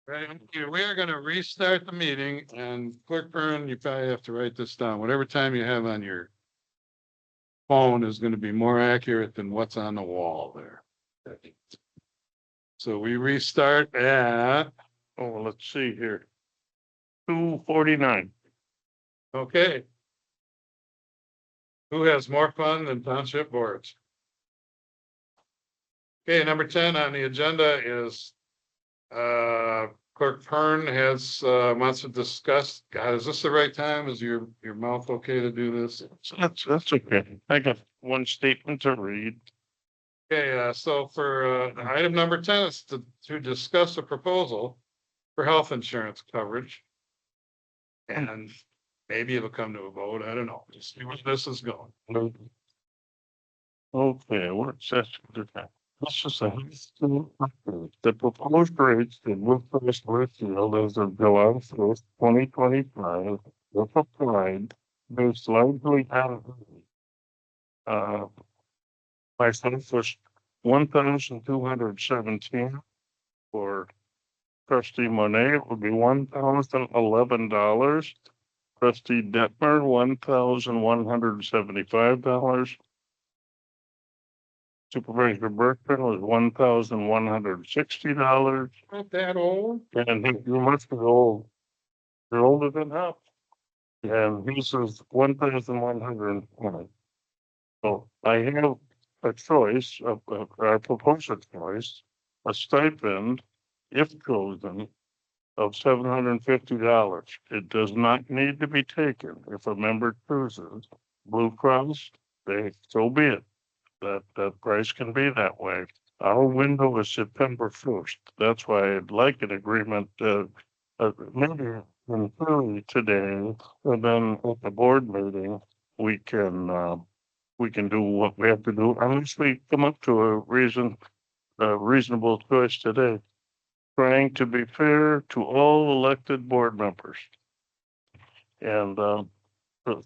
Right, okay, we are gonna restart the meeting and Clerk Byrne, you probably have to write this down. Whatever time you have on your phone is gonna be more accurate than what's on the wall there. So we restart at, Oh, let's see here. 2:49. okay. Who has more fun than township boards? Okay, number 10 on the agenda is Clerk Byrne has wants to discuss, God, is this the right time? Is your mouth okay to do this? So that's okay. I got one statement to read. Okay, so for item number 10 is to discuss a proposal for health insurance coverage. And maybe it'll come to a vote. I don't know. Just see where this is going. Okay, work session. This is the proposed rates that will first repealed as of July 1st, 2025, if applied, based largely on my son's was 1,217 for trustee Monet, it would be $1,011. Trustee Detmer, $1,175. Supervisor Berkman was $1,160. Not that old. And you must be old. You're older than half. And he says 1,120. So I have a choice of, I propose a choice, a stipend, if chosen, of $750. It does not need to be taken if a member chooses Blue Cross, so be it. That price can be that way. Our window is September 1st. That's why I'd like an agreement, maybe in theory today, and then at the board meeting, we can do what we have to do unless we come up to a reasonable choice today. Trying to be fair to all elected board members. And so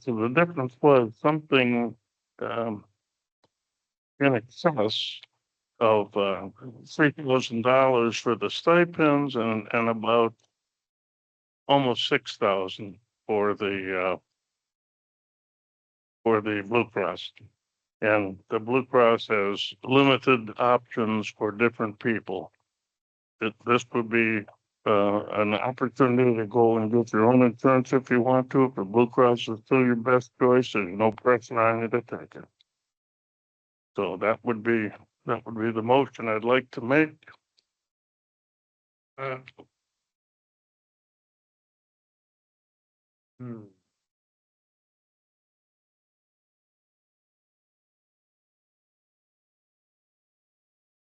the difference was something in excess of $3,000 for the stipends and about almost 6,000 for the Blue Cross. And the Blue Cross has limited options for different people. This would be an opportunity to go and get your own insurance if you want to. If the Blue Cross is still your best choice, there's no pressure on you to take it. So that would be the motion I'd like to make.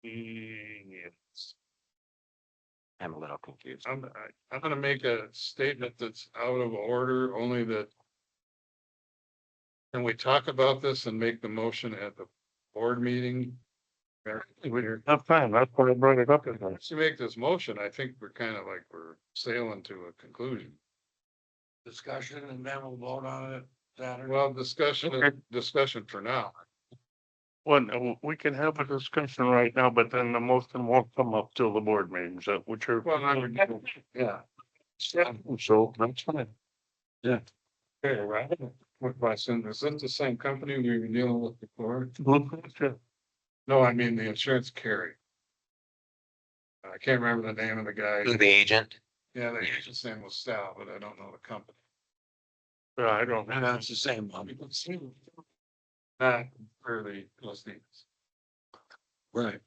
Yes. I'm a little confused. I'm gonna make a statement that's out of order, only that. Can we talk about this and make the motion at the board meeting? That's fine. That's why I brought it up. Once you make this motion, I think we're kind of like we're sailing to a conclusion. Discussion and then we'll vote on it Saturday. Well, discussion for now. Well, we can have a discussion right now, but then the motion won't come up till the board meetings, which are. Well, Yeah. So that's fine. Yeah. Okay, right. What question? Is this the same company we were dealing with before? No, I mean the insurance carrier. I can't remember the name of the guy. Who's the agent? Yeah, the agent's name was Sal, but I don't know the company. I don't know. And that's the same one. Not for the trustees. Right.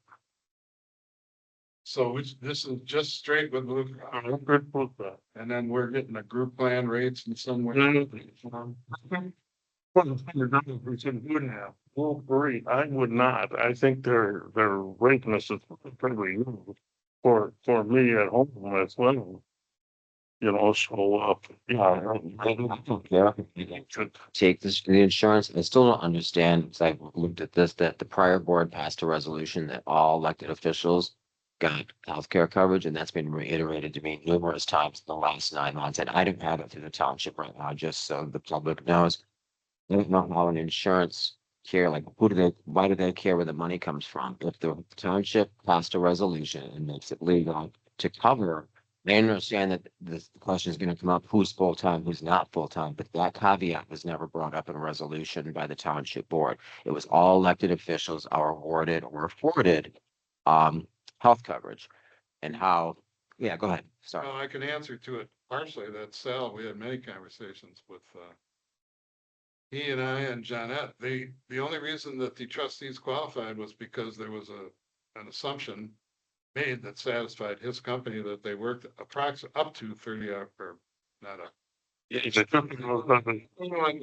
So this is just straight with Blue Cross, Good Blue Cross. and then we're getting a group plan rates in some way. Well, great. I would not. I think their rateness is pretty good for me at home as well. You know, so Yeah. Take this, the insurance. I still don't understand, because I've looked at this, that the prior board passed a resolution that all elected officials got healthcare coverage, and that's been reiterated to me numerous times in the last 9 months. And I don't have it through the township right now, just so the public knows. I don't know how an insurance care, like, why do they care where the money comes from? If the township passed a resolution and makes it legal to cover, I understand that this question is gonna come up, who's full-time, who's not full-time, but that caveat was never brought up in a resolution by the township board. It was all elected officials are awarded or afforded, health coverage and how, yeah, go ahead, sorry. Well, I can answer to it partially. That's Sal. We had many conversations with, he and I and Johnette. The only reason that the trustees qualified was because there was an assumption made that satisfied his company that they worked approximately up to 30 hours, or not a, It's a company of nothing.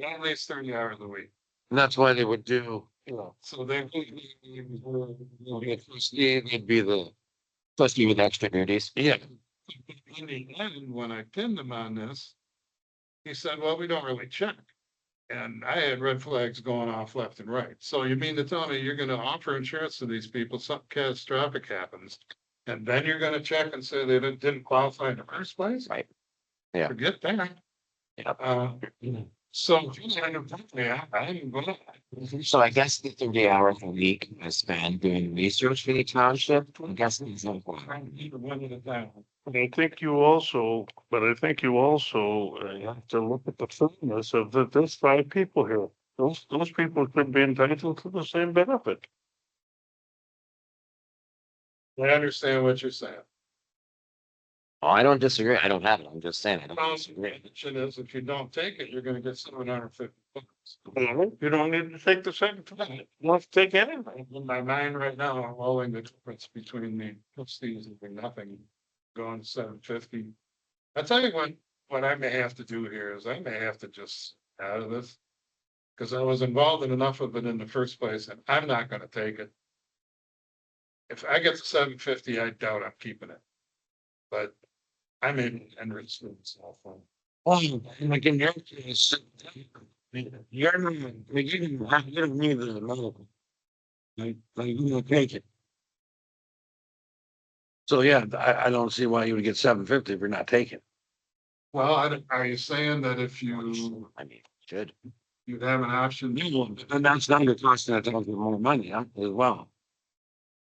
at least 30 hours a week. And that's why they would do, So they, the trustee, they'd be the, Trustee with extra duties. yeah, in the end, when I pinned him on this, he said, well, we don't really check. And I had red flags going off left and right. So you mean to tell me you're gonna offer insurance to these people, something catastrophic happens, and then you're gonna check and say they didn't qualify in the first place? Right. Yeah. Forget that. Yep. So, yeah, I'm glad. So I guess the 30 hours a week I spend doing research for the township, I guess it's important. One at a time. But I think you also have to look at the fairness of that there's 5 people here. Those people could be entitled to the same benefit. I understand what you're saying. Oh, I don't disagree. I don't have it. I'm just saying, I don't Well, disagree. the question is, if you don't take it, you're gonna get $750. You don't need to take the second time. You have to take anything. In my mind right now, I'm rolling the difference between the trustees and the nothing, going to 750. I tell you what I may have to do here is I may have to just out of this. Cause I was involved in enough of it in the first place and I'm not gonna take it. If I get to 750, I doubt I'm keeping it. But I may enrich myself. like in your case, you're not, like, you don't need the medical. Like, you don't take it. So, yeah, I don't see why you would get 750 if you're not taking. Well, are you saying that if you, I mean, should. you'd have an option? And that's not gonna cost that township more money, huh, as well.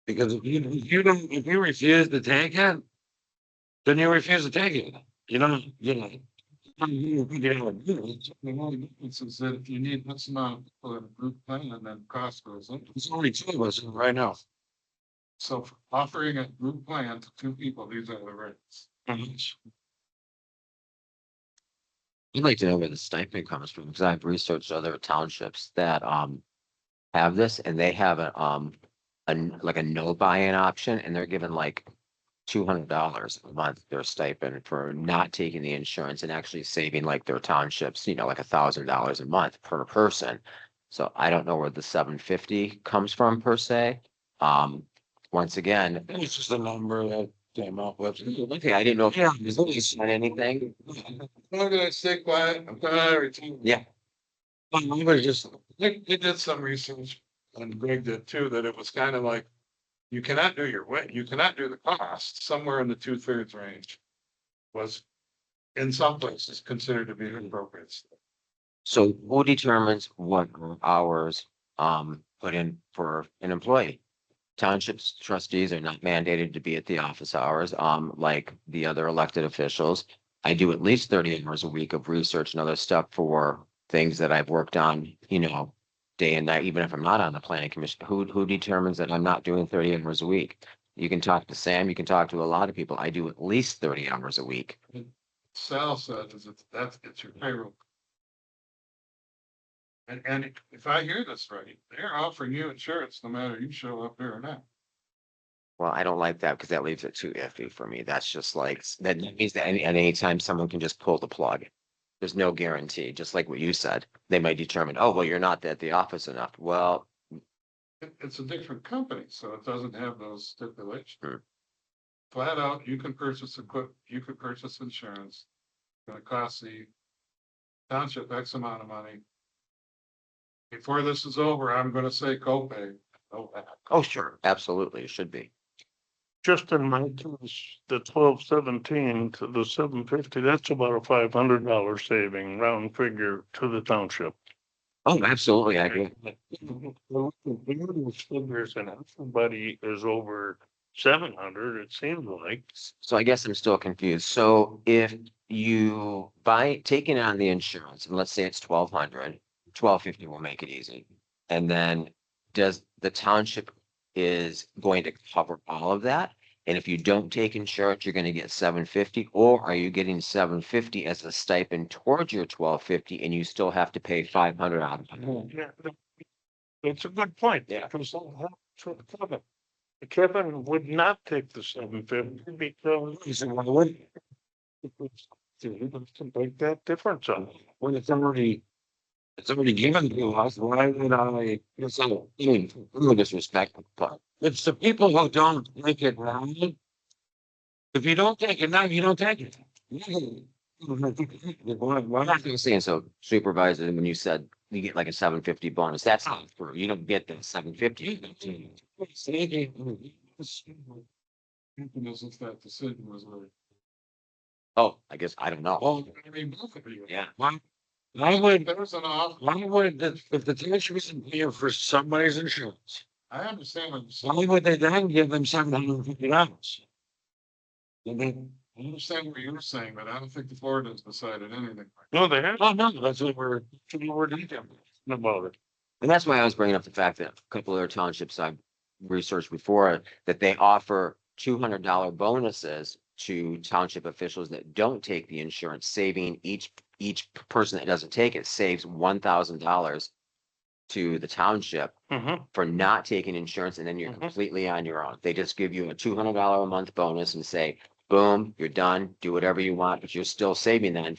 Because if you refuse to take it, then you refuse to take it, you know. The only difference is that if you need this amount for a group plan and then cost goes up. There's only 2 of us right now. So for offering a group plan to 2 people, these are the rates. I'd like to know where the stipend comes from, because I've researched other townships that, have this and they have like a no buy-in option and they're given like $200 a month, their stipend for not taking the insurance and actually saving like their townships, like $1,000 a month per person. So I don't know where the 750 comes from per se. Once again, It's just a number that came up with. okay, I didn't know if there's anything. I'm gonna stay quiet. I'm gonna. Yeah. I was just, They did some research and Greg did too, that it was kind of like. You cannot do your way, you cannot do the cost somewhere in the 2/3 range. Was in some places considered to be appropriate. So who determines what hours put in for an employee? Townships trustees are not mandated to be at the office hours, like the other elected officials. I do at least 30 hours a week of research and other stuff for things that I've worked on, day and night, even if I'm not on the planning commission. Who determines that I'm not doing 30 hours a week? You can talk to Sam, you can talk to a lot of people. I do at least 30 hours a week. Sal said is it's your payroll. And if I hear this right, they're offering you insurance no matter you show up there or not. Well, I don't like that because that leaves it too iffy for me. That's just like, that means that at any time someone can just pull the plug. There's no guarantee, just like what you said. They might determine, oh, well, you're not at the office enough. Well, It's a different company, so it doesn't have those stipulations. Hmm. Flat out, you can purchase you could purchase insurance. Gonna cost the township X amount of money. Before this is over, I'm gonna say copay. oh, sure, absolutely, it should be. Just in my case, the 1217 to the 750, that's about a $500 saving round figure to the township. Oh, absolutely, I agree. Figures and everybody is over 700, it seems like. So I guess I'm still confused. So if you buy, taking on the insurance, and let's say it's 1,200, 1,250 will make it easy. And then does the township is going to cover all of that? And if you don't take insurance, you're gonna get 750, or are you getting 750 as a stipend towards your 1,250 and you still have to pay 500 out of it? Yeah, it's a good point. Yeah. Because Kevin, Kevin would not take the 750 because He said, well, what, he wants to make that difference up. when it's already given to us, why would I, it's a, I mean, no disrespect, but it's the people who don't take it now. If you don't take it now, you don't take it. I'm not gonna say so supervisor, when you said you get like a 750 bonus, that's not true. You don't get the 750. As if that decision was made. Oh, I guess, I don't know. Well, I mean, both of you. Yeah, why would, There's an off, why would, if the township isn't paying for somebody's insurance, I understand what you're saying. why would they then give them $750? I understand what you're saying, but I don't think the board has decided anything. No, they have. Oh, no, that's what we're Detailing about it. and that's why I was bringing up the fact that a couple of other townships I've researched before, that they offer $200 bonuses to township officials that don't take the insurance, saving each person that doesn't take it saves $1,000 to the township for not taking insurance, and then you're Mhm. completely on your own. They just give you a $200 a month bonus and say, boom, you're done, do whatever you want, but you're still saving then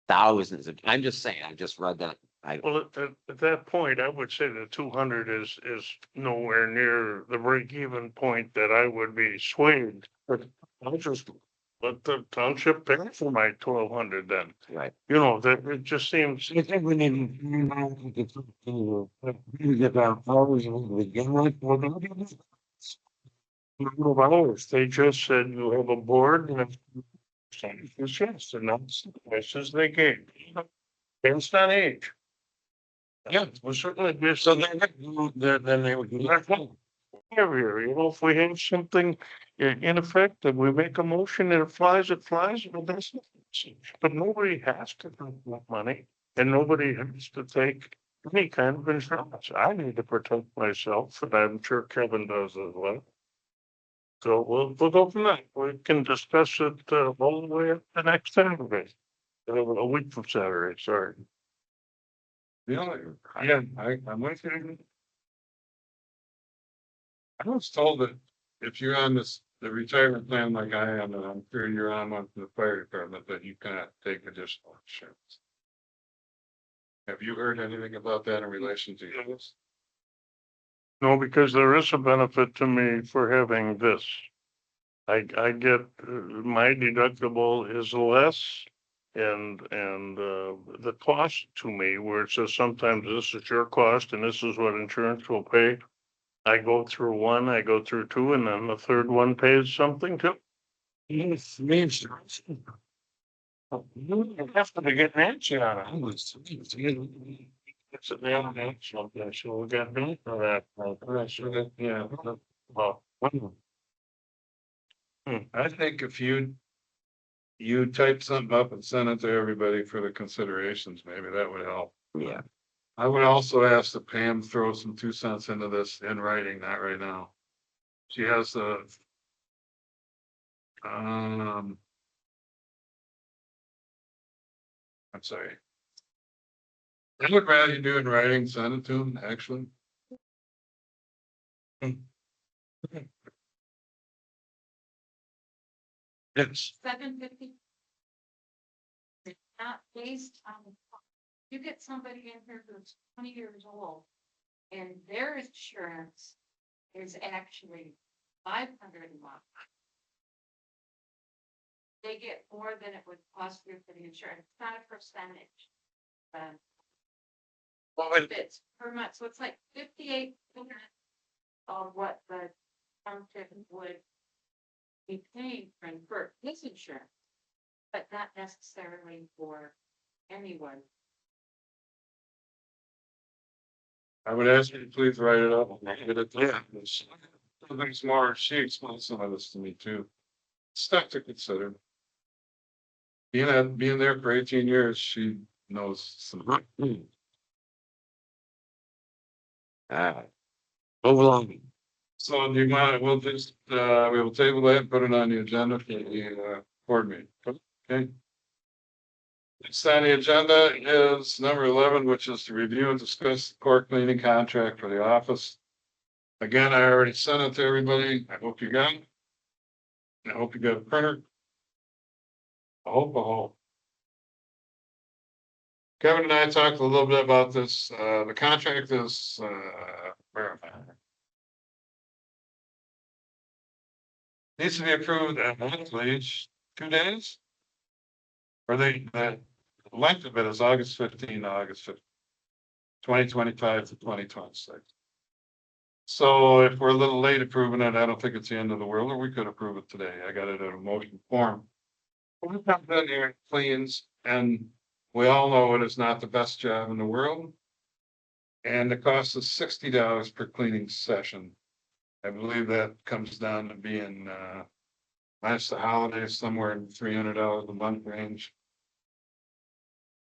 thousands of, I'm just saying, I just read that. Well, at that point, I would say the 200 is nowhere near the break even point that I would be swayed. But I'll just let the township pay for my 1,200 then. Right. You know, that it just seems, I think we need to get our powers to begin with. Well, they don't do number of hours, they just said you have a board and it's yes, and that's the questions they gave. Based on age. Yeah, well, certainly based So on then they would do that. area, you know, if we have something in effect, that we make a motion and it flies, well, that's. But nobody has to take that money and nobody has to take any kind of insurance. I need to protect myself and I'm sure Kevin does as well. So we'll go from that. We can discuss it all the way up the next Saturday. A week from Saturday, sorry. Yeah, I'm with you. I was told that if you're on the retirement plan like I am, and I'm sure you're on one for the fire department, that you cannot take additional insurance. Have you heard anything about that in relation to yours? No, because there is a benefit to me for having this. I get, my deductible is less. And the cost to me, where it says sometimes this is your cost and this is what insurance will pay. I go through one, I go through two, and then the third one pays something too. Yes, me insurance. You have to get Nancy on it. It's a damn something, so we got me for that. Yeah, Well, I think if you type something up and send it to everybody for the considerations, maybe that would help. Yeah. I would also ask that Pam throw some 2 cents into this in writing, not right now. She has I'm sorry. I would rather you do in writing, send it to them, actually. it's, 750. It's not based on, you get somebody in here who's 20 years old. And their insurance is actually 500 a month. They get more than it would cost you for the insurance, it's not a percentage. It's per month, so it's like 58% of what the township would be paying for his insurance. But not necessarily for anyone. I would ask you to please write it up. There's more, she explained some of this to me too. Stuff to consider. Being there for 18 years, she knows some. Move along. So do you mind, we'll just, we will table that, put it on the agenda for the, board meeting, okay? Next on the agenda is number 11, which is to review and discuss the core cleaning contract for the office. Again, I already sent it to everybody. I hope you got it. I hope you got a printer. I hope. Kevin and I talked a little bit about this. The contract is, verified. Needs to be approved at monthly, 2 days? Or the length of it is August 15 to August 15. 2025 to 2026. So if we're a little late approving it, I don't think it's the end of the world, or we could approve it today. I got it in a motion form. We come in here and cleans, and we all know it is not the best job in the world. And the cost is $60 per cleaning session. I believe that comes down to being, minus the holidays, somewhere in $300 a month range.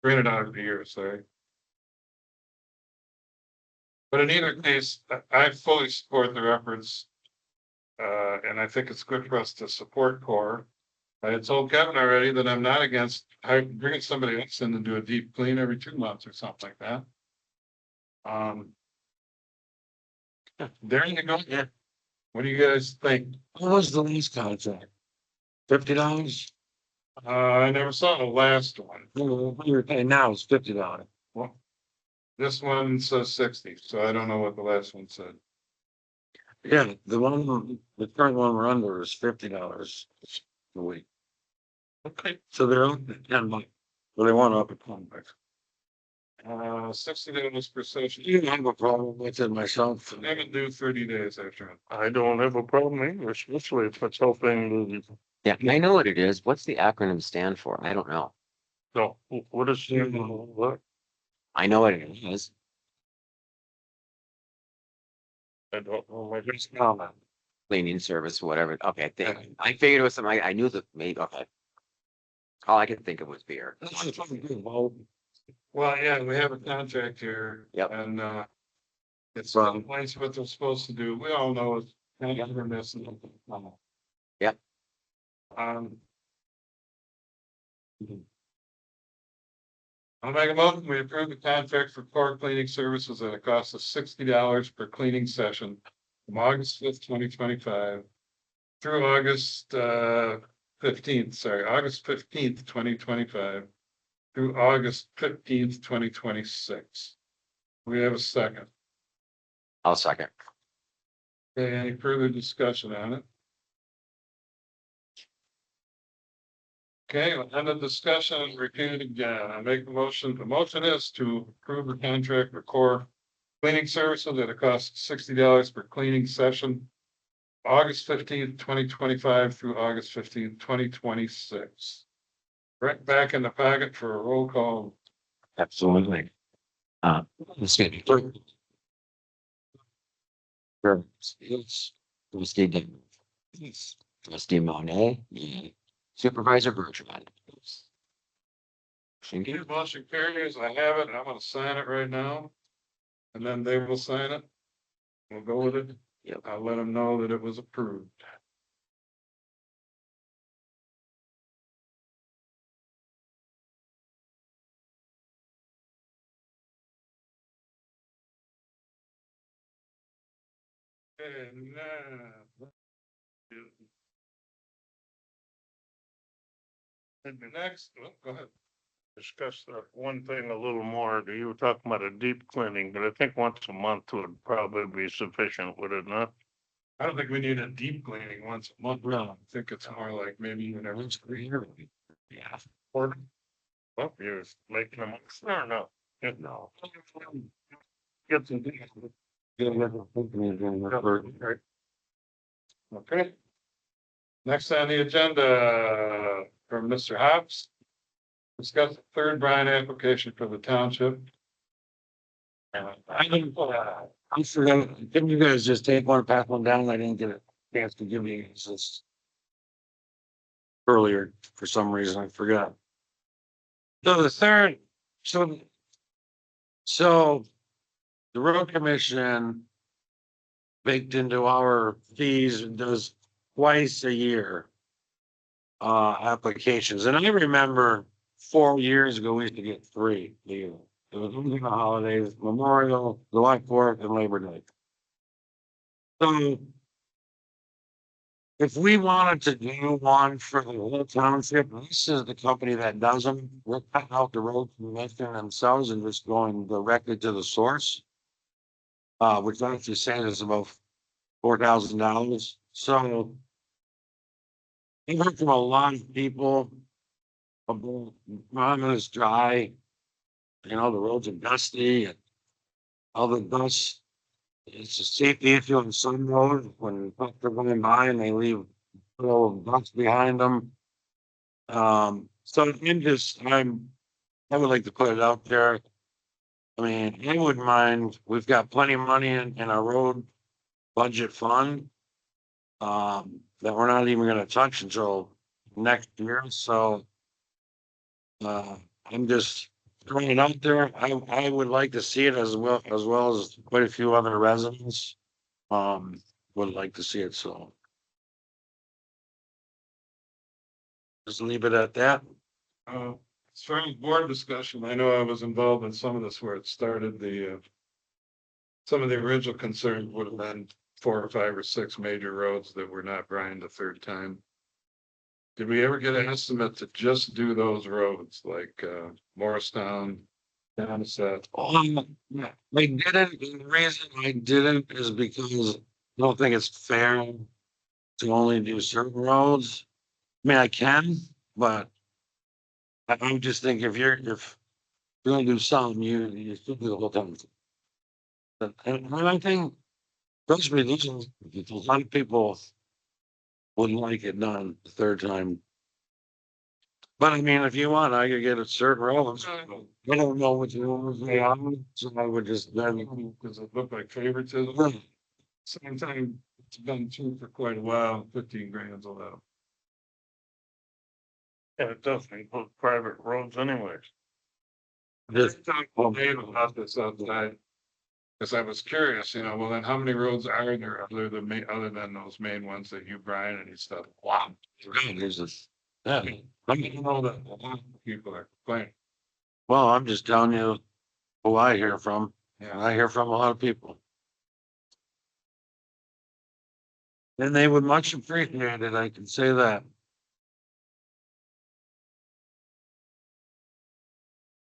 $300 a year, sorry. But in either case, I fully support their efforts. And I think it's good for us to support core. I had told Kevin already that I'm not against bringing somebody else in and do a deep clean every 2 months or something like that. There you go. Yeah. What do you guys think? What was the lease contract? $50? I never saw the last one. What you're paying now is $50. Well, this one says 60, so I don't know what the last one said. Yeah, the current one we're under is $50 a week. Okay. So they're up to 10 bucks. Well, they want up at 10 bucks. $60 per session. You have a problem with it myself. I can do 30 days after. I don't have a problem either, especially if it's helping the, Yeah, I know what it is. What's the acronym stand for? I don't know. no, what is the, what? I know what it is. I don't know, my Just comment. Cleaning service, whatever. Okay, I figured it was something. I knew that maybe. Okay. All I could think of was beer. Well, yeah, we have a contract here. Yep. And, it's From- place what they're supposed to do. We all know it's. Yep. I'll make a motion, we approve the contract for core cleaning services at a cost of $60 per cleaning session from August 5th, 2025 through August 15th, 2025 through August 15th, 2026. We have a second. I'll second. Okay, any further discussion on it? Okay, we'll end the discussion, repeat it again. I make the motion. The motion is to approve the contract for core cleaning services at a cost of $60 per cleaning session. August 15th, 2025 through August 15th, 2026. Right back in the packet for a roll call. Absolutely. Let's get it. Sure. Yes. Trustee Dignan. Yes. Trustee Monet. Yay. Supervisor Bertrand. Motion carried. Motion carries. I have it. I'm gonna sign it right now. And then they will sign it. We'll go with it. Yep. I'll let them know that it was approved. And next, oh, go ahead. Discuss that one thing a little more. You were talking about a deep cleaning, but I think once a month would probably be sufficient, would it not? I don't think we need a deep cleaning once a month. No. I think it's more like maybe whenever it's Yeah. Or, well, you're making them, or no? No. Get some. Okay. Next on the agenda from Mr. Hobbs. Discuss the third Bryan application for the township. I didn't, I'm sure, didn't you guys just take one, pass one down? I didn't get a chance to give you this earlier for some reason, I forgot. So the third, so, so the road commission baked into our fees does twice a year applications. And I remember 4 years ago, we used to get 3 a year. It was only the holidays, Memorial, July 4th, and Labor Day. So if we wanted to do one for the whole township, this is the company that does them. We're cutting out the road commission themselves and just going directly to the source. Which actually saying is about $4,000. So I heard from a lot of people about mom is dry. You know, the roads are dusty and all the dust. It's a safety issue on some roads when trucks are going by and they leave a little dust behind them. So I would like to put it out there. I mean, I wouldn't mind, we've got plenty of money in our road budget fund. That we're not even gonna touch until next year, so. I'm just throwing it out there. I would like to see it as well as quite a few other residents. Would like to see it, so. Just leave it at that. As far as board discussion, I know I was involved in some of this where it started some of the original concerns would have been 4 or 5 or 6 major roads that were not Brian the third time. Did we ever get an estimate to just do those roads like, Morristown, Downset? Yeah, I didn't, the reason I didn't is because I don't think it's fair to only do certain roads. I mean, I can, but I would just think if you're gonna do something, you should do the whole thing. And I think, trust me, a lot of people wouldn't like it done the third time. But I mean, if you want, I could get a certain roads. I don't know which roads they are, so I would just then. Because it looked like favoritism. Same time, it's been 2 for quite a while, 15 grand's allowed. Yeah, it doesn't include private roads anyways. Just, Talked to Dave about this outside. Cause I was curious, well, then how many roads are there other than those main ones that you, Brian, and stuff? wow, there's this, yeah, I mean, that a lot of people are complaining. well, I'm just telling you who I hear from. Yeah. I hear from a lot of people. And they would much appreciate it, I can say that.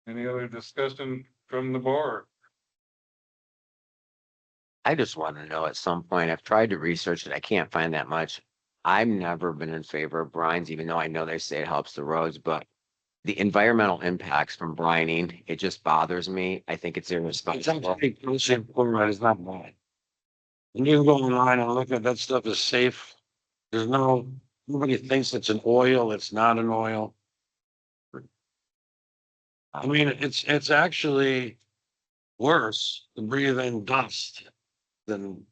Any other discussion from the board? I just want to know at some point, I've tried to research it. I can't find that much. I've never been in favor of brines, even though I know they say it helps the roads, but the environmental impacts from brining, it just bothers me. I think it's It's irresponsible. actually, calcium chloride is not bad. And you can go online and look at that stuff is safe. Nobody thinks it's an oil, it's not an oil. I mean, it's actually worse to breathe in dust than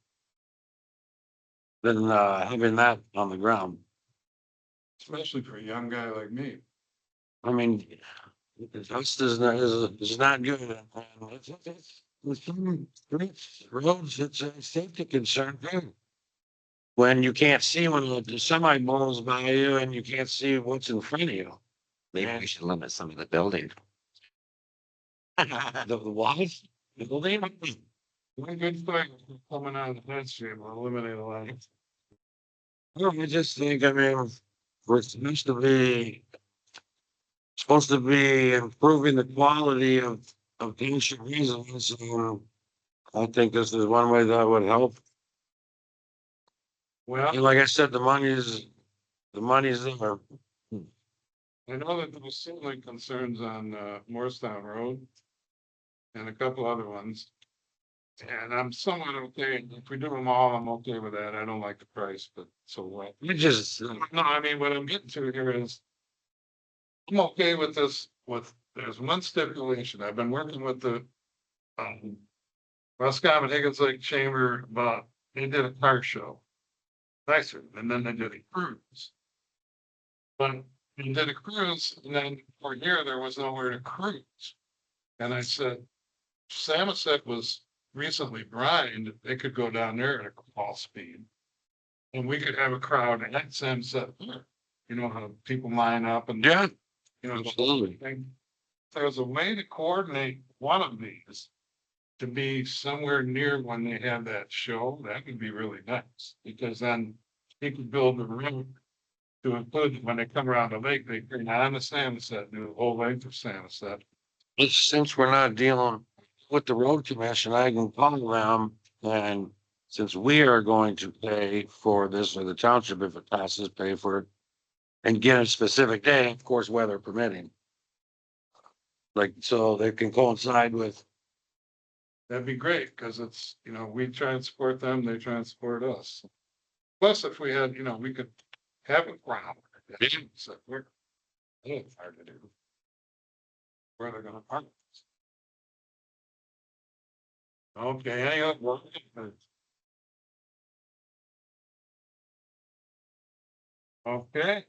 having that on the ground. Especially for a young guy like me. I mean, the dust is not good. And it's with some streets, roads, it's a safety concern too. When you can't see when the semi blows by you and you can't see what's in front of you. Maybe we should limit some of the building. The what? The building? One good thing coming out of the Penn Street will eliminate a lot. No, I just think, I mean, we're supposed to be improving the quality of township residents. I think this is one way that would help. Well, And like I said, the money's there. I know that there was certainly concerns on Morristown Road. And a couple other ones. And I'm somewhat okay, if we do them all, I'm okay with that, I don't like the price, but so what? You just, No, I mean, what I'm getting to here is. I'm okay with this, there's one stipulation, I've been working with the. Roscommon Higgins Lake Chamber, but they did a car show. Nicer, and then they did a cruise. But they did a cruise, and then for a year, there was nowhere to cruise. And I said, Samoset was recently brined, they could go down there at a crawl speed. And we could have a crowd at Samoset, you know, how people line up and, Yeah, you know, absolutely. thing. If there's a way to coordinate one of these to be somewhere near when they have that show, that would be really nice, because then you could build a route to include, when they come around the lake, they bring on the Samoset, do the whole length of Samoset. Since we're not dealing with the road commission, I can call them, and since we are going to pay for this, or the township, if it passes, pay for it. And get a specific day, of course, weather permitting. Like, so they can coincide with, That'd be great, because it's, you know, we try and support them, they try and support us. Plus, if we had, you know, we could have a crowd. So we're, it's hard to do. Where they're gonna park. Okay, any other? Okay.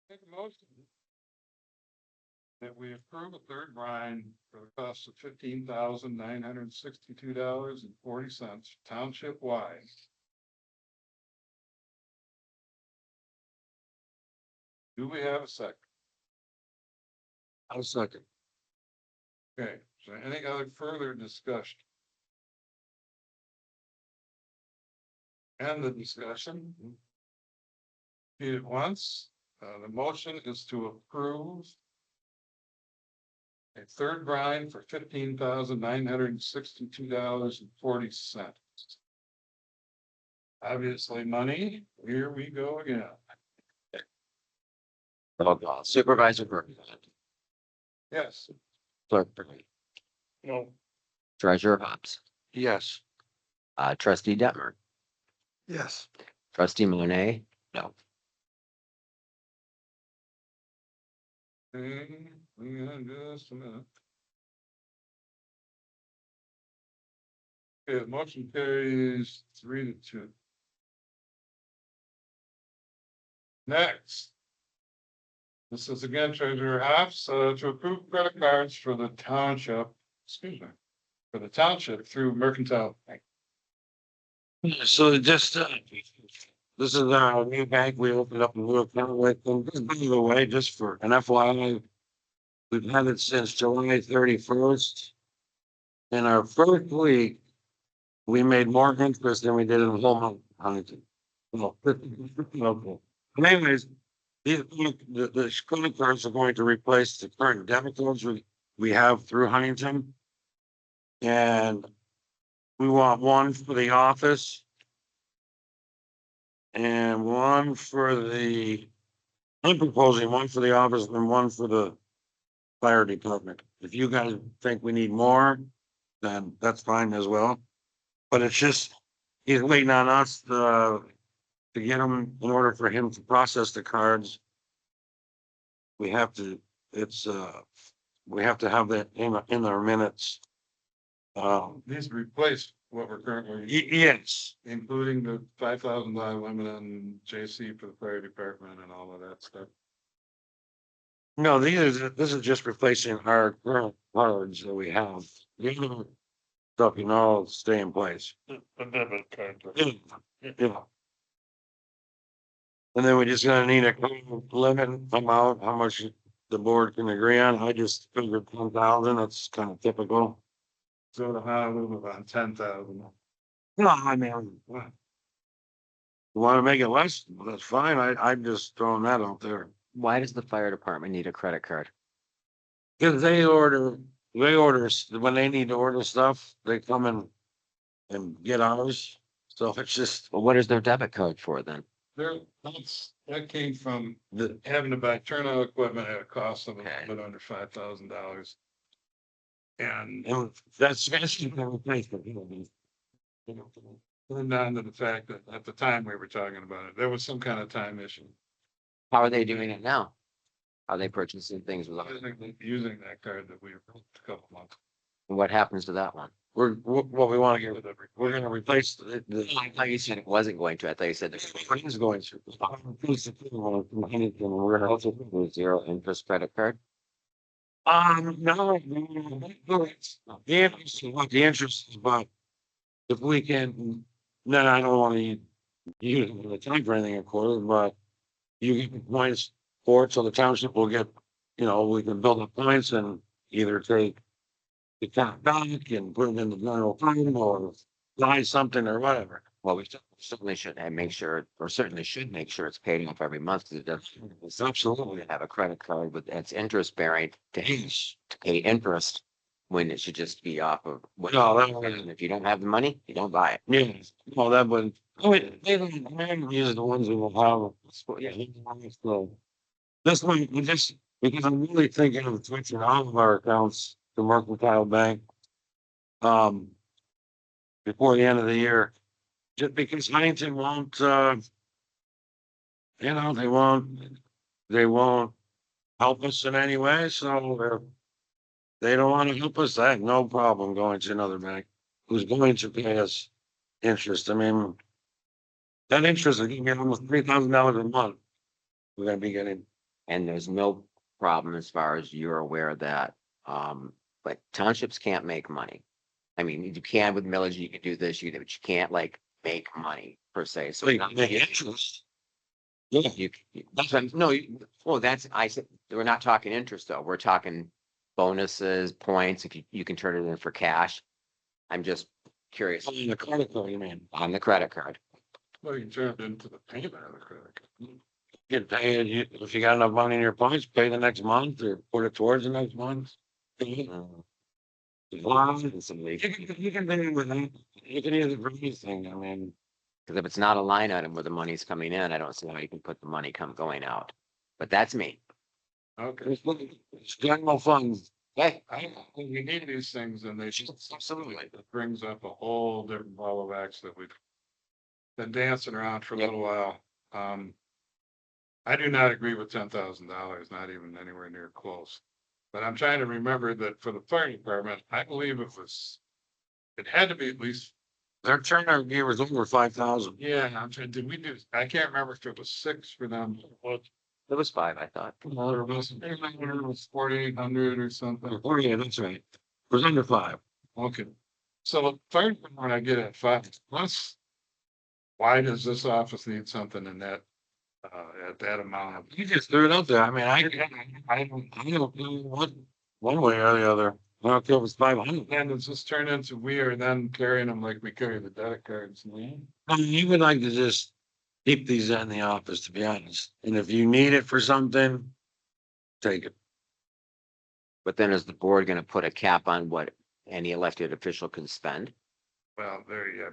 Make a motion that we approve a third brine for the cost of $15,962.40 township wide. Do we have a second? I'll second. Okay, so any other further discussion? And the discussion. Repeat it once, the motion is to approve a third brine for $15,962.40. Obviously money, here we go again. Roll call. Supervisor Bergeron, Yes, Clerk Bernie, No, Treasurer Hobbs, Yes. Trustee Detmer, yes, Trustee Monet, no. okay, hang on just a minute. Okay, the motion carries 3-2. Next. This is again Treasurer Hobbs, to approve credit cards for the township, excuse me, for the township through Mercantile Bank. So just, this is our new bank. We opened up a new account with them. Just by the way, just for an FYI, we've had it since July 31st. In our first week, we made more interest than we did in the whole month. Huntington. Well, okay. But anyways, the credit cards are going to replace the current debit cards we have through Huntington. And we want one for the office. And one for the, I'm proposing one for the office and one for the fire department. If you guys think we need more, then that's fine as well. But it's just, he's waiting on us to get him, in order for him to process the cards. We have to, we have to have that in our minutes. These replace what we're currently, Yes, including the $5,000 limit on JC for the fire department and all of that stuff. no, this is just replacing our current cards that we have. The other stuff, you know, stay in place. the debit card. Yeah. And then we're just gonna need a limit amount, how much the board can agree on. I just figured 10,000, that's kind of typical. So the Honolulu on 10,000. No, I mean, you wanna make it less, well, that's fine. I'm just throwing that out there. Why does the fire department need a credit card? Cause they order, when they need to order stuff, they come in and get ours. So it's just, Well, what is their debit code for then? That came from having to buy turnout equipment at a cost of a Okay. little bit under $5,000. And and that's replacement. turned on to the fact that at the time we were talking about it, there was some kind of time issue. How are they doing it now? Are they purchasing things without? Using that card that we approved a couple months. What happens to that one? What we want to get, we're gonna replace the. I thought you said it wasn't going to. I thought you said What is going to? we're gonna also do a zero interest credit card. No, the interest is what the interest is, but if we can, then I don't want to use the time for anything, of course, but you get points for it, so the township will get, we can build up points and either take the account back and put it in the general fund or buy something or whatever. Well, we certainly should have make sure, or certainly should make sure it's paid off every month because it doesn't. It's absolutely have a credit card with its interest bearing to pay interest when it should just be off of. No, And if you don't have the money, you don't buy it. Yeah, well, that would, they don't use the ones we will have. So, this one, because I'm really thinking of switching all of our accounts to Mercantile Bank. Before the end of the year, just because Huntington won't, they won't help us in any way, so they don't want to help us. I have no problem going to another bank who's going to pay us interest. I mean, that interest is gonna be almost $3,000 a month. We're gonna be getting. And there's no problem as far as you're aware that, but townships can't make money. I mean, you can with millage, you can do this, but you can't like make money per se. So They make interest. Yeah, that's what no, well, I said, we're not talking interest though. We're talking bonuses, points, if you can turn it in for cash. I'm just curious on the credit card, you mean? on the credit card. Well, you can turn it into the payment of the credit card. You can pay it, if you got enough money in your pockets, pay the next month or put it towards the next month. You can pay with that. You can use it for anything. I mean, Because if it's not a line item where the money's coming in, I don't see how you can put the money going out. But that's me. Okay, it's general funds. Okay. you need these things and they should, Absolutely. it brings up a whole different ball of wax that we've been dancing around for a little while. I do not agree with $10,000, not even anywhere near close. But I'm trying to remember that for the fire department, I believe it had to be at least, Their turnout gear was over 5,000. yeah, I'm trying, I can't remember if it was 6 for them. It was 5, I thought. It was 4,800 or something. Oh, yeah, that's right. It was under 5. Okay, so fire department, I get at 5 plus. Why does this office need something in that, at that amount? You just threw it out there. I mean, I don't know what, one way or the other. I don't care if it's 500. And does this turn into we are then carrying them like we carry the debit cards? I mean, you would like to just keep these in the office, to be honest. And if you need it for something, take it. But then is the board going to put a cap on what any elected official can spend? Well,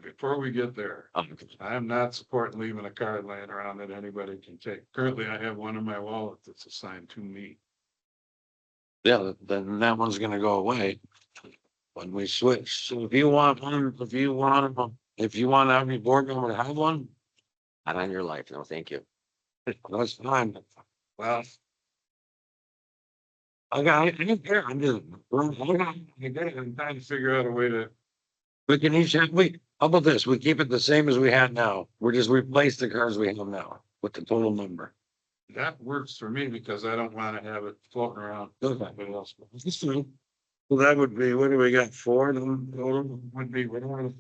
before we get there, I am not supporting leaving a card laying around that anybody can take. Currently, I have one in my wallet that's assigned to me. Yeah, then that one's gonna go away when we switch. So if you want one, if you want every board member to have one, Not on your life. No, thank you. that's fine. Well, I don't care. I'm trying to figure out a way to, we can each have, how about this? We keep it the same as we had now. We're just replace the cards we have now with the total number. that works for me because I don't want to have it floating around. Okay. Everybody else That's fine. So that would be, what do we got? 4 of them total? would be whatever. And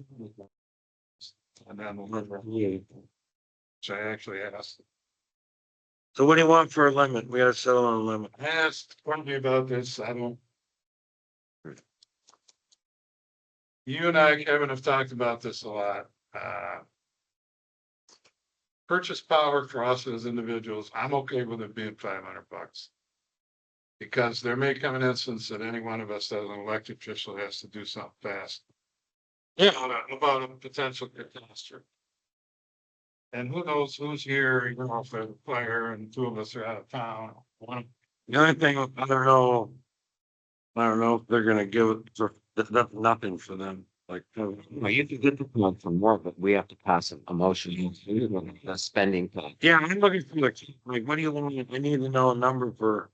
then the limit, which I actually asked. So what do you want for a limit? We gotta settle on a limit. I asked Courtney about this. I don't. You and I, Kevin, have talked about this a lot. Purchase power for us as individuals, I'm okay with it being $500. Because there may come an instance that any one of us as an elected official has to do something fast. Yeah. About a potential catastrophe. And who knows who's here, for the fire and 2 of us are out of town. The only thing, I don't know if they're gonna give it for, that's nothing for them. Like, Well, you can get the one from work, but we have to pass a motion, a spending plan, yeah, I'm looking for like, what do you want? I need to know a number for,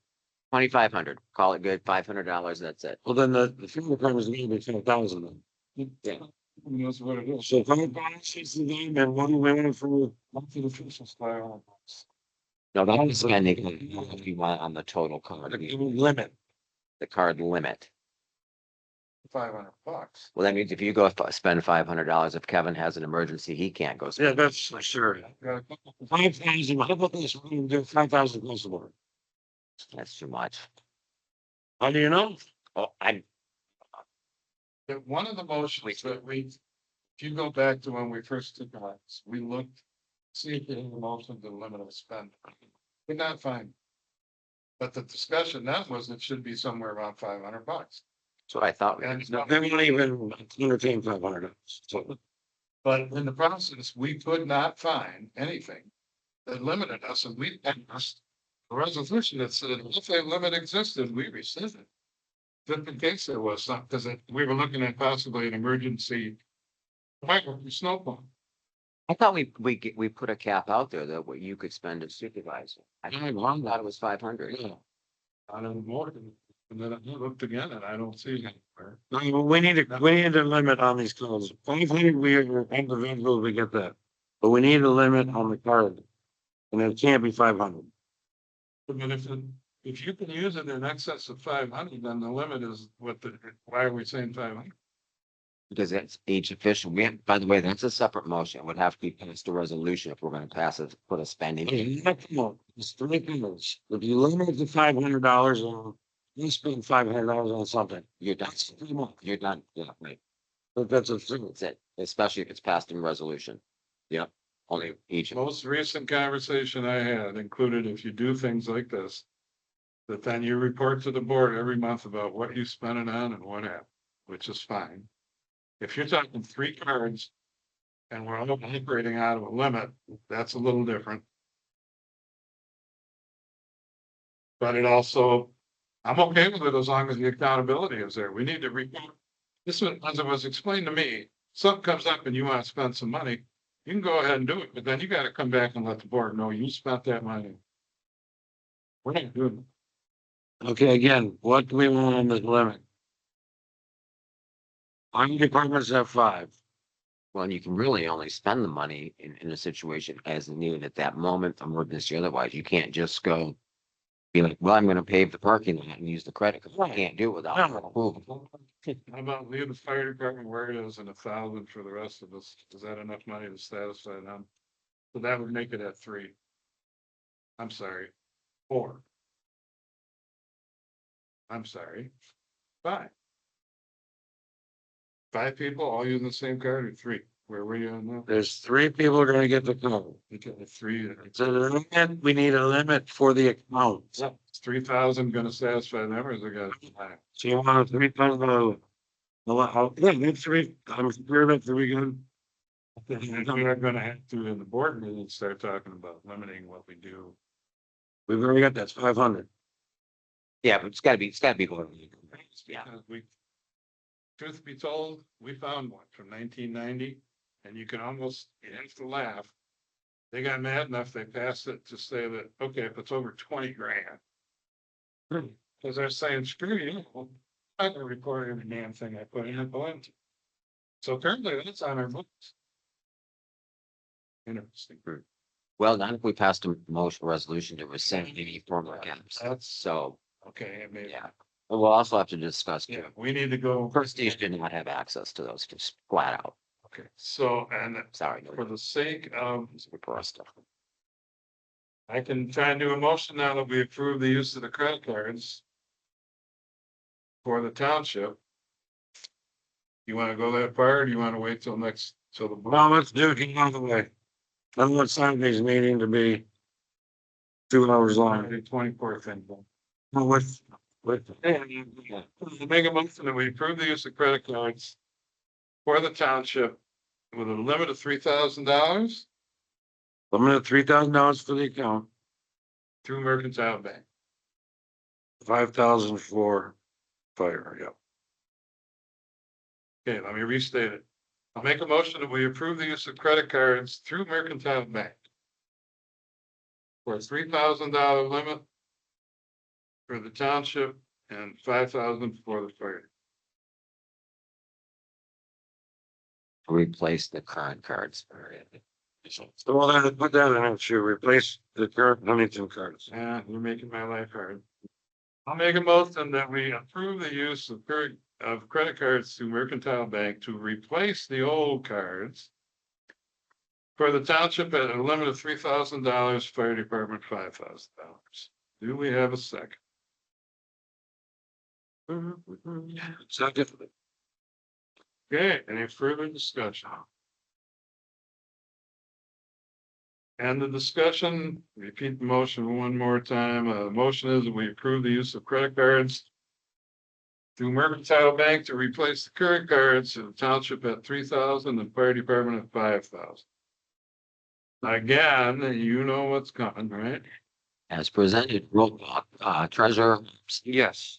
2,500, call it good, $500, that's it. well, then the fuel department is gonna be 10,000 then. Yeah. That's what it is. So 5,000 is the game, and what do we want for? Monthly officials, $500. No, that's the spending, plan, if you want on the total card, The limit. the card limit. $500. Well, that means if you go spend $500, if Kevin has an emergency, he can't go Yeah, spend. that's sure. Got a couple- 5,000, how about this? We can do 5,000 plus the board. That's too much. How do you know? Oh, I, That one of the motions that if you go back to when we first took office, we looked, see if there was a motion to limit our spend. We're not fine. But the discussion then was it should be somewhere around $500. that's what I thought. And No, they won't even entertain $500. So but in the process, we could not find anything that limited us, and we passed a resolution that said if a limit existed, we rescinded. Just in case there was some, because we were looking at possibly an emergency. Snowball. I thought we put a cap out there that what you could spend as supervisor. I thought it was 500. yeah. I don't know more than, and then I looked again and I don't see it anywhere. No, we need a limit on these calls. 500, we are individual, we get that. But we need a limit on the card. And it can't be 500. But if you can use it in excess of 500, then the limit is why are we saying 500? Because it's each official. By the way, that's a separate motion. It would have to be passed a resolution if we're gonna pass it, put a spending. It's 3 colors. If you limit it to $500 on, you spend $500 on something. You're done. That's 3 months. You're done. Yeah, right. But that's a thing. That's it. Especially if it's passed in resolution. Yeah, only each. Most recent conversation I had included if you do things like this, that then you report to the board every month about what you spent it on and what happened, which is fine. If you're talking 3 cards and we're all operating out of a limit, that's a little different. But it also, I'm okay with it as long as the accountability is there. We need to report. This one, as it was explained to me, something comes up and you want to spend some money, you can go ahead and do it, but then you got to come back and let the board know you spent that money. We're not doing it. Okay, again, what do we want on the limit? Army departments have 5. Well, and you can really only spend the money in a situation as needed at that moment, emergency. Otherwise, you can't just go. Be like, well, I'm gonna pave the parking lot and use the credit card. Right. You can't do it without No. approval. How about leave the fire department where it is and 1,000 for the rest of us? Is that enough money to satisfy them? So that would make it at 3. I'm sorry, 4. I'm sorry, 5. 5 people all using the same card or 3? Where were you on that? There's 3 people are gonna get the code. Okay, 3. So the limit, we need a limit for the account. Is 3,000 gonna satisfy them or is it gonna? So you want a 3,000. Yeah, that's 3. I'm sure that's 3 good. We're gonna have to, in the board meeting, start talking about limiting what we do. We've already got that's 500. Yeah, but it's gotta be going. Yeah. Because truth be told, we found one from 1990, and you can almost, you have to laugh. They got mad enough, they passed it to say that, okay, if it's over 20 grand. Because they're saying, screw you, I'm gonna report every damn thing I put in a balance. So currently, that's on our books. Interesting. Well, not if we passed a motion resolution to rescind any formal caps. That's, So, okay, I mean, yeah. And we'll also have to discuss yeah, too. we need to go. Prestige did not have access to those, just flat out. Okay, so, and Sorry. for the sake of, For us stuff. I can try and do a motion now that we approve the use of the credit cards for the township. You wanna go that far, or do you wanna wait till the? Well, let's do it another way. I don't want Sunday's meeting to be 2 hours long. 24th thing. Well, Make a motion that we approve the use of credit cards for the township with a limit of $3,000 limit $3,000 for the account, through Mercantile Bank. 5,000 for fire, yeah. Okay, let me restate it. I'll make a motion that we approve the use of credit cards through Mercantile Bank for a $3,000 limit for the township and 5,000 for the fire. Replace the current cards. So we'll have to put that in it, to replace the current Huntington cards. Yeah, you're making my life hard. I'll make a motion that we approve the use of credit cards through Mercantile Bank to replace the old cards for the township at a limit of $3,000, fire department $5,000. Do we have a second? Second. Okay, any further discussion? And the discussion, repeat the motion one more time. The motion is that we approve the use of credit cards through Mercantile Bank to replace the current cards in the township at 3,000 and fire department at 5,000. Again, you know what's coming, right? As presented, roll call, treasurer. Yes.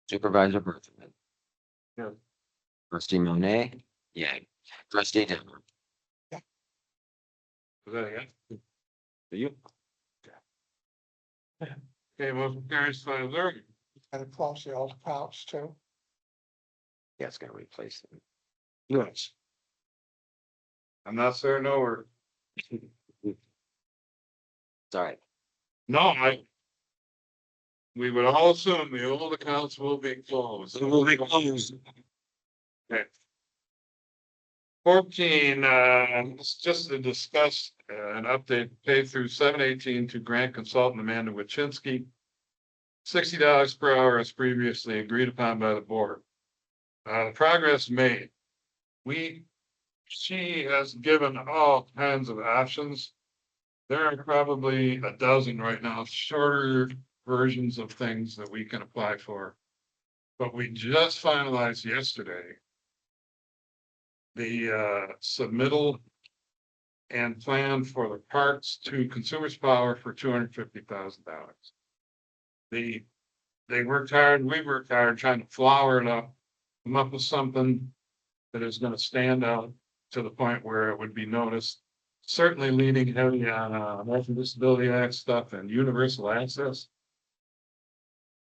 Supervisor Berthman. Yeah. Trustee Monet. Yeah. Trustee Denver. Was that again? Do you? Okay, motion carries 5-0. And it close the old accounts too. Yeah, it's gonna replace them. Yes. I'm not certain over. It's all right. No, we would all assume the old accounts will be closed. So we'll be closed. Okay. 14, it's just to discuss an update pay through 7/18 to grant consultant Amanda Wachinski. $60 per hour as previously agreed upon by the board. The progress made. She has given all kinds of options. There are probably a dozen right now, shorter versions of things that we can apply for. But we just finalized yesterday the submittal and plan for the parks to Consumers Power for $250,000. They worked hard, we worked hard trying to flower it up, come up with something that is gonna stand out to the point where it would be noticed. Certainly leaning heavy on American Disability Act stuff and universal access.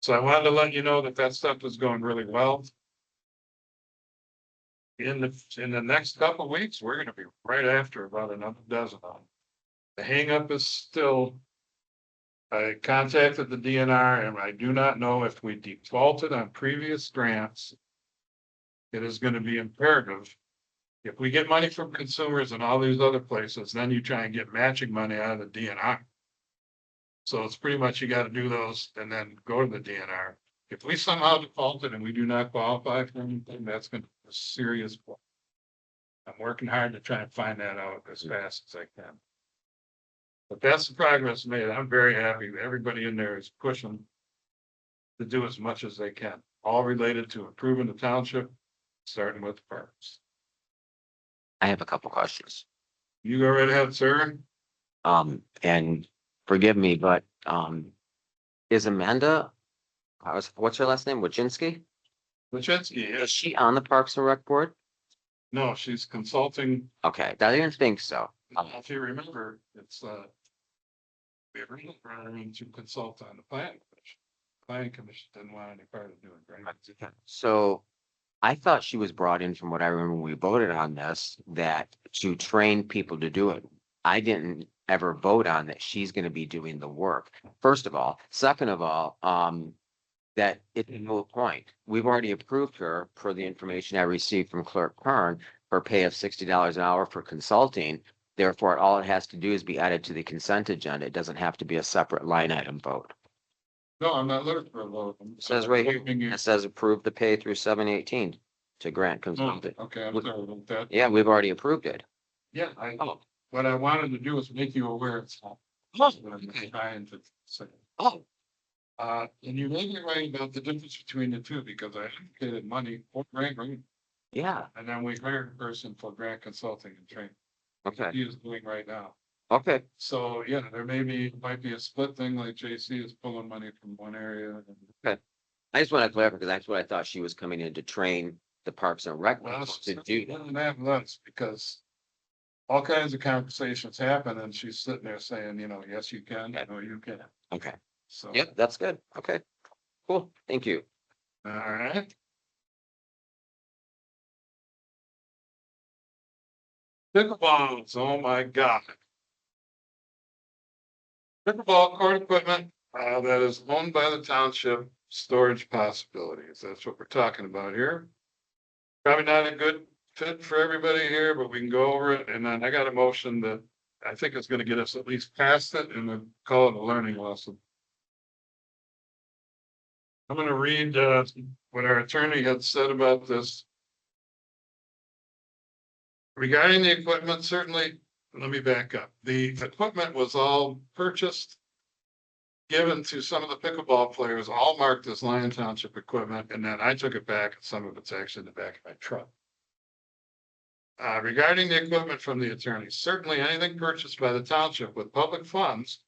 So I wanted to let you know that that stuff is going really well. In the next couple of weeks, we're gonna be right after about another dozen of them. The hangup is still. I contacted the DNR and I do not know if we defaulted on previous grants. It is gonna be imperative. If we get money from consumers and all these other places, then you try and get matching money out of the DNR. So it's pretty much you gotta do those and then go to the DNR. If we somehow defaulted and we do not qualify for anything, that's gonna be a serious problem. I'm working hard to try and find that out as fast as I can. But that's the progress made. I'm very happy. Everybody in there is pushing to do as much as they can, all related to improving the township, starting with the parks. I have a couple questions. You go right ahead, sir. And forgive me, but, is Amanda, what's her last name? Wachinski? Wachinski, Is yes. she on the Parks and Rec Board? No, she's consulting. Okay, I didn't think so. If you remember, it's, we originally brought her in to consult on the planning commission. Planning commission didn't want any part of doing it. So I thought she was brought in from what I remember when we voted on this, that to train people to do it. I didn't ever vote on that she's gonna be doing the work, first of all. Second of all, that it's a moot point. We've already approved her per the information I received from Clerk Kern for pay of $60 an hour for consulting. Therefore, all it has to do is be added to the consent agenda. It doesn't have to be a separate line item vote. No, I'm not looking for a vote. It says right here, it says approve the pay through 7/18 to grant consulting. Okay, I'm sorry about that. Yeah, we've already approved it. Yeah, Oh, what I wanted to do was make you aware it's not. Oh, What I'm okay. trying to say. oh, And you may be right about the difference between the two, because I allocated money for grant, yeah, and then we hired a person for grant consulting and training. okay. He is doing right now. Okay, So, yeah, might be a split thing, like JC is pulling money from one area. I just want to clarify, because that's what I thought she was coming in to train the Parks and Rec Well, people to do. and that was because all kinds of conversations happen and she's sitting there saying, yes, you can, no, you can. Okay, So. yep, that's good. Okay, cool, thank you. All right. Pickleballs, oh my God. Pickleball court equipment, that is owned by the township, storage possibilities, that's what we're talking about here. Probably not a good fit for everybody here, but we can go over it, and then I got a motion that I think is gonna get us at least past it, and then call it a learning lesson. I'm gonna read, what our attorney had said about this. Regarding the equipment, certainly, let me back up. The equipment was all purchased, given to some of the pickleball players, all marked as Lyon Township equipment, and then I took it back, and some of it's actually in the back of my truck. Regarding the equipment from the attorney, certainly anything purchased by the township with public funds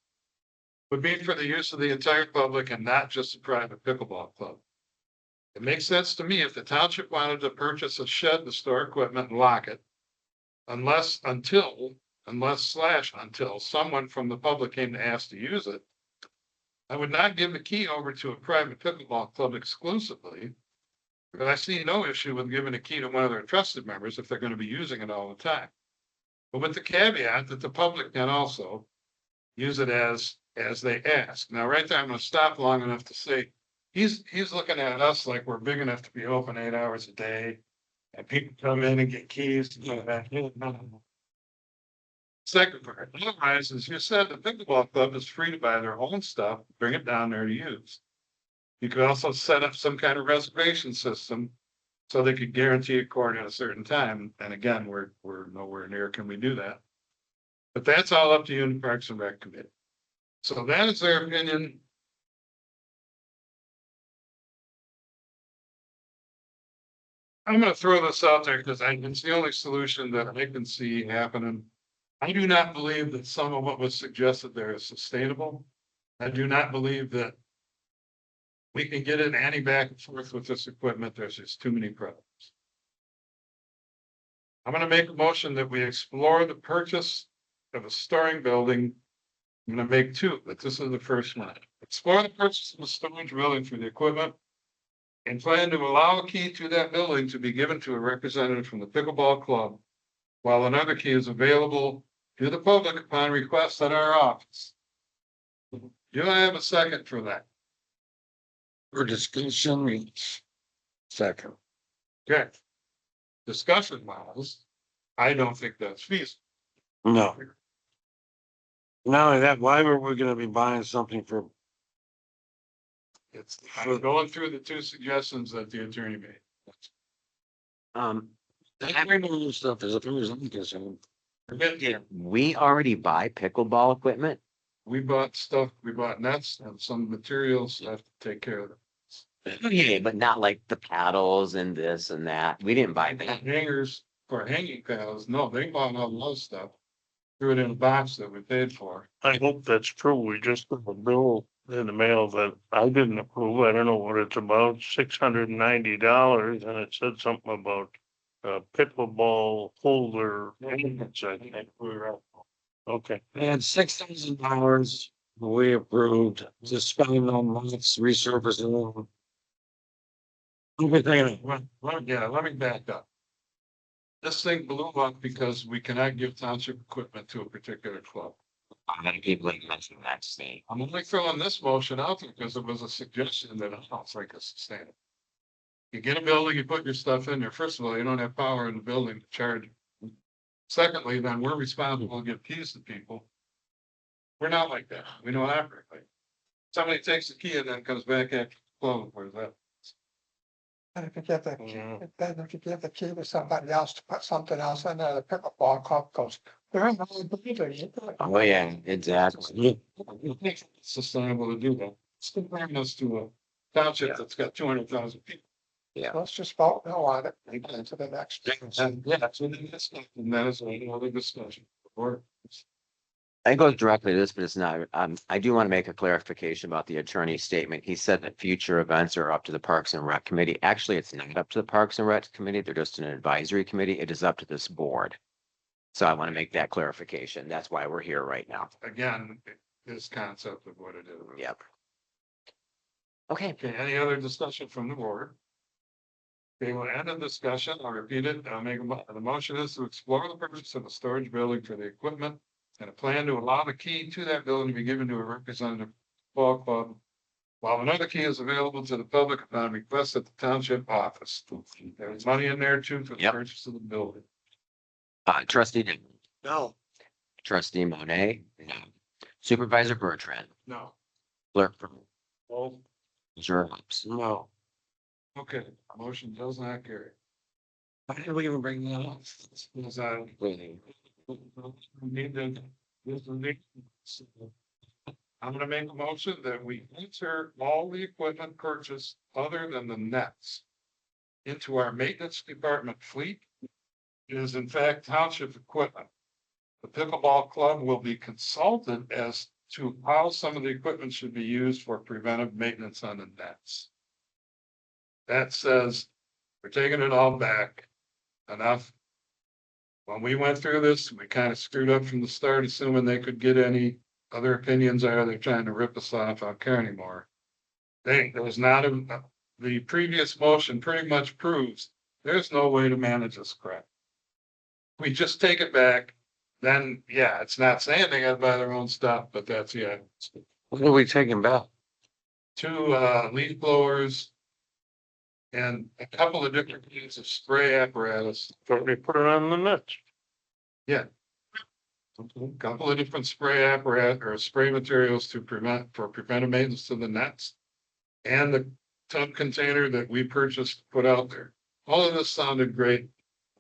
would be for the use of the entire public and not just a private pickleball club. It makes sense to me if the township wanted to purchase a shed to store equipment and lock it, unless someone from the public came to ask to use it. I would not give the key over to a private pickleball club exclusively, but I see no issue with giving a key to one of their trusted members if they're going to be using it all the time. But with the caveat that the public can also use it as they ask. Now, right there, I'm going to stop long enough to say, he's looking at us like we're big enough to be open 8 hours a day, and people come in and get keys to do that. Second part, otherwise, as you said, the pickleball club is free to buy their own stuff, bring it down there to use. You could also set up some kind of reservation system so they could guarantee a court at a certain time. And again, we're nowhere near can we do that. But that's all up to you and Parks and Rec Committee. So that is their opinion. I'm going to throw this out there because it's the only solution that I can see happening. I do not believe that some of what was suggested there is sustainable. I do not believe that we can get it any back and forth with this equipment. There's just too many problems. I'm going to make a motion that we explore the purchase of a storing building. I'm going to make two, but this is the first one. Explore the purchase of a storage building for the equipment and plan to allow a key to that building to be given to a representative from the pickleball club, while another key is available to the public upon request at our office. Do I have a second for that? For discussion, second. Okay. Discussion wise, I don't think that's feasible. No. Not only that, why were we gonna be buying something for? I'm going through the two suggestions that the attorney made. That kind of stuff as far as I'm concerned. Did we already buy pickleball equipment? We bought stuff, we bought nets and some materials that have to take care of it. Yeah, but not like the paddles and this and that. We didn't buy that. Hangers for hanging paddles, no, they bought all those stuff. Threw it in a box that we paid for. I hope that's true. We just got a bill in the mail that I didn't approve. I don't know what it's about, $690, and it said something about pickleball holder. I think we were, okay. They had $6,000 we approved to spend on lots resurfacing. Everything. Let me back up. This thing blew up because we cannot give township equipment to a particular club. Many people like mentioned that to me. I'm only throwing this motion out there because it was a suggestion that I don't think is sustainable. You get a building, you put your stuff in there. First of all, you don't have power in the building to charge. Secondly, then we're responsible to give keys to people. We're not like that. We don't operate like that. Somebody takes the key and then comes back after the close. Where's that? And if you give the, Yeah. then if you give the key to somebody else to put something else in there, the pickleball club goes, they're in the building. Oh, yeah, exactly. It's sustainable to do that. It's comparing us to a township that's got 200,000 people. Let's just vote no on it and get into the next. And yeah, that's what it is. And that is another discussion. Or It goes directly to this, but it's not. I do want to make a clarification about the attorney's statement. He said that future events are up to the Parks and Rec Committee. Actually, it's not up to the Parks and Rec Committee. They're just an advisory committee. It is up to this board. So I want to make that clarification. That's why we're here right now. Again, this concept of what it is. Yep. Okay. Okay, any other discussion from the board? Okay, we'll end the discussion. I'll repeat it. I'll make the motion is to explore the purchase of a storage building for the equipment and a plan to allow the key to that building to be given to a representative ball club, while another key is available to the public upon request at the township office. There's money in there too for the Yep. purchase of the building. Trustee Nick, No. trustee Monet, no. Supervisor Bertrand, No. clerk Oh, Jervis. No. okay, motion does not carry. Why did we even bring that up? Because I need to, I'm gonna make a motion that we enter all the equipment purchased other than the nets into our maintenance department fleet. It is in fact township equipment. The pickleball club will be consulted as to how some of the equipment should be used for preventive maintenance on the nets. That says, we're taking it all back. Enough. When we went through this, we kind of screwed up from the start, assuming they could get any other opinions are. They're trying to rip us off. I don't care anymore. There was not the previous motion pretty much proves there's no way to manage this crap. We just take it back, then yeah, it's not saying they gotta buy their own stuff, but that's What are we taking back? 2 leaf blowers. And a couple of different kinds of spray apparatus. So they put it on the net. A couple of different spray apparatus or spray materials to preventive maintenance to the nets. And the tub container that we purchased, put out there. All of this sounded great.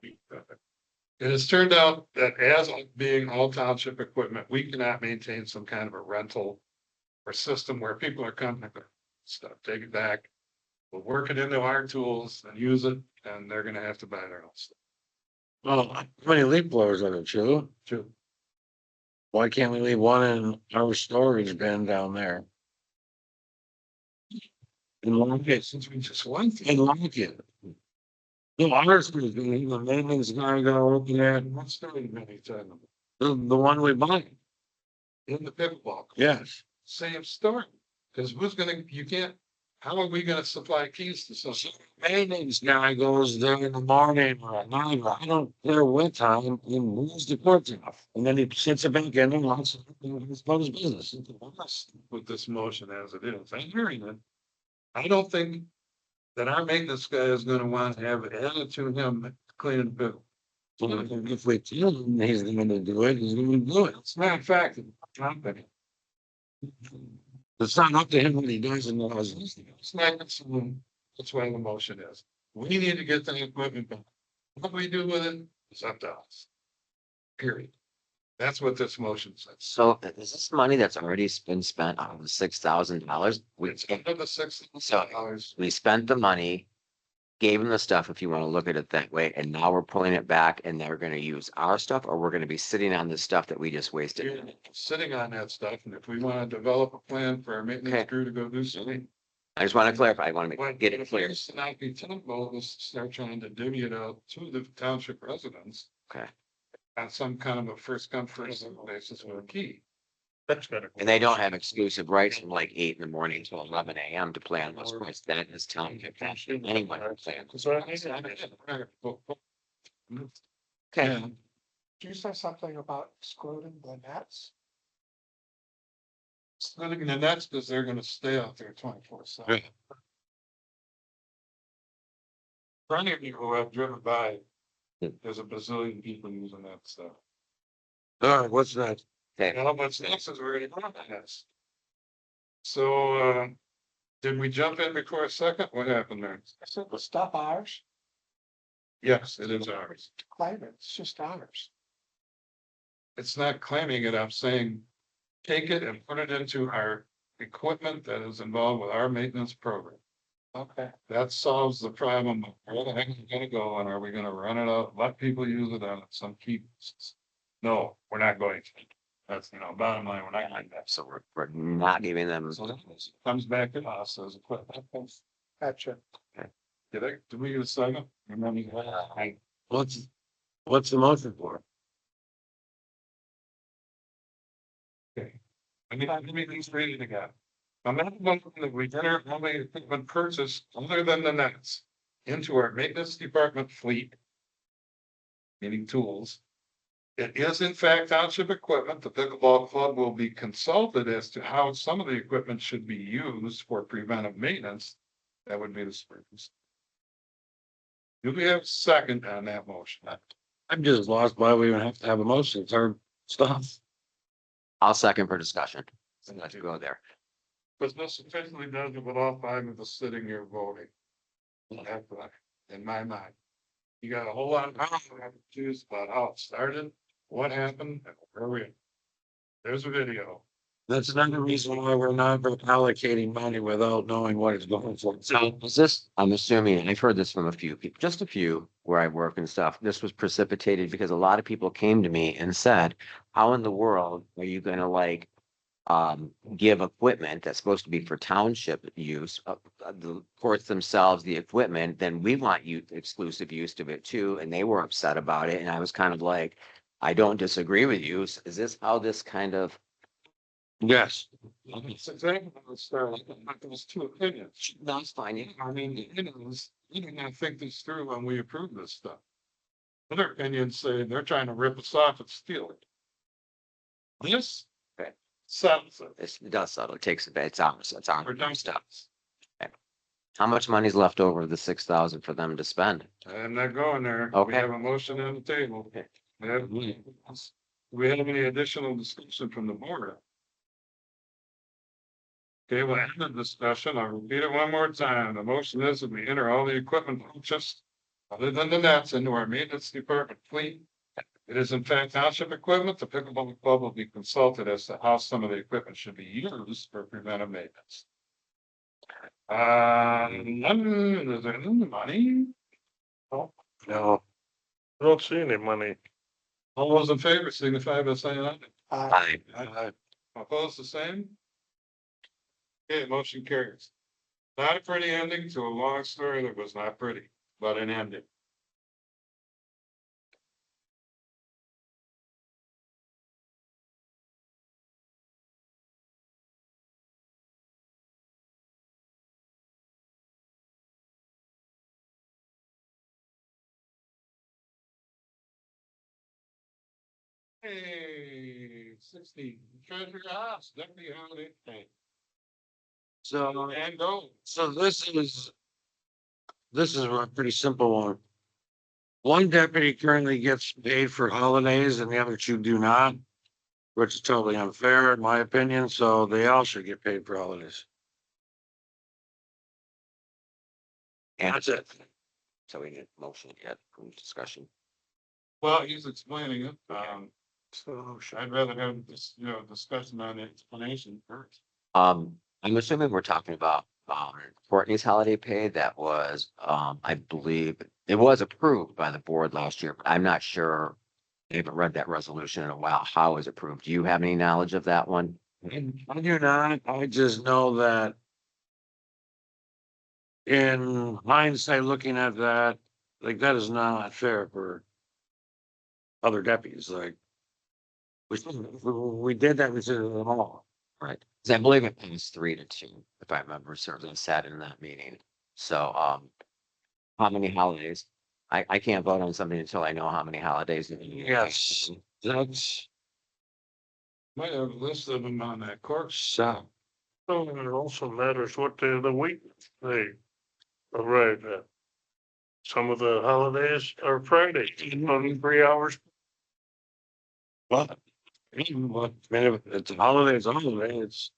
It has turned out that as being all township equipment, we cannot maintain some kind of a rental or system where people are coming to stuff, take it back. We'll work it into our tools and use it, and they're gonna have to buy their own stuff. Well, how many leaf blowers are there, two? True. Why can't we leave one in our storage bin down there? And lock it, Since we just went through. and lock it. No, ours was gonna, the maintenance guy go over there, What's the many times the one we bought, in the pickleball? yes. Same story, because you can't, how are we gonna supply keys to So something? maintenance guy goes there in the morning or at night, or I don't care what time, and moves the cords off. And then he sits it back in and locks it, and it's about his business. With this motion as it is, I'm hearing it. I don't think that our maintenance guy is gonna want to have it added to him cleaning the pickle. So if we tell him he's gonna do it, he's gonna do it. It's not a fact. It's not that. It's not up to him what he does and what he doesn't. It's not, that's why the motion is. We need to get the equipment back. What we do with it is up to us. Period. That's what this motion says. So is this money that's already been spent on the $6,000? It's under the $6,000. We spent the money, gave them the stuff, if you want to look at it that way, and now we're pulling it back and they're gonna use our stuff, or we're gonna be sitting on this stuff that we just wasted. You're sitting on that stuff, and if we want to develop a plan for our maintenance Okay. crew to go do something. I just want to clarify, I want to get it clear. It's not be tenable to start trying to divvy it out to the township residents. Okay. On some kind of a first come first served basis with a key. That's better. And they don't have exclusive rights from like 8 in the morning till 11 AM to play on those courts. That is township. Anyone can play on. So I think Okay. Did you say something about excluding the nets? Splitting the nets because they're gonna stay out there 24/7. Plenty of people who have driven by, there's a bazillion people using that stuff. All right, what's next? Okay. How much next is we're gonna go on this? So, did we jump in before a second? What happened there? I said, the stuff ours, Yes, it is ours. claim it, it's just ours. It's not claiming it. I'm saying, take it and put it into our equipment that is involved with our maintenance program. Okay. That solves the problem of where the heck is it gonna go and are we gonna run it out, let people use it on some key basis? No, we're not going to. That's, bottom line, we're not getting that. So we're not giving them, So that comes back to us as a equipment. Gotcha. Do we get a second? Remember, What's the motion for? let me these ready to go. A maximum that we enter only equipment purchase other than the nets into our maintenance department fleet. Meaning tools. It is in fact township equipment. The pickleball club will be consulted as to how some of the equipment should be used for preventive maintenance. That would be the springs. Do we have a second on that motion? I'm just lost why we even have to have a motion. It's our stuff. I'll second for discussion. So let's go there. Because this officially does it with all five of us sitting here voting. In my mind. You got a whole lot of choose about how it started, what happened, and where we are. There's a video. That's another reason why we're not allocating money without knowing what it's going for. So is this, I'm assuming, and I've heard this from a few people, just a few where I work and stuff. This was precipitated because a lot of people came to me and said, how in the world are you gonna give equipment that's supposed to be for township use, the courts themselves, the equipment, then we want you exclusive use of it too, and they were upset about it, and I was kind of like, I don't disagree with you. Is this how this kind of? Yes. It's exactly how it started. There's two opinions. That's fine, yeah. I mean, you did not think this through when we approved this stuff. Other opinions say they're trying to rip us off and steal it. This. Okay. Settles it. It does settle, it takes a bit, it's ours, We're done stuff. How much money's left over of the 6,000 for them to spend? I'm not going there. We Okay. have a motion on the table. Okay. Do we have any additional discussion from the board? Okay, we'll end the discussion. I'll repeat it one more time. The motion is that we enter all the equipment purchased other than the nets into our maintenance department fleet. It is in fact township equipment. The pickleball club will be consulted as to how some of the equipment should be used for preventive maintenance. Is there any money? No, I don't see any money. All those in favor signify by saying aye. I, Opposed, the same? Okay, motion carries. Not a pretty ending to a long story that was not pretty, but an ending. Hey, 60, treasure house, deputy holiday pay. So, And go. so this is a pretty simple one. One deputy currently gets paid for holidays and the other two do not, which is totally unfair in my opinion, so they all should get paid for holidays. and That's it. so we need motion yet, discussion. Well, he's explaining it. So, I'd rather have this, discussion on the explanation first. I'm assuming we're talking about Courtney's holiday pay that was, I believe, it was approved by the board last year, but I'm not sure. I haven't read that resolution in a while. How it was approved? Do you have any knowledge of that one? I do not, I just know that in hindsight, looking at that, like, that is not fair for other deputies, like, we did that, we did it all. Right, because I believe it was 3-2, if I remember, certainly sat in that meeting. So, how many holidays? I can't vote on something until I know how many holidays. Yes, that's Might have a list of them on that course. so. so it also matters what day of the week they arrive at. Some of the holidays are Friday, only 3 hours. What? What, I mean, if it's a holiday, it's a holiday, it's.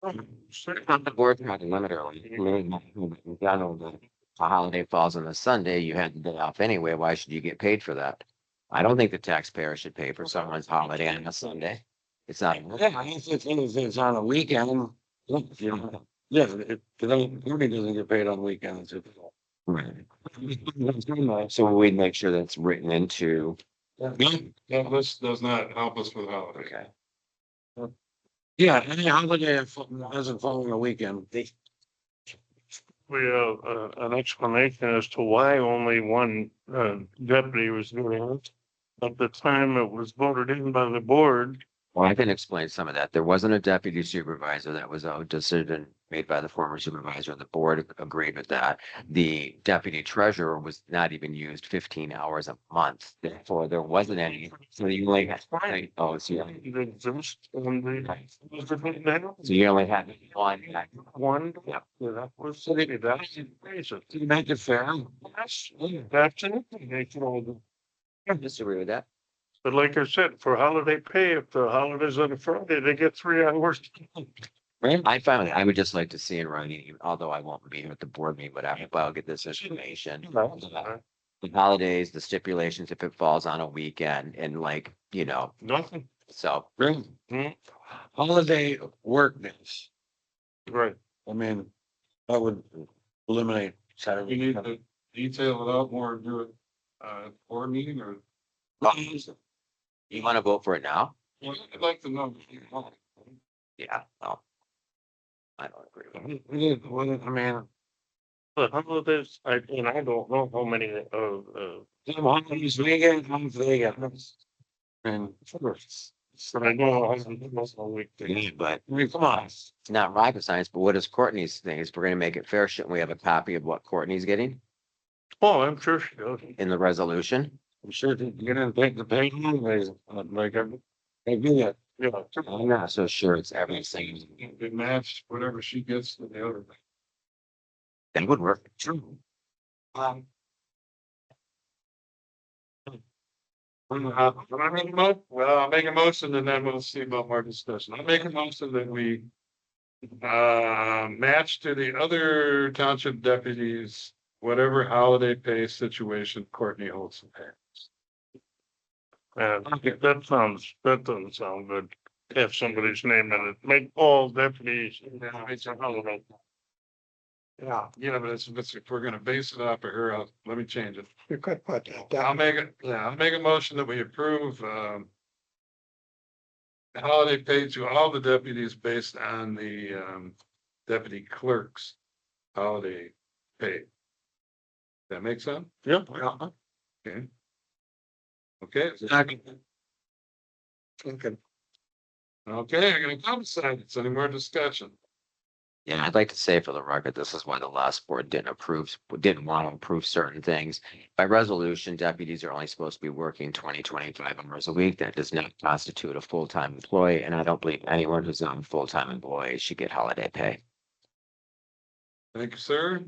The board had a limit early. You know, the holiday falls on a Sunday, you had the day off anyway. Why should you get paid for that? I don't think the taxpayer should pay for someone's holiday on a Sunday. It's not. Yeah, if it's on a weekend, you know, yeah, everybody doesn't get paid on weekends. Right. So we'd make sure that's written into. That list does not help us with holidays. Okay. Yeah, any holiday that doesn't fall on a weekend. We have, an explanation as to why only one, deputy was doing it. At the time it was voted in by the board, Well, I can explain some of that. There wasn't a deputy supervisor. That was a decision made by the former supervisor. The board agreed with that. The deputy treasurer was not even used 15 hours a month. Therefore, there wasn't any. So you only had, oh, so it exists on the. Was it now? so you only had one. One. Yeah. That was, that's crazy. To make it fair. Yes, that's it. They can all do. I disagree with that. But like I said, for holiday pay, if the holiday's on a Friday, they get 3 hours. I found it. I would just like to see in writing, although I won't be here at the board meeting, but I'll get this information. The holidays, the stipulations, if it falls on a weekend and like, Nothing. so. Really? Hmm. Holiday work days. Right. I mean, that would eliminate We Saturday. need to detail it out more, do it, board meeting or, You want to vote for it now? well, I'd like to know. Yeah, no. I don't agree with it. I mean, The holidays, I don't know how many, some holidays we get, some they get. And first, but I know how many most of the week. Yeah, but I mean, come on. it's not rocket science, but what is Courtney's thing? Is we're gonna make it fair, shouldn't we have a copy of what Courtney's getting Oh, I'm sure she does. in the resolution? I'm sure that you're gonna take the pay holidays, like, I do that. Yeah. I'm not so sure it's everything. It matched whatever she gets to the other. That would work. True. Well, I'll make a motion and then we'll see about more discussion. I'll make a motion that we match to the other township deputies, whatever holiday pay situation Courtney holds in hand. That doesn't sound good. Have somebody's name in it, make all deputies. Yeah, but if we're gonna base it off of her, let me change it. You could put that I'll down. I'll make a motion that we approve, holiday pay to all the deputies based on the, deputy clerk's holiday pay. That make sense? Yeah. Okay. Okay, Okay. okay, I'm gonna come aside. It's any more discussion? Yeah, I'd like to say for the record, this is why the last board didn't want to approve certain things. By resolution, deputies are only supposed to be working 20-25 hours a week. That does not constitute a full-time employee, and I don't believe anyone who's not a full-time employee should get holiday pay. Thank you, sir.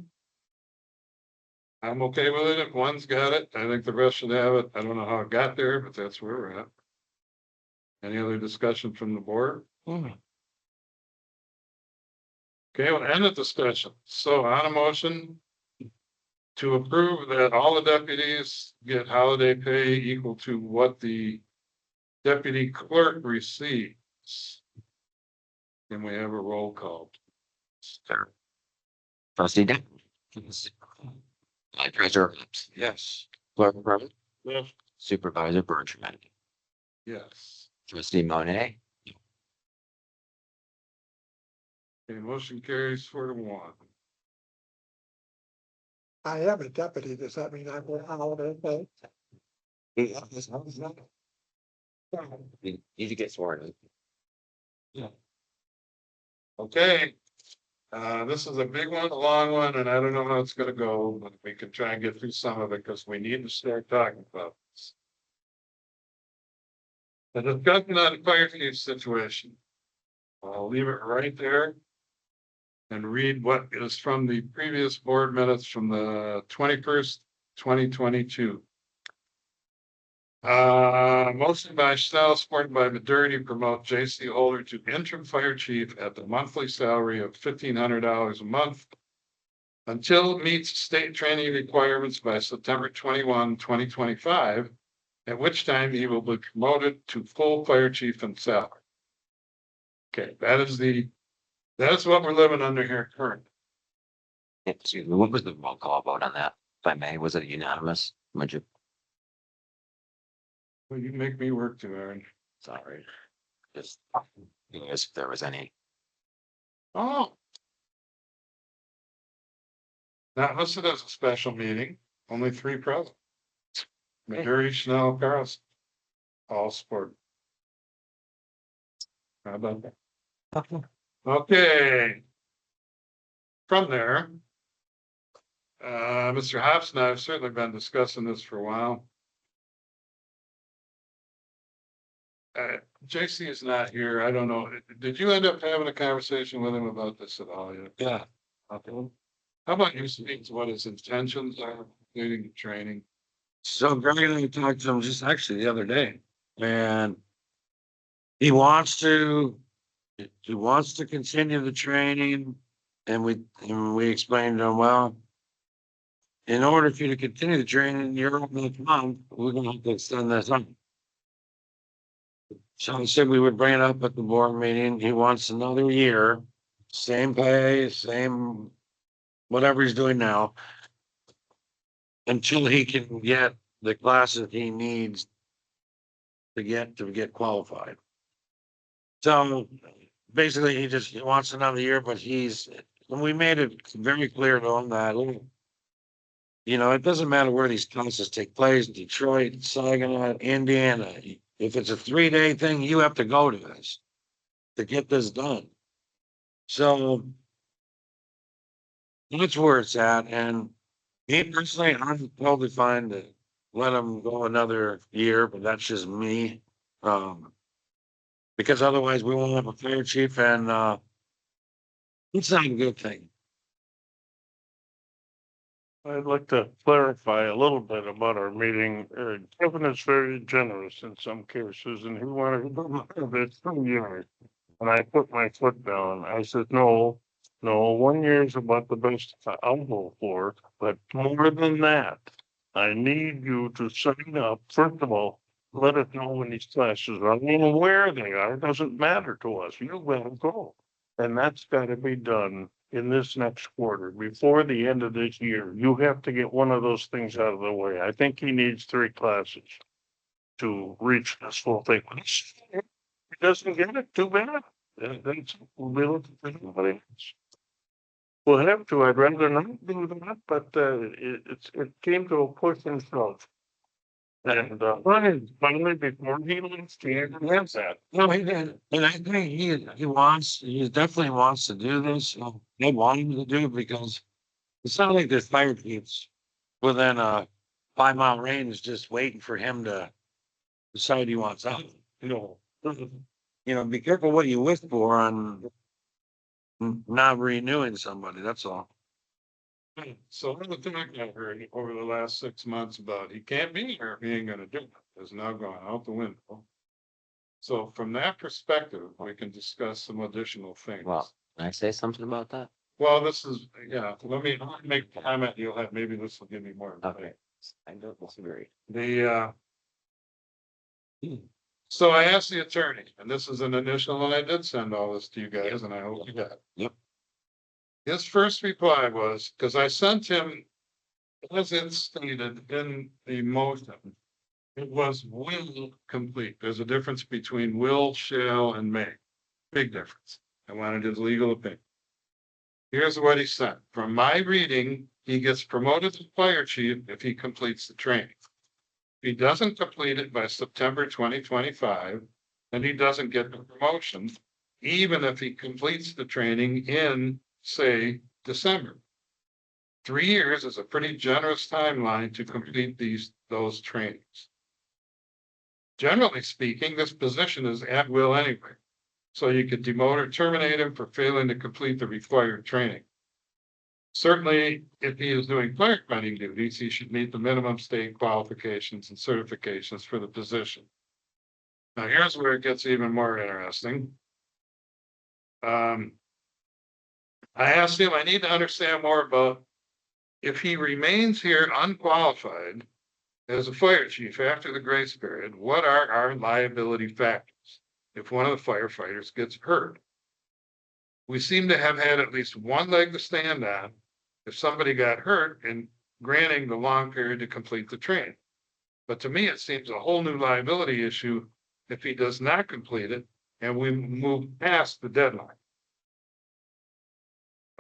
I'm okay with it. If one's got it, I think the rest should have it. I don't know how it got there, but that's where we're at. Any other discussion from the board? Okay, we'll end the discussion. So on a motion to approve that all the deputies get holiday pay equal to what the deputy clerk receives. Can we have a roll call? Trustee Down. Vice Treasurer, Yes. Clerk Crum, Yes. Supervisor Bergman, Yes. Trustee Monet, Okay, motion carries 4-1. I am a deputy. Does that mean I'm on holiday pay? you need to get sworn in. Okay. This is a big one, a long one, and I don't know how it's gonna go, but we can try and get through some of it because we need to start talking about this. The discussion on the fire chief situation. I'll leave it right there. And read what is from the previous board minutes from the 21st, 2022. Motion by Snell, supported by majority, promote J.C. Holder to interim fire chief at the monthly salary of $1,500 a month until it meets state training requirements by September 21, 2025, at which time he will be promoted to full fire chief and salary. Okay, that's what we're living under here currently. Excuse me, what was the roll call vote on that? If I may, was it unanimous? Would you, Well, you make me work too, Aaron. sorry. Just, if there was any. Oh. Not listed as a special meeting, only 3 present. Majority Chanel Paris. All support. How about that? Okay. From there. Mr. Hops and I have certainly been discussing this for a while. JC is not here. I don't know. Did you end up having a conversation with him about this at all yet? Yeah. Okay. How about you speak to what his intentions are, including training? So Greg and I talked to him just actually the other day, and he wants to continue the training, and we explained to him, well, in order for you to continue the training, you're up next month, we're gonna have to extend this on. So he said we would bring it up at the board meeting. He wants another year, same pay, same whatever he's doing now, until he can get the classes he needs to get qualified. So basically, he wants another year, but and we made it very clear to him that, you know, it doesn't matter where these classes take place, Detroit, Saginaw, Indiana. If it's a 3-day thing, you have to go to this to get this done. So that's where it's at. And me personally, I'm totally fine to let him go another year, but that's just me. Because otherwise we won't have a fire chief, and it's not a good thing. I'd like to clarify a little bit about our meeting. Kevin is very generous in some cases, and he wanted to do this 2 years. And I put my foot down. I said, no, 1 year is about the best I'll go for, but more than that, I need you to sign up. First of all, let us know when these classes are. I don't know where they are. It doesn't matter to us. You will go. And that's gotta be done in this next quarter, before the end of this year. You have to get one of those things out of the way. I think he needs 3 classes to reach this full thing. If he doesn't get it, too bad. That's, we'll be looking for somebody else. We'll have to. I'd rather not do that, but it came to a push and shove. And finally, before he leaves, he has that. No, he did. And I think he definitely wants to do this. They want him to do it because it's not like there's fire chiefs within a 5-mile range just waiting for him to decide he wants out. You know, be careful what you wish for on not renewing somebody. That's all. So one of the things I heard over the last 6 months about he can't be here if he ain't gonna do it has now gone out the window. So from that perspective, we can discuss some additional things. Well, can I say something about that? Well, this is, yeah, let me make a comment. You'll have, maybe this will give me more. Okay, I don't disagree. So I asked the attorney, and this is an initial, and I did send all this to you guys, and I hope you got it. Yep. His first reply was, because I sent him, as it stated in the motion, it was will complete. There's a difference between will, shall, and may. Big difference. I wanted his legal opinion. Here's what he sent. From my reading, he gets promoted to fire chief if he completes the training. If he doesn't complete it by September 2025, then he doesn't get the promotion, even if he completes the training in, say, December. 3 years is a pretty generous timeline to complete those trainings. Generally speaking, this position is at will anyway, so you could demote or terminate him for failing to complete the required training. Certainly, if he is doing firefighting duties, he should meet the minimum state qualifications and certifications for the position. Now, here's where it gets even more interesting. I asked him, I need to understand more about if he remains here unqualified as a fire chief after the grace period, what are our liability factors if one of the firefighters gets hurt? We seem to have had at least one leg to stand on if somebody got hurt in granting the long period to complete the training. But to me, it seems a whole new liability issue if he does not complete it and we move past the deadline.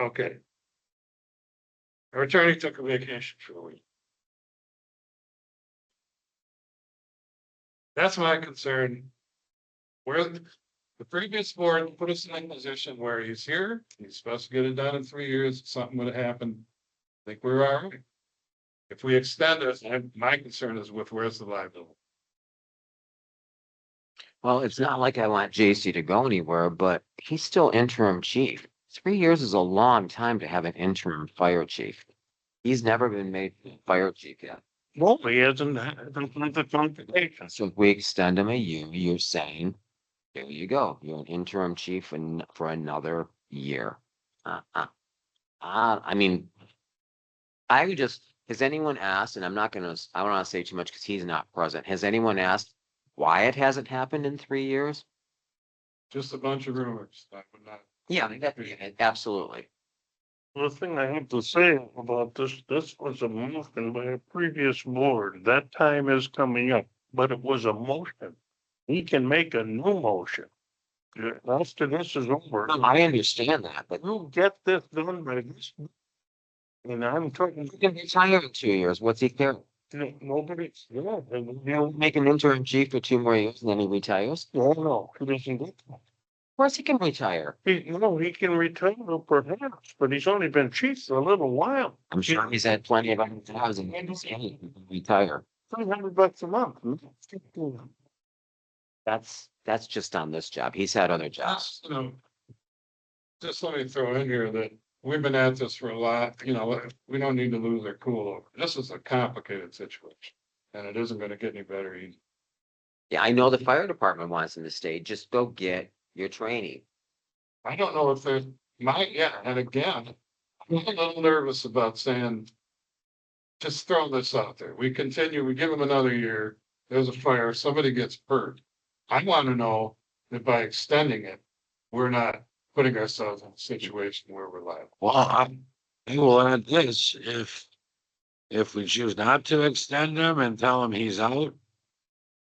Okay. Our attorney took a vacation for a week. That's my concern. Where the previous board put us in a position where he's here, he's supposed to get it done in 3 years, something would have happened. I think we're all right. If we extend it, my concern is with where's the liability? Well, it's not like I want JC to go anywhere, but he's still interim chief. 3 years is a long time to have an interim fire chief. He's never been made fire chief yet. Well, he hasn't had the qualifications. So if we extend him a year, you're saying, there you go, you're an interim chief for another year. I mean, I would just, has anyone asked, and I don't want to say too much because he's not present. Has anyone asked why it hasn't happened in 3 years? Just a bunch of rumors. That would not. Yeah, absolutely. The thing I have to say about this was a motion by a previous board. That time is coming up, but it was a motion. He can make a new motion. After this is over, No, I understand that, but you get this done by this. And I'm talking, he can retire in 2 years. What's he care? nobody, yeah, He'll make an interim chief for 2 more years and then he retires. no, he doesn't get that. Of course he can retire. He can retire perhaps, but he's only been chief for a little while. I'm sure he's had plenty of other jobs and he can retire. $300 a month. That's just on this job. He's had other jobs. Just, just let me throw in here that we've been at this for a lot, we don't need to lose our cool over. This is a complicated situation. And it isn't gonna get any better either. Yeah, I know the fire department wants him to stay. Just go get your training. I don't know if there's and again, I'm a little nervous about saying. Just throw this out there. We continue, we give them another year, there's a fire, somebody gets hurt. I wanna know that by extending it, we're not putting ourselves in a situation where we're liable. Well, I will add this, if we choose not to extend him and tell him he's out,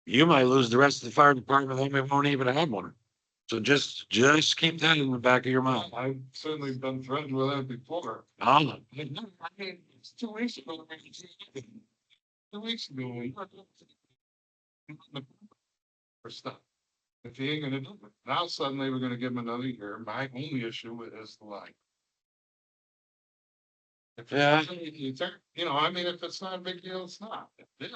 you might lose the rest of the fire department, then we won't even have one. So just keep that in the back of your mind. I've certainly been threatened with that before. Oh, I mean, it's 2 weeks ago. 2 weeks ago. For stuff. If he ain't gonna do it, now suddenly we're gonna give him another year. My only issue is the line. If Yeah. I mean, if it's not a big deal, it's not. Then,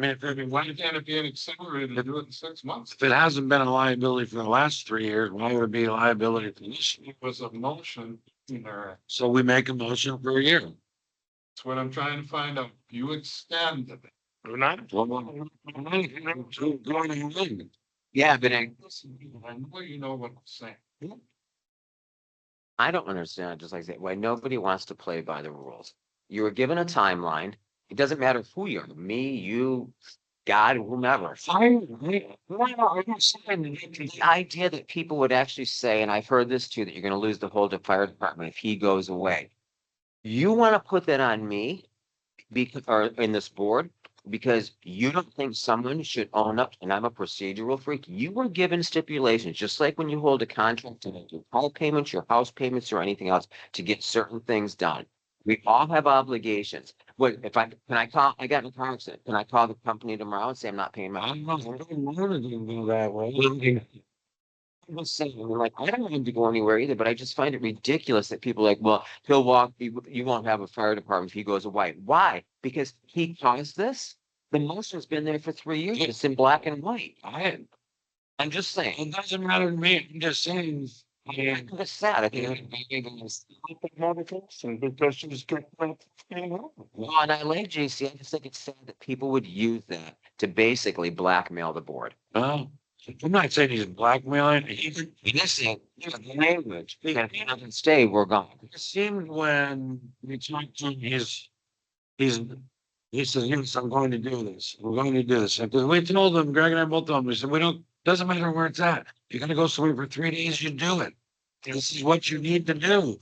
I mean, why can't it be an accelerated to do it in 6 months? if it hasn't been a liability for the last 3 years, why would it be a liability for this year? It was a motion in there. So we make a motion for a year. That's what I'm trying to find out. You extend it. We're not. Yeah, but I know you know what I'm saying. I don't understand, just like I said, why nobody wants to play by the rules. You were given a timeline. It doesn't matter who you are, me, you, God, whomever. The idea that people would actually say, and I've heard this too, that you're gonna lose the whole fire department if he goes away. You wanna put that on me? Or in this board? Because you don't think someone should own up, and I'm a procedural freak. You were given stipulations, just like when you hold a contract to make your car payments, your house payments, or anything else to get certain things done. We all have obligations. What if I got in a car accident, can I call the company tomorrow and say I'm not paying my? I don't know, I don't want to do that way. I'm just saying, I don't want him to go anywhere either, but I just find it ridiculous that people are like, well, he'll walk, you won't have a fire department if he goes away. Why? Because he caused this? The motion's been there for 3 years. It's in black and white. I'm just saying. It doesn't matter to me, I'm just saying. I'm just sad. I think. Because she's getting. Well, and I like JC. I just think it's sad that people would use that to basically blackmail the board. Well, I'm not saying he's blackmailing, he's Listen, use the language. And if he doesn't stay, we're gone. it seemed when we talked to him, he says, yes, I'm going to do this. We're going to do this. And we told him, Greg and I both told him, we said, doesn't matter where it's at. You're gonna go somewhere for 3 days, you do it. This is what you need to do.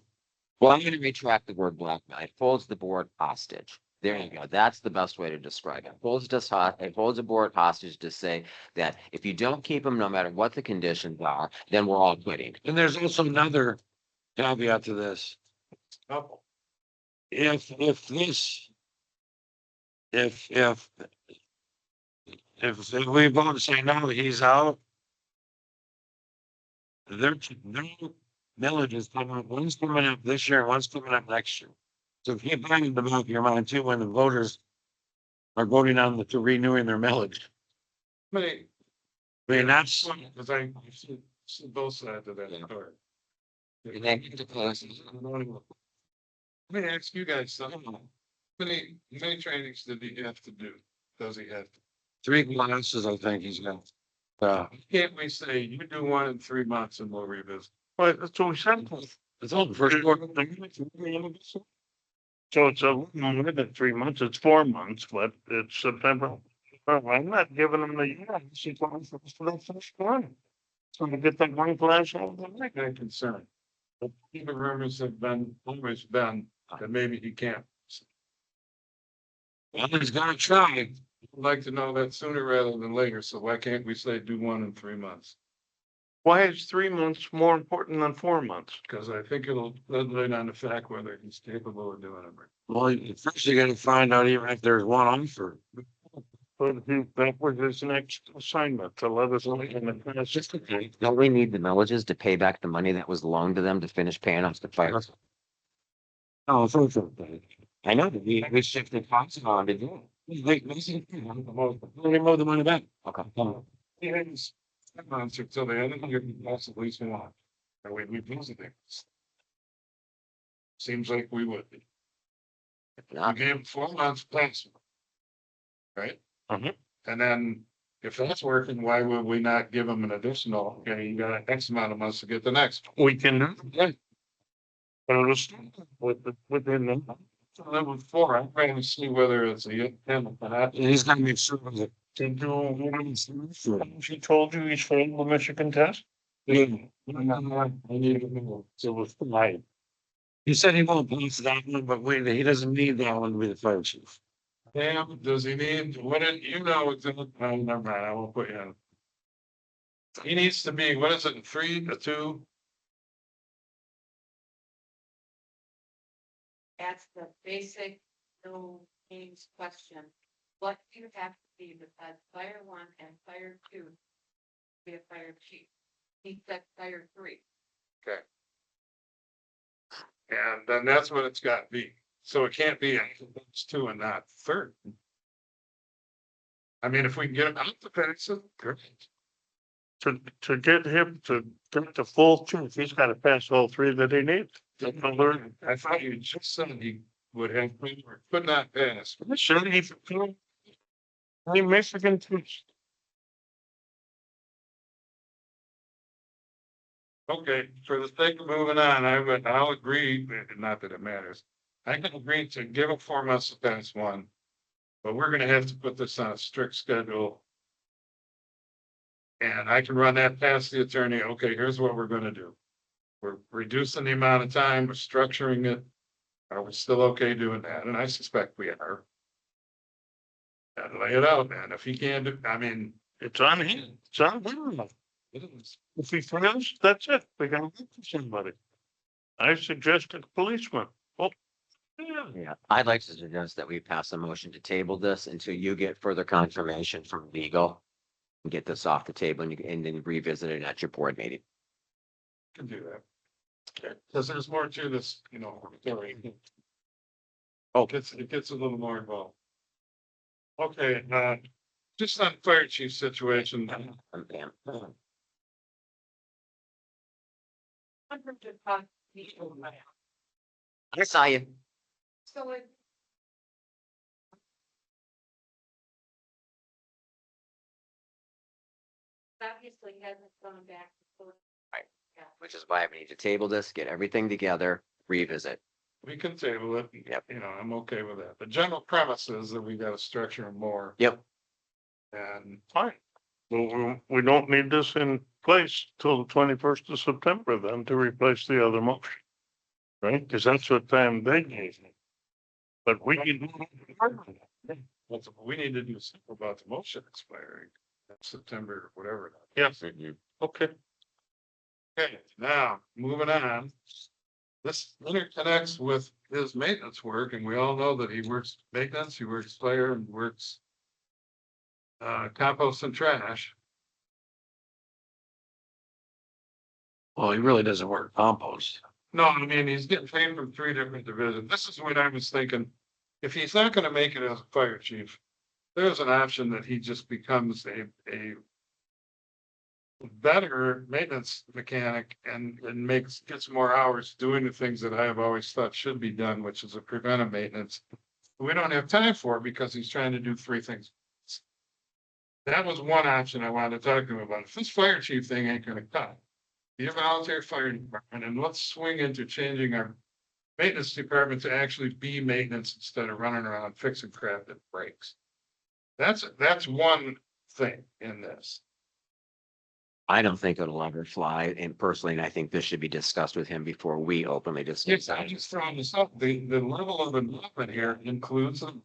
Well, I'm going to retract the word blackmail. It holds the board hostage. There you go. That's the best way to describe it. It holds a board hostage to say that if you don't keep them, no matter what the conditions are, then we're all quitting. And there's also another caveat to this. Couple. If this. If we vote to say no, he's out. Their millage is coming up, one's coming up this year, one's coming up next year. So keep that in the back of your mind too, when the voters are voting on to renewing their millage. I mean, I mean, that's, because I see both sides of that story. And then get to close. Let me ask you guys something. How many trainings did he have to do? Does he have to? 3 classes, I think he's got. Can't we say you do one in 3 months and we'll revisit? Well, that's what we said. It's all the first quarter. So it's a little more than 3 months, it's 4 months, but it's September. Well, I'm not giving them the year, I'm just going for the first one. So to get that one class out of the way. I'm concerned. But even rumors have always been that maybe he can't. Well, he's gonna try. I'd like to know that sooner rather than later, so why can't we say do one in 3 months? Why is 3 months more important than 4 months? Because I think it'll lead on the fact whether he's capable of doing it. Well, first you gotta find out even if there's one offer. But that was his next assignment, to let us know in the class. Just okay. Don't we need the millages to pay back the money that was loaned to them to finish paying off the fire? Oh, so. I know that we shifted funds on to do it. They mow the money back. Okay. Yes. Months until the end of the year, possibly so on. Are we revisiting? Seems like we would be. If We not, gave him 4 months plus. Right? Mhm. And then if that's working, why would we not give them an additional, okay, you got X amount of months to get the next one? We can do that. But it was within them. So that was 4, I'm trying to see whether it's a him or not. He's gonna make sure that. To do, she told you he's failed the Michigan test? I need to know. It was tonight. He said he won't pass that one, but wait, he doesn't need that one to be the fire chief. Damn, does he need, what did, you know, it's in, oh, never mind, I won't put you in. He needs to be, what is it, 3, a 2? That's the basic, no names question. What do you have to be besides fire 1 and fire 2? to Be a fire chief. He said fire 3. And then that's what it's got to be. So it can't be, it's 2 and not 3rd. I mean, if we can get him out the fence, great. To get him to get the full truth, he's gotta pass all 3 that he needs. I thought you just said he would have, or could not pass. Sure, he Michigan test. Okay, for the sake of moving on, I'll agree, not that it matters. I can agree to give him 4 months to pass one. But we're gonna have to put this on a strict schedule. And I can run that past the attorney. Okay, here's what we're gonna do. We're reducing the amount of time, we're structuring it. Are we still okay doing that? And I suspect we are. And lay it out, man. If he can't do, I mean, It's on him, it's on him. If he fails, that's it, we gotta look for somebody. I suggested policeman. Well, yeah. yeah, I'd like to suggest that we pass a motion to table this until you get further confirmation from legal. And get this off the table and then revisit it at your board meeting. can do that. Because there's more to this, you know, story. Oh, it gets a little more involved. Okay, just on fire chief situation, Yeah. I saw you. So it. Obviously hasn't gone back. to full- Which is why we need to table this, get everything together, revisit. we can table it. Yep. You know, I'm okay with that. The general premise is that we gotta structure more. Yep. And Fine. Well, we don't need this in place till the 21st of September then to replace the other motion. Right, because that's what time they gave me. But we can. We need to do something about the motion expiring in September, whatever. Yes. Okay. Okay, now, moving on. This interconnects with his maintenance work, and we all know that he works maintenance, he works fire and works compost and trash. Well, he really doesn't work compost. No, I mean, he's getting paid from 3 different divisions. This is what I was thinking. If he's not gonna make it as a fire chief, there's an option that he just becomes a better maintenance mechanic and gets more hours doing the things that I have always thought should be done, which is a preventive maintenance. We don't have time for it because he's trying to do 3 things. That was one option I wanted to talk to him about. If this fire chief thing ain't gonna cut, be a volunteer fire department, and let's swing into changing our maintenance department to actually be maintenance instead of running around fixing crap that breaks. That's one thing in this. I don't think it'll ever fly, and personally, I think this should be discussed with him before we openly discuss. Yes, I'm just throwing this up. The level of involvement here includes them.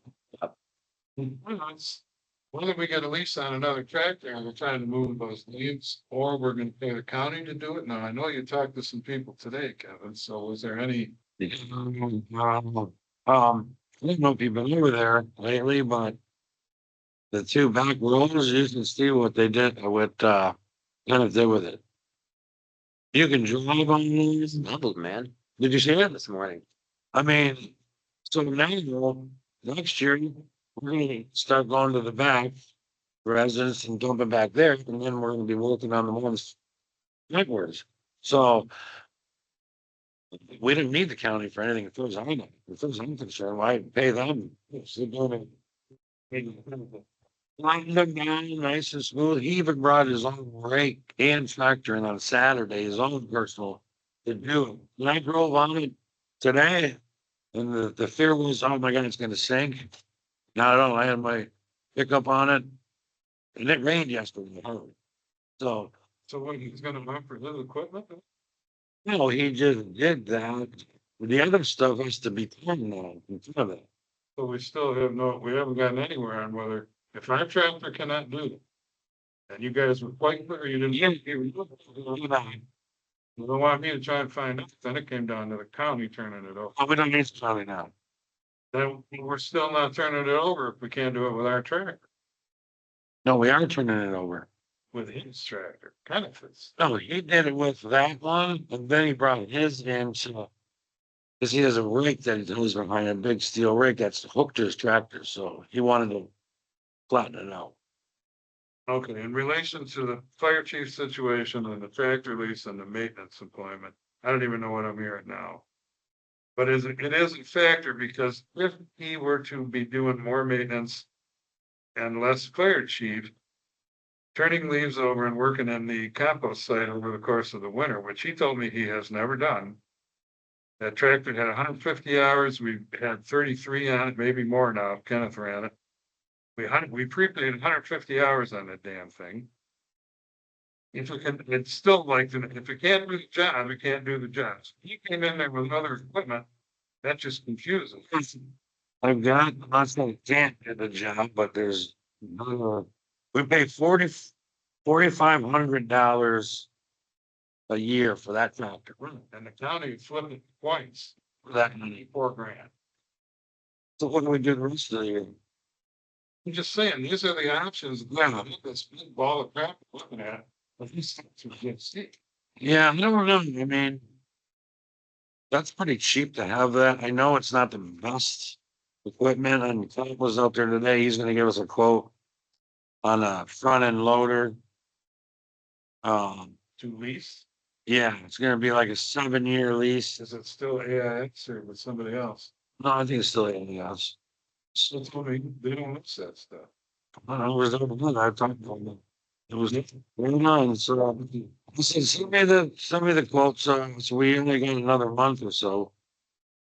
Whether we get a lease on another tractor and we're trying to move those leaves, or we're gonna pay the county to do it. Now, I know you talked to some people today, Kevin, so was there any? I don't know if you've been over there lately, but the 2 back rows, you can see what they did with, kind of did with it. You can drive on these. Doubled, man. Did you see it? This morning. I mean, so now, next year, we're gonna start going to the back residents and dumping back there, and then we're gonna be working on the ones backwards. So we didn't need the county for anything. As far as I'm concerned, why pay them? They're doing it. Lined them down nice and smooth. He even brought his own rake and tractor in on Saturday, his own personal to do it. When I drove on it today, and the fear was, oh my God, it's gonna sink. Not at all. I had my pickup on it, and it rained yesterday. So, So what, he's gonna run for his equipment? no, he just did that. The other stuff has to be done now in front of it. So we still have we haven't gotten anywhere on whether, if our tractor cannot do it. And you guys were quite clear, you didn't. You don't want me to try and find out, then it came down to the county turning it over. Oh, we don't need to tell you now. Then we're still not turning it over if we can't do it with our tractor, No, we are turning it over. with his tractor, kind of fits. No, he did it with that one, and then he brought his in, so. Cause he has a rake that he goes behind, a big steel rake that's hooked to his tractor, so he wanted to flatten it out. Okay, in relation to the fire chief situation and the tractor lease and the maintenance employment, I don't even know what I'm hearing now. But it is a factor because if he were to be doing more maintenance and less fire chief, turning leaves over and working in the compost site over the course of the winter, which he told me he has never done. That tractor had 150 hours. We had 33 on it, maybe more now. Kenneth ran it. We prepaid 150 hours on that damn thing. If it can, it's still like, if it can't do the job, it can't do the job. So he came in there with other equipment. That just confuses. I've got, I'm not saying it can't do the job, but there's, we pay $4,500 a year for that tractor. And the county flipped it twice For that money, $4,000. So what do we do the rest of the year? I'm just saying, these are the options. Yeah, this big ball of crap we're looking at. But these things are good stuff. Yeah, I don't know. I mean, that's pretty cheap to have that. I know it's not the best equipment, and Clint was out there today. He's gonna give us a quote on a front end loader. To lease, Yeah, it's gonna be like a 7-year lease. is it still AIX or with somebody else? No, I think it's still anything else. So tell me, they don't lease that stuff. I don't know, it was over there. I talked to him. It was very nice. So he said, send me the quote. So we only got another month or so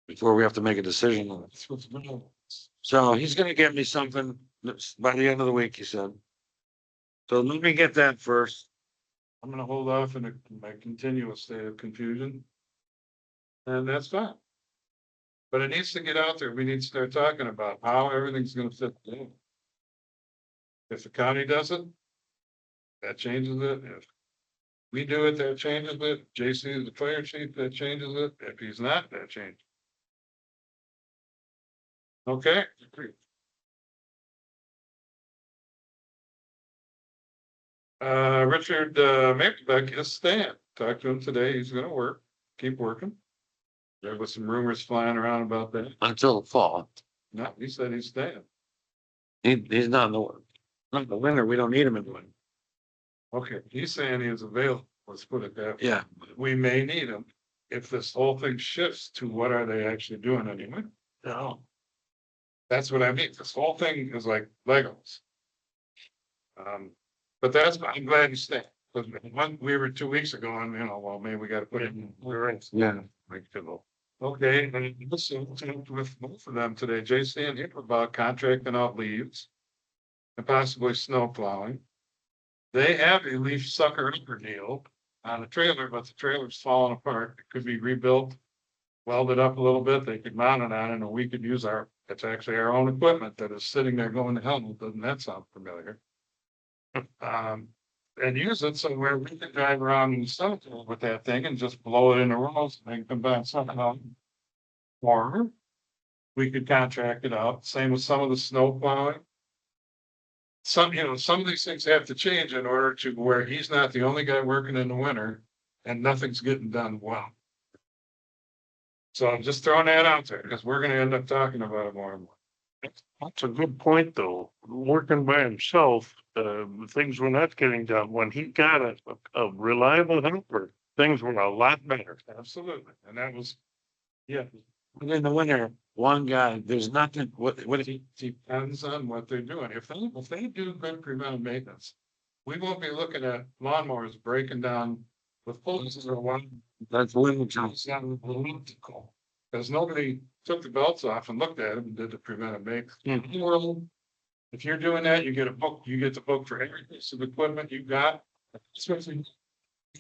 before we have to make a decision on it. That's what's been on. So he's gonna get me something by the end of the week, he said. So let me get that first. I'm gonna hold off in my continuous state of confusion. And that's fine. But it needs to get out there. We need to start talking about how everything's gonna fit in. If the county does it, that changes it. If we do it, that changes it. JC is the fire chief, that changes it. If he's not, that changes. Okay. Richard, Maplbeck is staying. Talked to him today. He's gonna work, keep working. There was some rumors flying around about that. Until the fall. No, he said he's staying. He's not in the winter. We don't need him in the winter. Okay, he's saying he is available. Let's put it that way. Yeah. We may need him if this whole thing shifts to what are they actually doing anyway? No, That's what I mean. This whole thing is like Legos. But that's, I'm glad you stayed. Because we were 2 weeks ago and, well, maybe we gotta put it in. we're in. Yeah. Okay, and listen, talked with both of them today, JC and him about contracting out leaves. And possibly snow plowing. They have a leaf sucker upper deal on a trailer, but the trailer's falling apart. It could be rebuilt. Welded up a little bit, they could mount it on it, and we could use it's actually our own equipment that is sitting there going to hell. Doesn't that sound familiar? And use it so where we can drive around in the snow with that thing and just blow it in the rolls and then come back somehow. Or we could contract it out, same with some of the snow plowing. Some of these things have to change in order to where he's not the only guy working in the winter and nothing's getting done well. So I'm just throwing that out there because we're gonna end up talking about it more and more. That's a good point, though. Working by himself, things were not getting done. When he got a reliable helper, things were a lot better. Absolutely, and that was, yeah, But in the winter, one guy, there's nothing, what if it depends on what they're doing. If they do good preventive maintenance, we won't be looking at lawnmowers breaking down with pulleys or one. that's limited. Elliptical. Because nobody took the belts off and looked at them and did the preventive maintenance. In the world, if you're doing that, you get the book for every piece of equipment you got. Especially,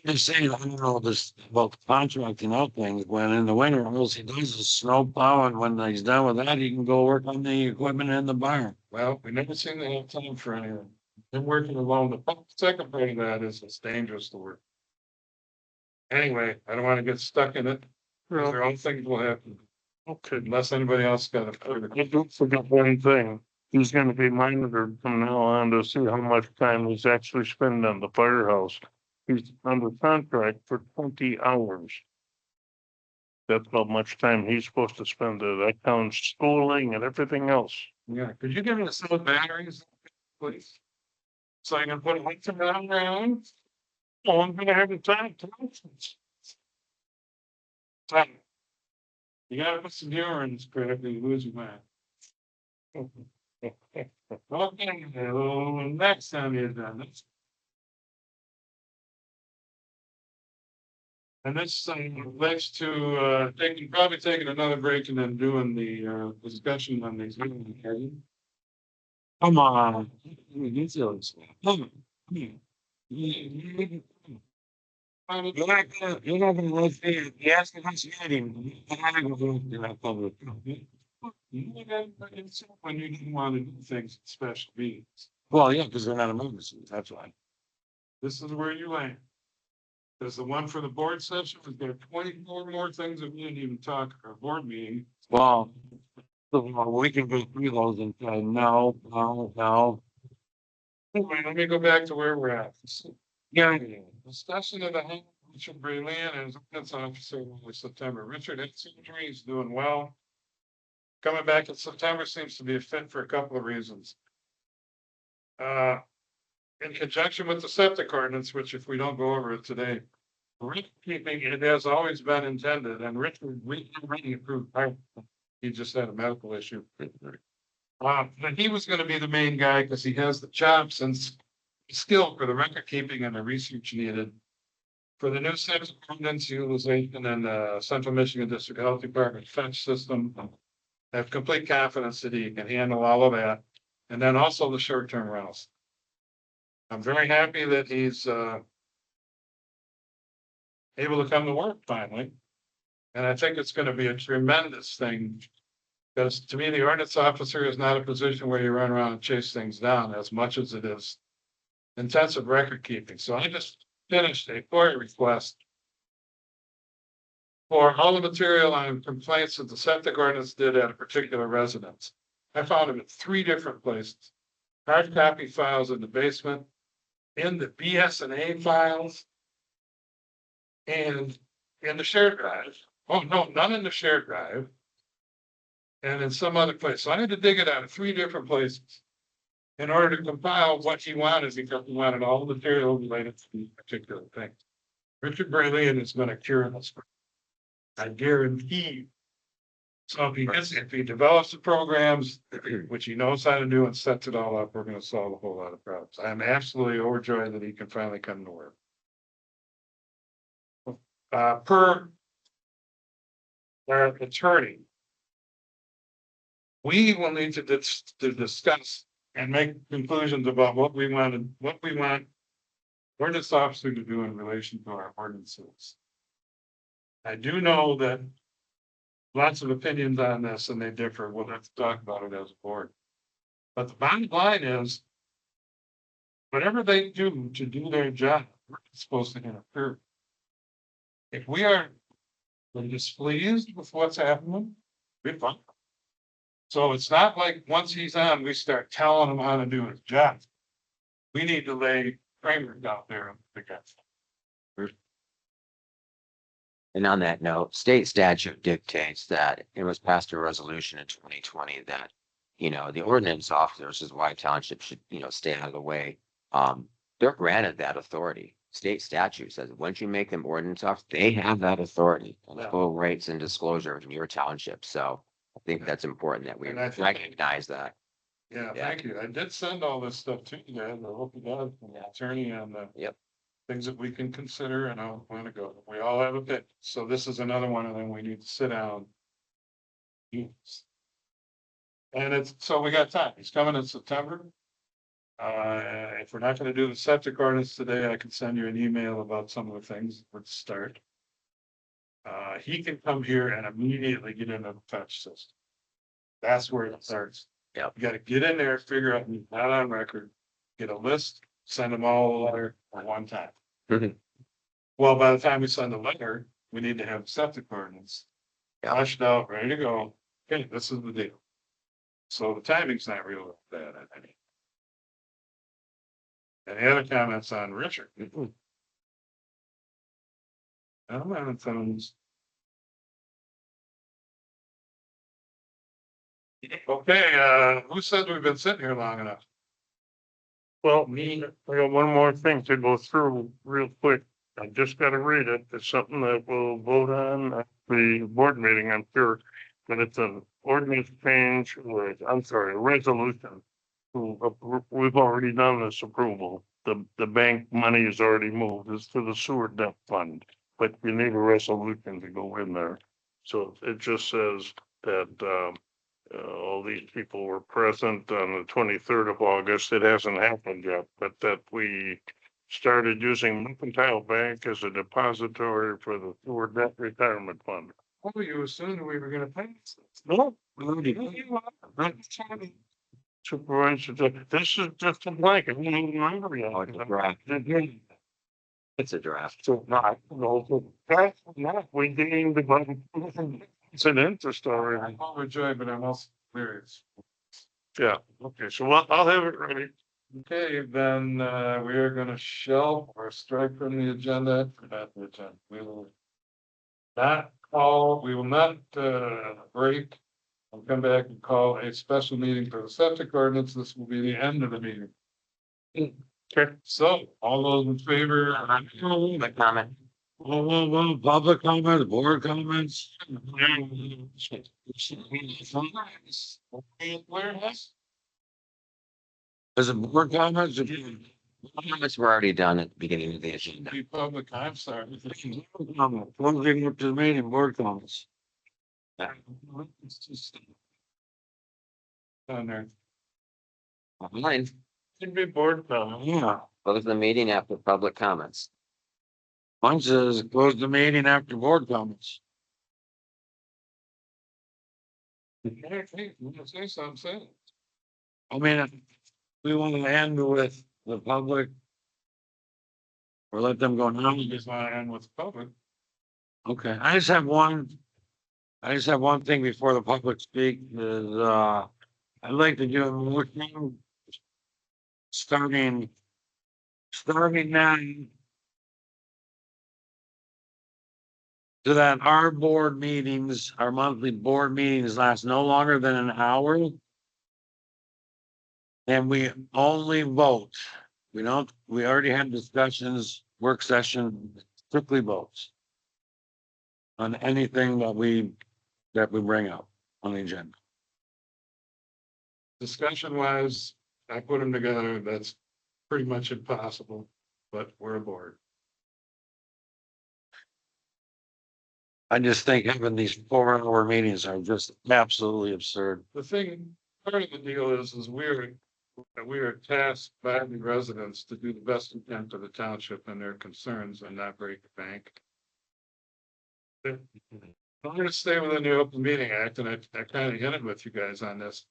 Just saying, I don't know this about contracting out things, when in the winter, all he does is snow plow, and when he's done with that, he can go work on the equipment in the barn. well, we never seem to have time for anything. They're working alone. The second part of that is it's dangerous to work. Anyway, I don't want to get stuck in it. Their own things will happen Okay, unless anybody else got it. I don't forget one thing. He's gonna be monitored from now on to see how much time he's actually spending on the firehouse. He's under contract for 20 hours. That's how much time he's supposed to spend there. That counts schooling and everything else. Yeah, could you give me some of the batteries, please? So I can put a link to that around. Oh, I'm gonna have a time to. You gotta put some humor in this crap, or you lose your mind. Okay, so next on the agenda. And this relates to probably taking another break and then doing the discussion on these. Come on. You're not gonna let me, you ask him, he's meeting. When you didn't want to do things at special meetings, Well, yeah, because they're not emergency, that's why. this is where you land. There's the one for the board session, we've got 24 more things that we didn't even talk, our board meeting. Well, we can go through those and say, no. Anyway, let me go back to where we're at. Yeah, Discussion of the Richard Breland and his defense officer in September. Richard had surgery, he's doing well. Coming back in September seems to be a fit for a couple of reasons. In conjunction with the septic ordinance, which if we don't go over it today, record keeping, it has always been intended, and Richard, we already approved. He just had a medical issue. But he was gonna be the main guy because he has the chops and skill for the record keeping and the research needed. For the new septic ordinance utilization and Central Michigan District Health Department fetch system. I have complete confidence that he can handle all of that. And then also the short-term rentals. I'm very happy that he's able to come to work finally. And I think it's gonna be a tremendous thing. Because to me, the ordinance officer is not a position where you run around and chase things down as much as it is intensive record keeping. So I just finished a FOIA request for all the material on complaints that the septic ordinance did at a particular residence. I found them in 3 different places. Hard copy files in the basement, in the BS&A files, and in the shared drive. Oh, no, none in the shared drive. And in some other place. So I had to dig it out of 3 different places in order to compile what he wanted, because he wanted all the material related to these particular things. Richard Brayley is gonna cure this. I guarantee. So if he develops the programs, which he knows how to do and sets it all up, we're gonna solve a whole lot of problems. I'm absolutely overjoyed that he can finally come to work. Per our attorney, we will need to discuss and make conclusions about what we want ordinance officer to do in relation to our ordinances. I do know that lots of opinions on this and they differ. We'll have to talk about it as a board. But the bottom line is, whatever they do to do their job, we're supposed to interfere. If we are displeased with what's happening, we're fine. So it's not like once he's on, we start telling him how to do his job. We need to lay framework out there against him. And on that note, state statute dictates that it was passed a resolution in 2020 that, the ordinance officers is why township should, stay out of the way. They're granted that authority. State statute says once you make them ordinance officers, they have that authority and Yeah. full rights and disclosure in your township. So I think that's important that we And I think- recognize that. Yeah, Yeah. thank you. I did send all this stuff to you guys. I hope you got it from the attorney on the. Yep. Things that we can consider and I'll want to go. We all have a bit. So this is another one of them we need to sit down. Yes. And so we got time. He's coming in September. If we're not gonna do the septic ordinance today, I can send you an email about some of the things. Let's start. He can come here and immediately get into the touch system. That's where it starts. Yep. You gotta get in there, figure out, who's not on record, get a list, send them all a letter at one time. Mhm. Well, by the time we send the letter, we need to have a septic ordinance. Yeah. Flushed out, ready to go. Okay, this is the deal. So the timing's not real bad, I think. Any other comments on Richard? I'm having thumbs. Okay, who said we've been sitting here long enough? Well, I got one more thing to go through real quick. I just gotta read it. It's something that we'll vote on at the board meeting, I'm sure. But it's an ordinance change, a resolution. We've already done this approval. The bank money is already moved. It's to the sewer debt fund. But you need a resolution to go in there. So it just says that, all these people were present on the 23rd of August. It hasn't happened yet, but that we started using Mercantile Bank as a depository for the sewer debt retirement fund. Oh, you assumed we were gonna pay this. No, Right. supervisor, this is just a blank. I don't even remember yet. Oh, it's a draft. It's a draft. So not, that's not, we gained the, it's an interest already. I'm overjoyed, but I'm also curious. Yeah, okay, so I'll have it ready. Okay, then, we are gonna shelve or strike from the agenda, not the agenda. We will not break. I'll come back and call a special meeting for the septic ordinance. This will be the end of the meeting. Okay. So, all those in favor? Public comment. Public comment, board comments. Is it board comments? Comments were already done at the beginning of the agenda. Be public, I'm sorry. Closing up to the meeting, board comments. It's just down there. Mine, Should be board comment. Yeah, close the meeting after public comments. mine says close the meeting after board comments. Hey, you wanna say something, say it. I mean, we want to end with the public. Or let them go now. You just wanna end with the public. Okay, I just have one thing before the public speak is, I'd like to do a motion. Starting now. So that our board meetings, our monthly board meetings last no longer than an hour. And we only vote. We already had discussions, work session, strictly votes. On anything that we bring up on the agenda. Discussion wise, I put them together, that's pretty much impossible, but we're aboard. I just think having these 4-hour meetings are just absolutely absurd. The thing, part of the deal is we are tasked by the residents to do the best we can for the township and their concerns and not break the bank. I'm gonna stay within the Open Meeting Act, and I kind of hinted with you guys on this.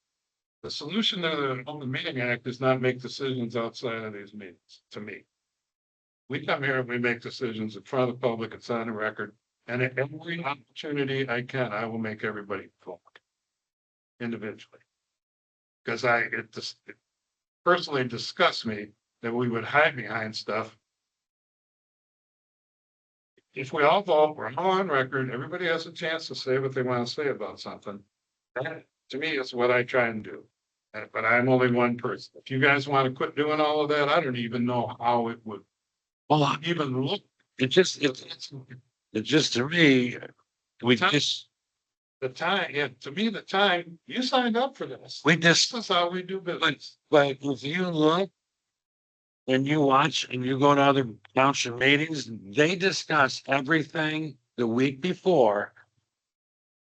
The solution to the Open Meeting Act is not make decisions outside of these meetings, to me. We come here and we make decisions in front of the public, it's on the record, and at every opportunity I can, I will make everybody talk. Individually. Because it personally disgusts me that we would hide behind stuff. If we all vote, we're all on record, everybody has a chance to say what they want to say about something. That, to me, is what I try and do. But I'm only one person. If you guys want to quit doing all of that, I don't even know how it would Well, even look. it's just to me, we just, The time, yeah, to me, the time, you signed up for this. we just, This is how we do business. but if you look. And you watch and you go to other township meetings, they discuss everything the week before.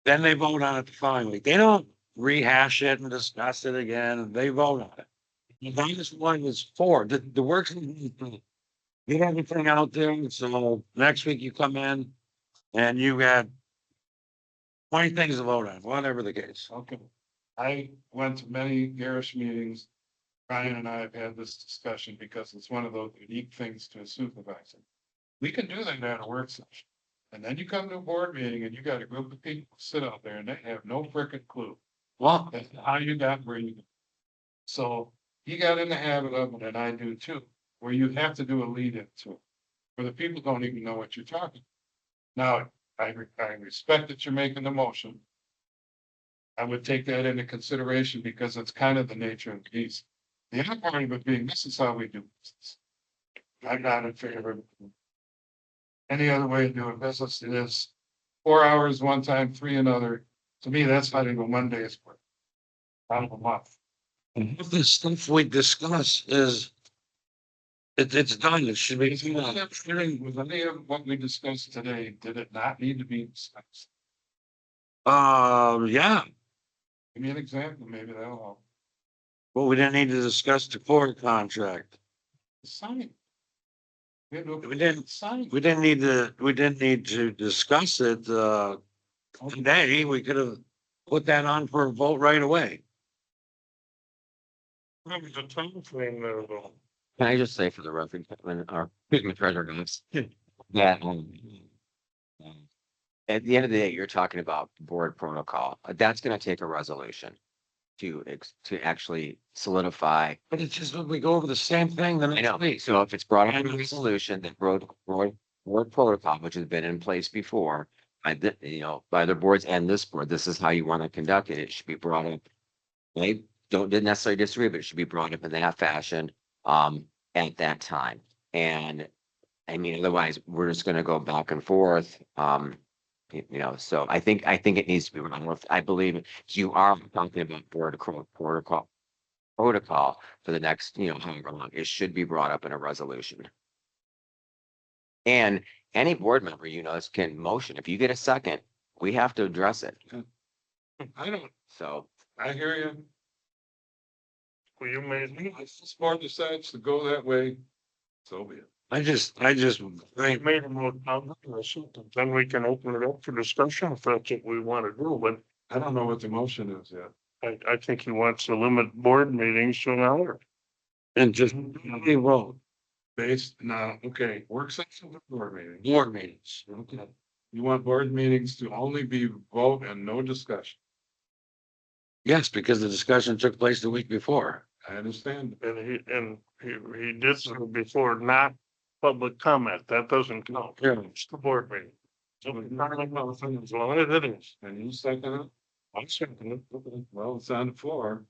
Then they vote on it the following week. They don't rehash it and discuss it again. They vote on it. And that is what it's for. The work. Get everything out there. So next week you come in and you got 20 things to vote on, whatever the case. Okay. I went to many garish meetings. Brian and I have had this discussion because it's one of those unique things to a supervisor. We can do that at a work session. And then you come to a board meeting and you got a group of people sit out there and they have no frickin' clue. Well, That's how you got where you. So he got in the habit of it, and I do too, where you have to do a lead into it. Where the people don't even know what you're talking. Now, I respect that you're making the motion. I would take that into consideration because it's kind of the nature of the beast. The other part of it being, this is how we do business. I'm not in favor of any other way of doing business. It is 4 hours one time, 3 another. To me, that's not even one day's work. Out of a month. and if the stuff we discuss is. It's done. It should be. With any of what we discussed today, did it not need to be discussed? Yeah, Give me an example, maybe that'll help. well, we didn't need to discuss the core contract. Sign. We We didn't. sign. We didn't need to discuss it, today. We could have put that on for a vote right away. Maybe the time frame there though. Can I just say for the record, or, excuse me, Treasurer Gomes, that, at the end of the day, you're talking about board protocol. That's gonna take a resolution to actually solidify. But it's just, we go over the same thing the I know, next week. so if it's brought up in a resolution that board protocol, which has been in place before, by by the boards and this board, this is how you want to conduct it. It should be brought up. They didn't necessarily disagree, but it should be brought up in that fashion, at that time. And I mean, otherwise, we're just gonna go back and forth. So I think it needs to be run. I believe you are talking about board protocol for the next, however long. It should be brought up in a resolution. And any board member, can motion. If you get a second, we have to address it. I don't, So I hear you. Well, you made me, If this board decides to go that way, so be it. I just think, made a more comprehensive, then we can open it up for discussion if that's what we want to do, but I don't know what the motion is yet. I think he wants to limit board meetings to an hour. And just vote, Based, now, okay, work sessions or board meetings? board meetings. Okay. You want board meetings to only be vote and no discussion. Yes, because the discussion took place the week before. I understand. And he did so before, not public comment. That doesn't count. Yeah. It's the board meeting. So it's not like that, as long as it is. And you second it? I'm second it. Okay, well, it's on the floor.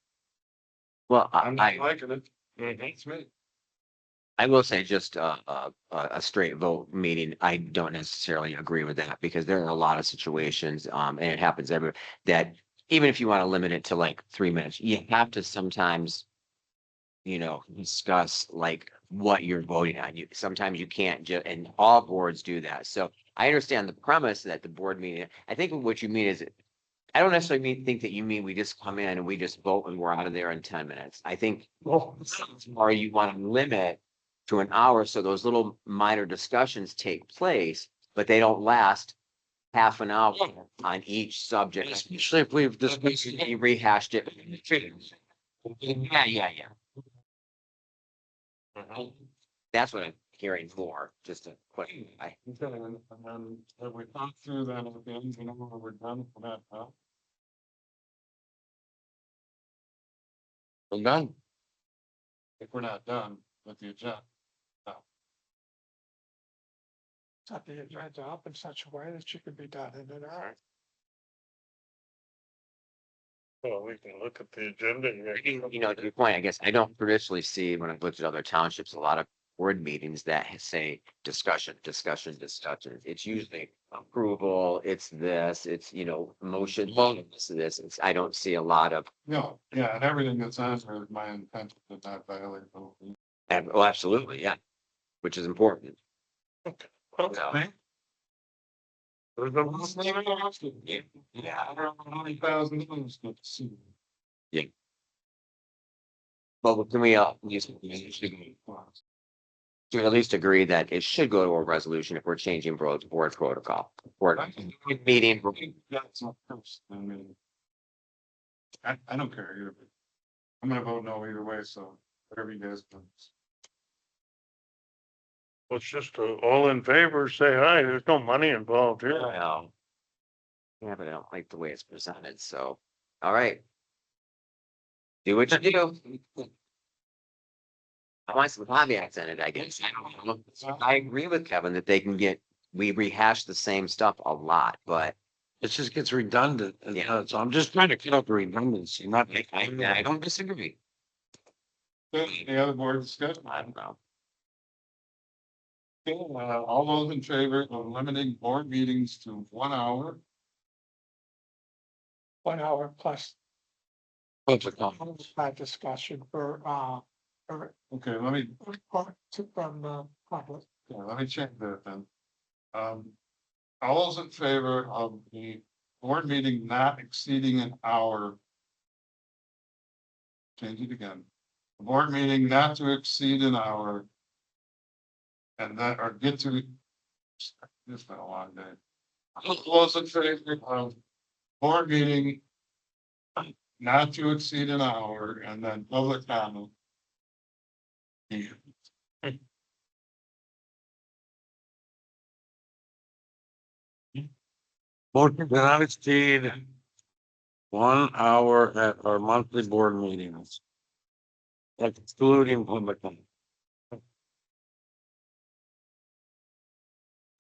Well, I'm not I, liking it. That's me. I will say just a straight vote meeting. I don't necessarily agree with that because there are a lot of situations, and it happens everywhere, that even if you want to limit it to like 3 minutes, you have to sometimes, discuss like what you're voting on. Sometimes you can't just, and all boards do that. So I understand the premise that the board meeting, I think what you mean is, I don't necessarily think that you mean we just come in and we just vote and we're out of there in 10 minutes. I think, or you want to limit to an hour so those little minor discussions take place, but they don't last half an hour on each subject. Especially if we've discussed. You rehashed it. Yeah. That's what I'm hearing for, just to put. Okay, and then have we thought through that at the end, when we're done for that, huh? We're done. If we're not done with the agenda. Set the agenda up in such a way that you can be done in an hour. Well, we can look at the agenda. And To your point, I guess I don't traditionally see when I've looked at other townships, a lot of board meetings that say discussion. It's usually approval, it's this, it's, motion, this. I don't see a lot of, No, yeah, and everything that's on there, my intent to not violate. well, absolutely, yeah, which is important. Well, So, there's a- Yeah, I don't know how many thousand dollars to see. well, can we, to at least agree that it should go to a resolution if we're changing board protocol. Board meeting, That's not first, I mean. I don't care either. I'm gonna vote no either way, so whatever you guys do. Let's just all in favor, say aye. There's no money involved here. well. Yeah, but I don't like the way it's presented, so, all right. Do what you do. I want some caveats in it, I guess. I don't know. I agree with Kevin that we rehash the same stuff a lot, but It just gets redundant. Yeah. So I'm just trying to cut out the redundancy, not. I don't disagree. Any other board discussion? I don't know. Okay, all those in favor of limiting board meetings to 1 hour? 1 hour plus Public comment. discussion for, Okay, let me, report to from the public. let me check that then. All those in favor of the board meeting not exceeding an hour? Change it again. The board meeting not to exceed an hour. And that, or get to. It's been a long day. All those in favor of board meeting not to exceed an hour and then public comment. Motion to not exceed 1 hour at our monthly board meetings. Excluding public comment.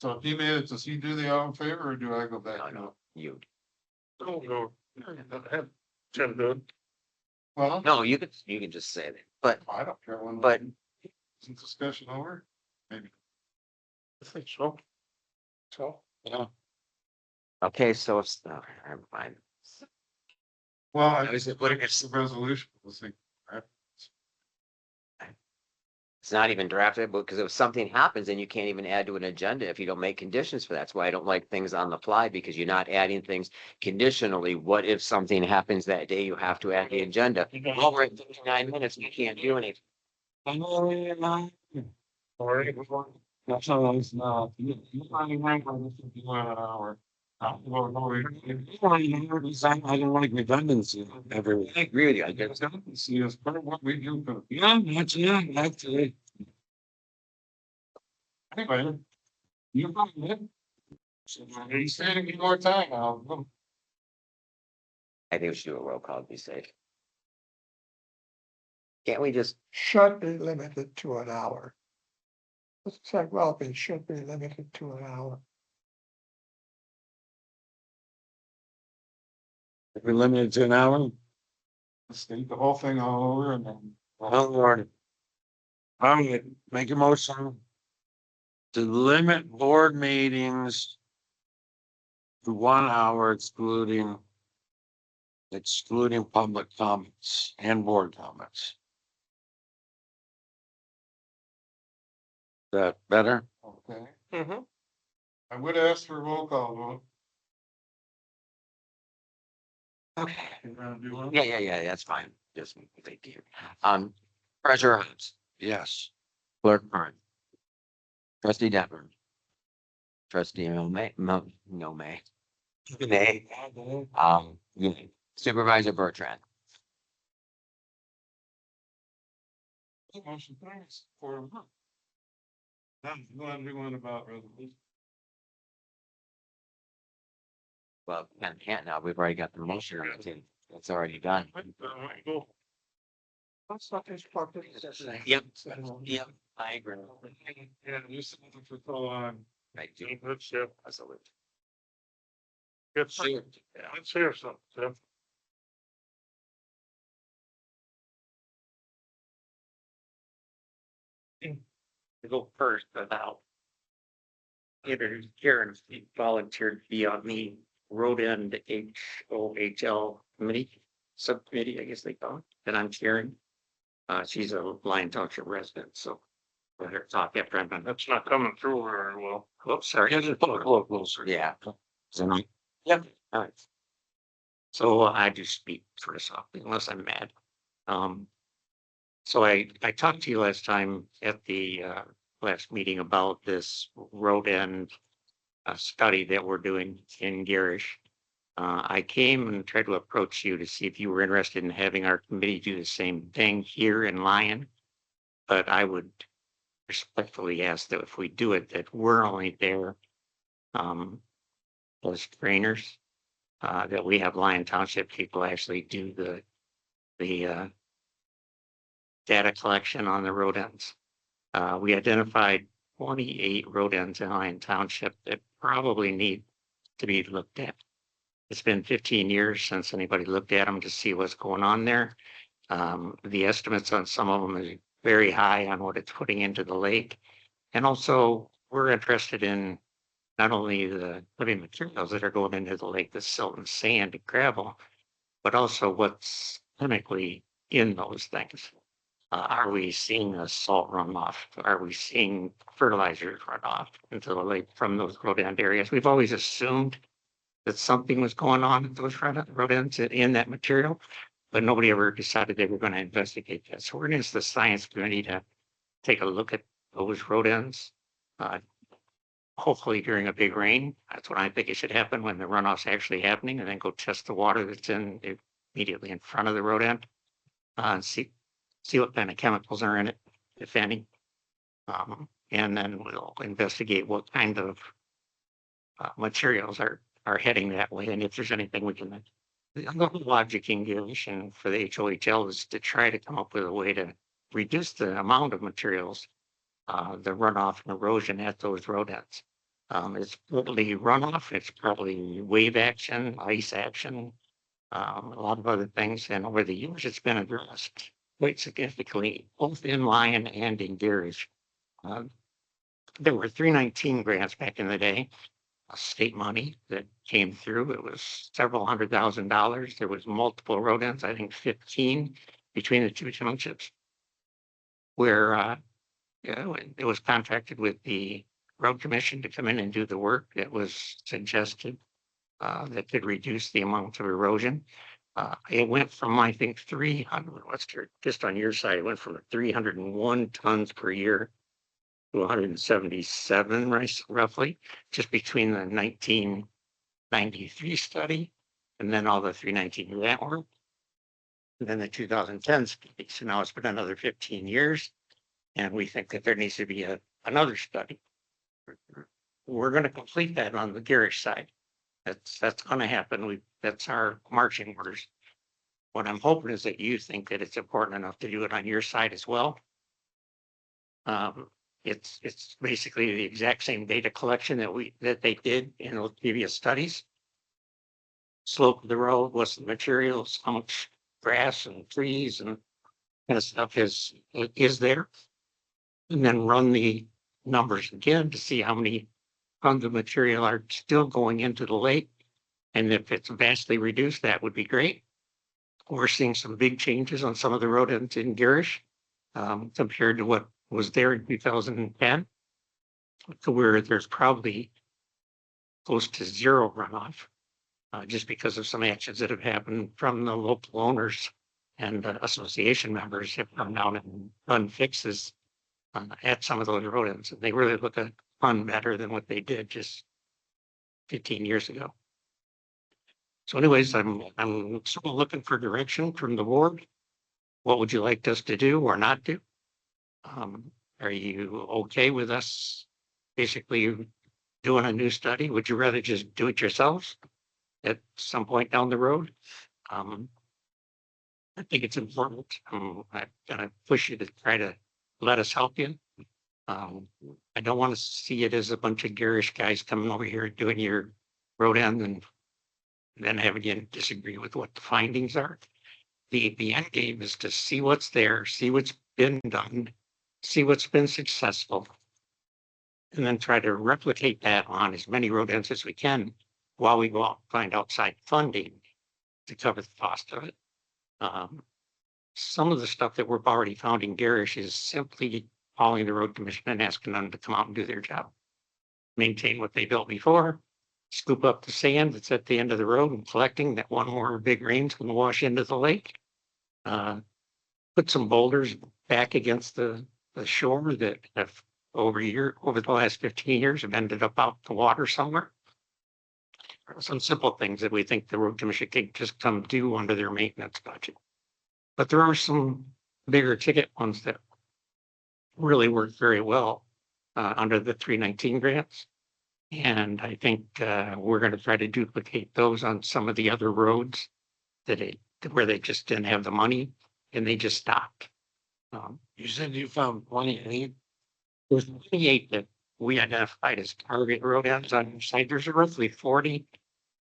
So if he made it, does he do the all in favor or do I go back? No, you. Don't go. Tim, good. Well, No, you can just say that, but I don't care when. But- Isn't discussion over? Maybe. I think so. So Yeah. okay, so it's, I'm fine. Well, I was was, putting it's the resolution, we'll see. It's not even drafted, because if something happens, then you can't even add to an agenda if you don't make conditions for that. That's why I don't like things on the fly, because you're not adding things conditionally. What if something happens that day, you have to add the agenda? Well, we're at 59 minutes, you can't do anything. Sorry. That's all, it's not. You probably might want to do an hour. I don't like redundancy everywhere. I agree with you. I guess. See, it's part of what we do, but Yeah, that's it. anyway. You probably did. You said it more time now. I think we should do a roll call to be safe. Can't we just, Should be limited to an hour. Let's say, well, it should be limited to an hour. If we limit it to an hour, State the whole thing all over and then. well, Lord. All right, make a motion to limit board meetings to 1 hour excluding public comments and board comments. Is that better? Okay, Mhm. I would ask for a roll call vote. okay, You wanna do one? yeah, that's fine. Just, thank you. Treasurer Hobbs, Yes. Clerk Curran. Trustee Deppner. Trustee May, May, Supervisor Bertrand. Motion carries 4-1. Now, you wanna do one about resolution? Well, can't now. We've already got the motion. It's already done. Let's not just plug it. Yep, I agree. Yeah, you said it for so long. I do. Let's see. Absolutely. Let's hear something, Tim. To go first about introduce Karen, she volunteered to be on the road end HOHL committee, subcommittee, I guess they call it, that I'm chairing. She's a Lyon Township resident, so let her talk after I'm done. That's not coming through very well. Oops, sorry. Get it a little closer. Yeah. Is that right? Yep. All right. So I do speak sort of softly unless I'm mad. So I talked to you last time at the last meeting about this road end study that we're doing in Garish. I came and tried to approach you to see if you were interested in having our committee do the same thing here in Lyon. But I would respectfully ask that if we do it, that we're only there as trainers, that we have Lyon Township people actually do the data collection on the road ends. We identified 28 road ends in Lyon Township that probably need to be looked at. It's been 15 years since anybody looked at them to see what's going on there. The estimates on some of them is very high on what it's putting into the lake. And also, we're interested in not only the living materials that are going into the lake, the silt and sand and gravel, but also what's chemically in those things. Are we seeing a salt runoff? Are we seeing fertilizers run off into the lake from those road end areas? We've always assumed that something was going on at those road ends in that material, but nobody ever decided they were going to investigate that. So we're going to use the science committee to take a look at those road ends. Hopefully during a big rain. That's when I think it should happen, when the runoff's actually happening, and then go test the water that's immediately in front of the road end. And see what kind of chemicals are in it, if any. And then we'll investigate what kind of materials are heading that way, and if there's anything we can. The whole logic in Garish for the HOHL is to try to come up with a way to reduce the amount of materials, the runoff and erosion at those road ends. It's probably runoff, it's probably wave action, ice action, a lot of other things, and over the years it's been addressed quite significantly, both in Lyon and in Garish. There were 319 grants back in the day, state money that came through. It was several $100,000. There was multiple road ends, I think 15 between the two townships, where it was contracted with the road commission to come in and do the work that was suggested that could reduce the amount of erosion. It went from, I think, 300, just on your side, it went from 301 tons per year to 177, roughly, just between the 19 93 study, and then all the 319 grant work. And then the 2010 study. So now it's been another 15 years. And we think that there needs to be another study. We're going to complete that on the Garish side. That's going to happen. That's our marching orders. What I'm hoping is that you think that it's important enough to do it on your side as well. It's basically the exact same data collection that they did in those previous studies. Slope of the road, what's the materials, how much grass and trees and kind of stuff is there. And then run the numbers again to see how many tons of material are still going into the lake. And if it's vastly reduced, that would be great. We're seeing some big changes on some of the road ends in Garish compared to what was there in 2010, to where there's probably close to zero runoff, just because of some actions that have happened from the local owners and association members have come down and done fixes at some of those road ends. And they really look a ton better than what they did just 15 years ago. So anyways, I'm sort of looking for direction from the board. What would you like us to do or not do? Are you okay with us basically doing a new study? Would you rather just do it yourselves at some point down the road? I think it's important. I'm gonna push you to try to let us help you. I don't want to see it as a bunch of garish guys coming over here doing your road end and then having you disagree with what the findings are. The end game is to see what's there, see what's been done, see what's been successful, and then try to replicate that on as many road ends as we can while we go out and find outside funding to cover the cost of it. Some of the stuff that we're already found in Garish is simply calling the road commission and asking them to come out and do their job. Maintain what they built before, scoop up the sand that's at the end of the road and collecting that one more big rain's going to wash into the lake. Put some boulders back against the shore that have over the last 15 years have ended up out the water somewhere. Some simple things that we think the road commission can just come do under their maintenance budget. But there are some bigger ticket ones that really work very well under the 319 grants. And I think we're going to try to duplicate those on some of the other roads where they just didn't have the money and they just stopped. You said you found 28? There's 28 that we identified as target road ends on each side. There's roughly 40,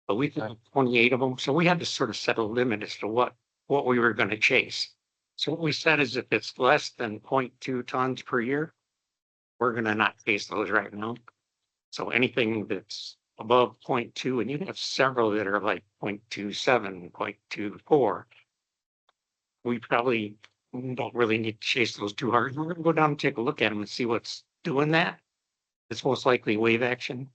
but we found 28 of them. So we had to sort of set a limit as to what we were going to chase. So what we said is if it's less than 0.2 tons per year, we're going to not chase those right now. So anything that's above 0.2, and you have several that are like 0.27, 0.24, we probably don't really need to chase those too hard. We're going to go down and take a look at them and see what's doing that. It's most likely wave action.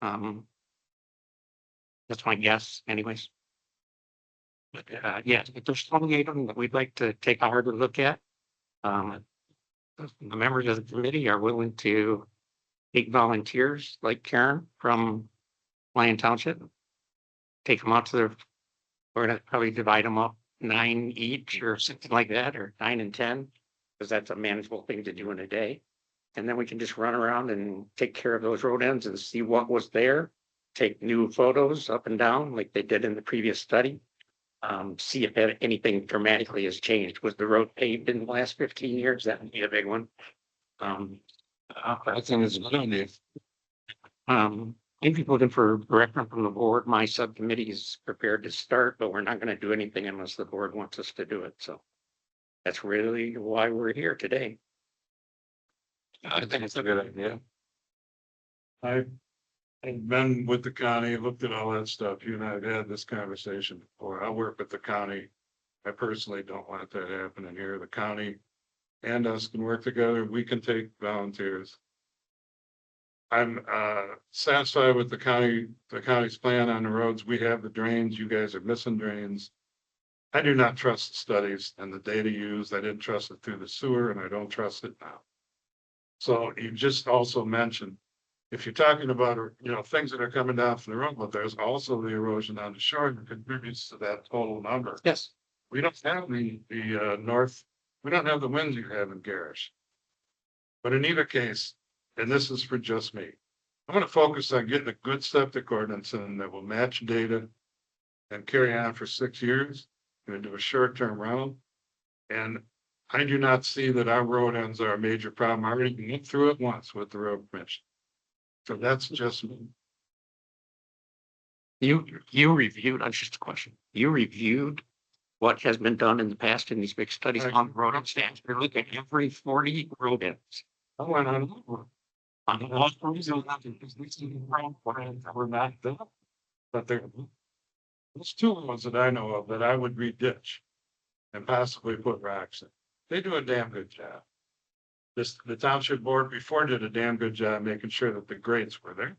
That's my guess anyways. But yeah, if there's 28 of them that we'd like to take a harder look at, the members of the committee are willing to take volunteers like Karen from Lyon Township, take them out to we're going to probably divide them up 9 each or something like that, or 9 and 10, because that's a manageable thing to do in a day. And then we can just run around and take care of those road ends and see what was there, take new photos up and down like they did in the previous study. See if anything dramatically has changed. Was the road paved in the last 15 years? That would be a big one. I think it's a good idea. If people looking for direction from the board, my subcommittee is prepared to start, but we're not going to do anything unless the board wants us to do it. So that's really why we're here today. I think it's a good idea. I've been with the county, looked at all that stuff. You and I have had this conversation before. I work with the county. I personally don't want that happening here. The county and us can work together. We can take volunteers. I'm satisfied with the county's plan on the roads. We have the drains. You guys are missing drains. I do not trust the studies and the data used. I didn't trust it through the sewer and I don't trust it now. So you just also mentioned if you're talking about, things that are coming down from the road, but there's also the erosion on the shore that contributes to that total number. Yes. We don't have the north, we don't have the winds you have in Garish. But in either case, and this is for just me, I'm gonna focus on getting a good septic ordinance in that will match data and carry on for 6 years, gonna do a short-term rental. And I do not see that our road ends are a major problem. I already went through it once with the road commission. So that's just me. You reviewed, that's just a question. You reviewed what has been done in the past in these big studies on road and stands. You're looking at every 40 road ends. I went on. On the last reason because we see the wrong plans that were not done. But there's 2 ones that I know of that I would re-ditch and possibly put rocks in. They do a damn good job. The township board before did a damn good job making sure that the grades were there.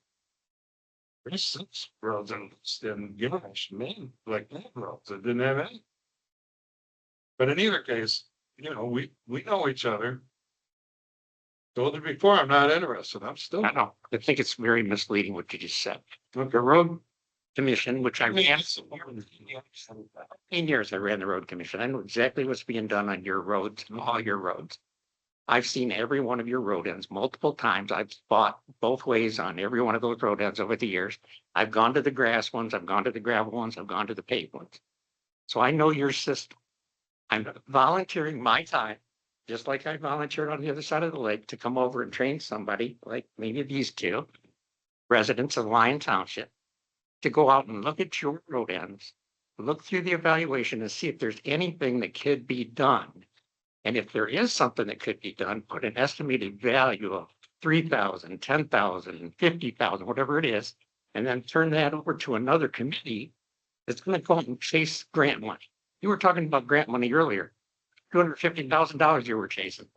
There's 6 roads in Garish, Maine, like that roads that didn't have any. But in either case, we know each other. Told you before, I'm not interested. I'm still. I know. I think it's very misleading what you just said. Okay. The road commission, which I ran Yes. 15 years, I ran the road commission. I know exactly what's being done on your roads, all your roads. I've seen every one of your road ends multiple times. I've fought both ways on every one of those road ends over the years. I've gone to the grass ones, I've gone to the gravel ones, I've gone to the paved ones. So I know your system. I'm volunteering my time, just like I volunteered on the other side of the lake to come over and train somebody, like maybe these 2 residents of Lyon Township, to go out and look at your road ends, look through the evaluation and see if there's anything that could be done. And if there is something that could be done, put an estimated value of 3,000, 10,000, 50,000, whatever it is, and then turn that over to another committee that's going to go out and chase grant money. You were talking about grant money earlier. $250,000 you were chasing.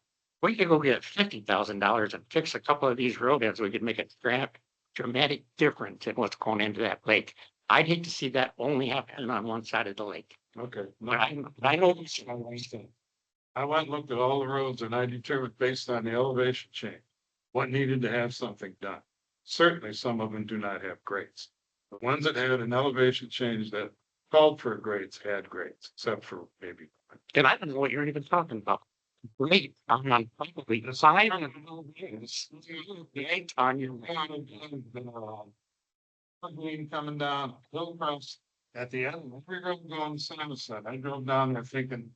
We could go get $50,000 and fix a couple of these road ends. We could make a dramatic difference in what's going into that lake. I'd hate to see that only happen on one side of the lake. Okay. But I know this. I went and looked at all the roads and I determined based on the elevation change, what needed to have something done. Certainly, some of them do not have grades. The ones that had an elevation change that called for grades had grades, except for maybe. And I don't know what you're even talking about. Great, I'm probably the side of the 8 on your Coming down Hillcrest at the end, of every road going Somerset. I drove down there thinking.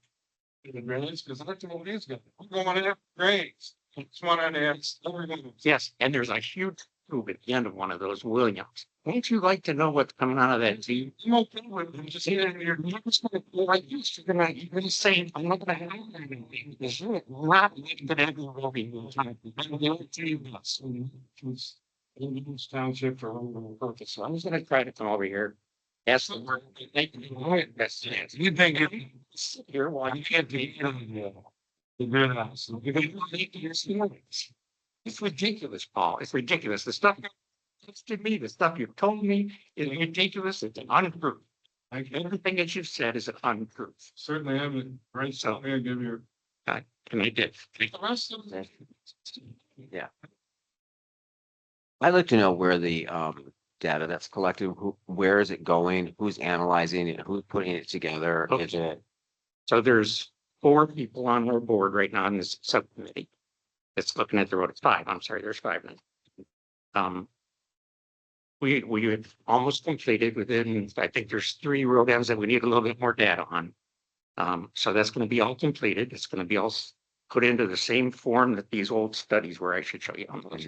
The grades, because I told these guys, we're going to have grades. It's 1.5 everything. Yes, and there's a huge tube at the end of one of those Williams. Wouldn't you like to know what's coming out of that tube? I'm okay with it. Just You're not just gonna go like this. You're gonna say, I'm not gonna have anything. Because you're not gonna have any road. I'm going to tell you this. in this township for one purpose. So I'm just gonna try to come over here. Ask the work. They can do it. That's it. You think if you sit here while you can't be it's ridiculous, Paul. It's ridiculous. The stuff that's to me, the stuff you've told me is ridiculous. It's an untruth. Everything that you've said is an untruth. Certainly haven't, right, so I'll give you. And I did. The rest of it. Yeah. I'd like to know where the data that's collected, where is it going, who's analyzing it, who's putting it together? Okay. Is it So there's 4 people on our board right now in this subcommittee. It's looking at the road. It's 5. I'm sorry, there's 5 now. We have almost completed within, I think there's 3 road ends that we need a little bit more data on. So that's going to be all completed. It's going to be all put into the same form that these old studies were. I should show you on the list.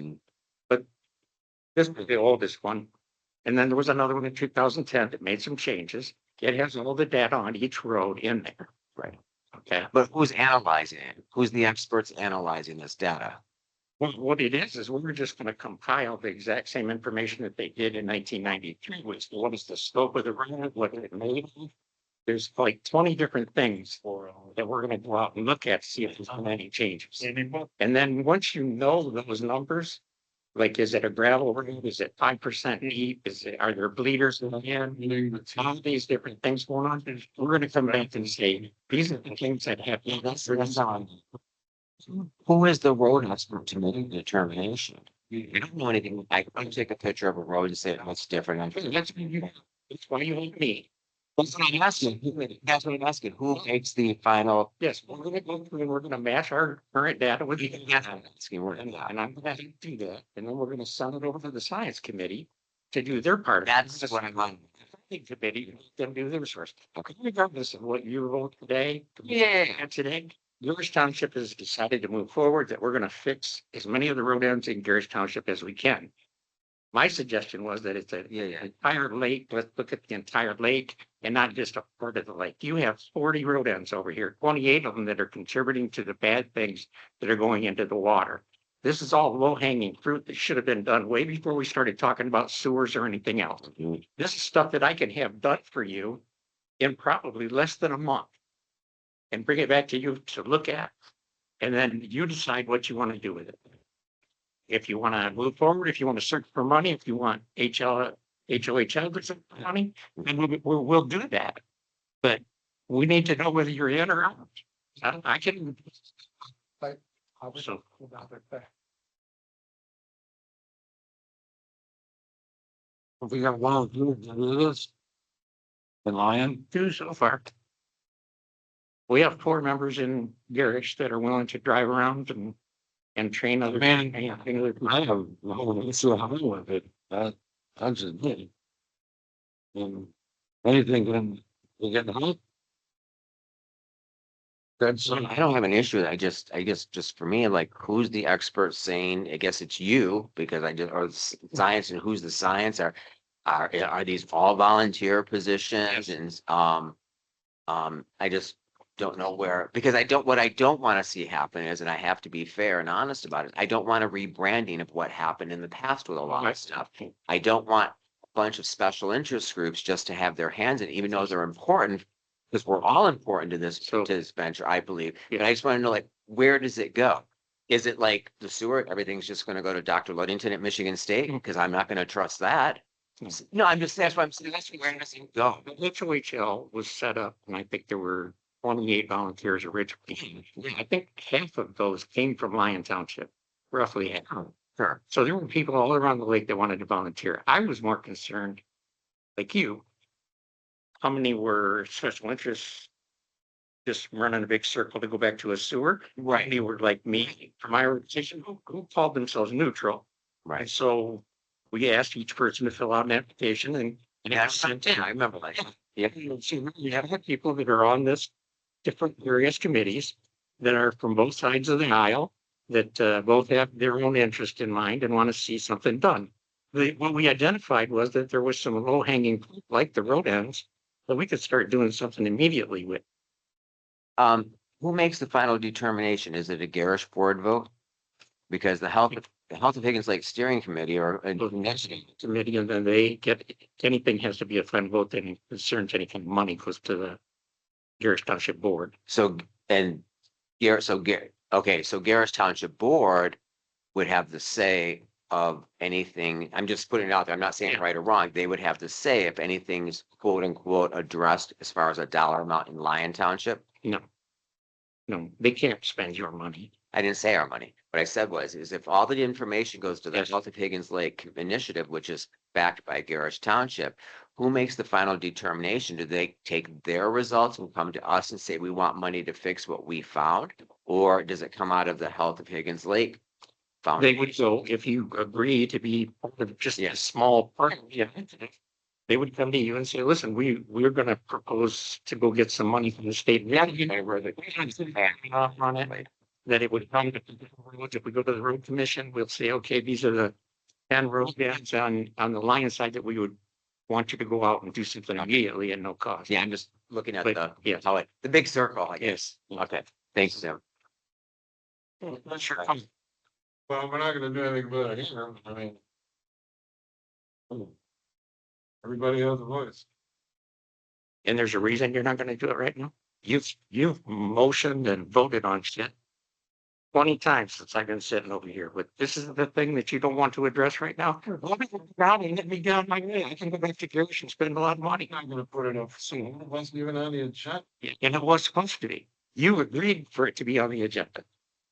But this was the oldest one. And then there was another one in 2010 that made some changes. It has all the data on each road in there. right? Okay. But who's analyzing it? Who's the experts analyzing this data? Well, what it is we're just going to compile the exact same information that they did in 1993, which what is the scope of the road, what it made. There's like 20 different things that we're going to go out and look at to see if there's been any changes. And then once you know those numbers, like, is it a gravel road? Is it 5% deep? Are there bleeders in the end? All these different things going on. We're going to come back and say, these are the things that have. Who is the road expert to make a determination? I don't know anything. I can take a picture of a road and say, oh, it's different. That's why you have me. That's what I'm asking. That's what I'm asking. Who makes the final? Yes, we're gonna go through and we're gonna match our current data with. Yes, I'm asking, And I'm gonna have to do that, and then we're gonna send it over to the science committee to do their part. That's what I'm on. The committee, them do theirs first. Okay, regardless of what you vote today. Yeah. And today, Garrish Township has decided to move forward, that we're gonna fix as many of the road ends in Garrish Township as we can. My suggestion was that it's a Yeah. entire lake, let's look at the entire lake and not just a part of the lake. You have 40 road ends over here, 28 of them that are contributing to the bad things that are going into the water. This is all low hanging fruit that should have been done way before we started talking about sewers or anything else. This is stuff that I can have done for you in probably less than a month. And bring it back to you to look at. And then you decide what you want to do with it. If you want to move forward, if you want to search for money, if you want HOHL to search for money, then we'll do that. But we need to know whether you're in or out. I can. I was So- about it there. We got one of you to do this. The Lion, Do so far. We have 4 members in Garrish that are willing to drive around and train other. Man, Yeah, I have the whole issue with it, that's just me. And anything can, we get help. That's, I don't have an issue with it. I guess just for me, like, who's the expert saying, I guess it's you, because or science, and who's the science? Are these all volunteer positions? And, I just don't know where, because what I don't want to see happen is, and I have to be fair and honest about it, I don't want a rebranding of what happened in the past with a lot of stuff. I don't want a bunch of special interest groups just to have their hands in, it, even though they're important, because we're all important to this venture, I believe. But I just want to know, like, where does it go? Is it like the sewer? Everything's just going to go to Dr. Ludington at Michigan State? Because I'm not going to trust that. No, I'm just, that's what I'm saying. That's where does it go? The HOHL was set up, and I think there were 28 volunteers originally. I think half of those came from Lyon Township, roughly half. Sure. So there were people all around the lake that wanted to volunteer. I was more concerned, like you, how many were special interests, just running a big circle to go back to a sewer? How Right. many were like me, from my organization, who called themselves neutral? Right. And so we asked each person to fill out an application, and it Yeah, was sent in. I remember that. Yeah. So you have people that are on this different various committees that are from both sides of the aisle, that both have their own interest in mind and want to see something done. What we identified was that there was some low hanging, like the road ends, that we could start doing something immediately with. Who makes the final determination? Is it a Garrish board vote? Because the Health of Higgins Lake Steering Committee or Next committee, and then they get, anything has to be a final vote that concerns any kind of money goes to the Garrish Township Board. so Garrish Township Board would have the say of anything. I'm just putting it out there. I'm not saying Yeah. right or wrong. They would have to say if anything's quote unquote addressed as far as a dollar amount in Lyon Township. No, they can't spend your money. I didn't say our money. What I said is if all the information goes to the Yes. Health of Higgins Lake initiative, which is backed by Garrish Township, who makes the final determination? Do they take their results and come to us and say, we want money to fix what we found? Or does it come out of the Health of Higgins Lake They Foundation? would go, if you agree to be part of just a Yes. small part of the initiative, they would come to you and say, listen, we're gonna propose to go get some money from the state. Where on it, that it would come to, if we go to the road commission, we'll say, okay, these are the 10 road beds on the Lion side that we would want you to go out and do something immediately at no cost. Yeah, I'm just looking at But, yes. the big circle, I guess. Yes. Okay, thanks, Tim. Sure. Well, we're not gonna do anything about it here, I mean. Everybody has a voice. And there's a reason you're not gonna do it right now. You've motioned and voted on shit 20 times since I've been sitting over here, but this is the thing that you don't want to address right now. Let me go down and let me get on my way. I can go back to Garrish and spend a lot of money. I'm not gonna put it up soon, it wasn't even on the agenda. And it was supposed to be. You agreed for it to be on the agenda.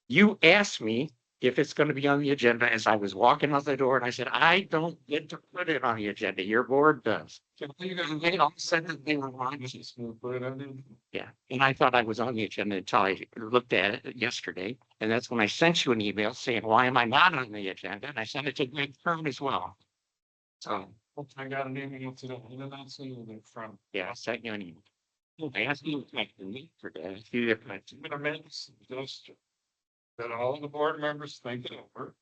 You asked me if it's gonna be on the agenda, as I was walking out the door, and I said, I don't get to put it on the agenda, your board does. And they all said that they were on it. Put it on there. Yeah, and I thought I was on the agenda until I looked at it yesterday, and that's when I sent you an email saying, why am I not on the agenda? And I sent it to Greg Kern as well. So, I got an email today, and then I'll see you from. yeah, I sent you an email. I asked you to make the meet for that, a few different. I'm gonna make a suggestion that all of the board members think it over.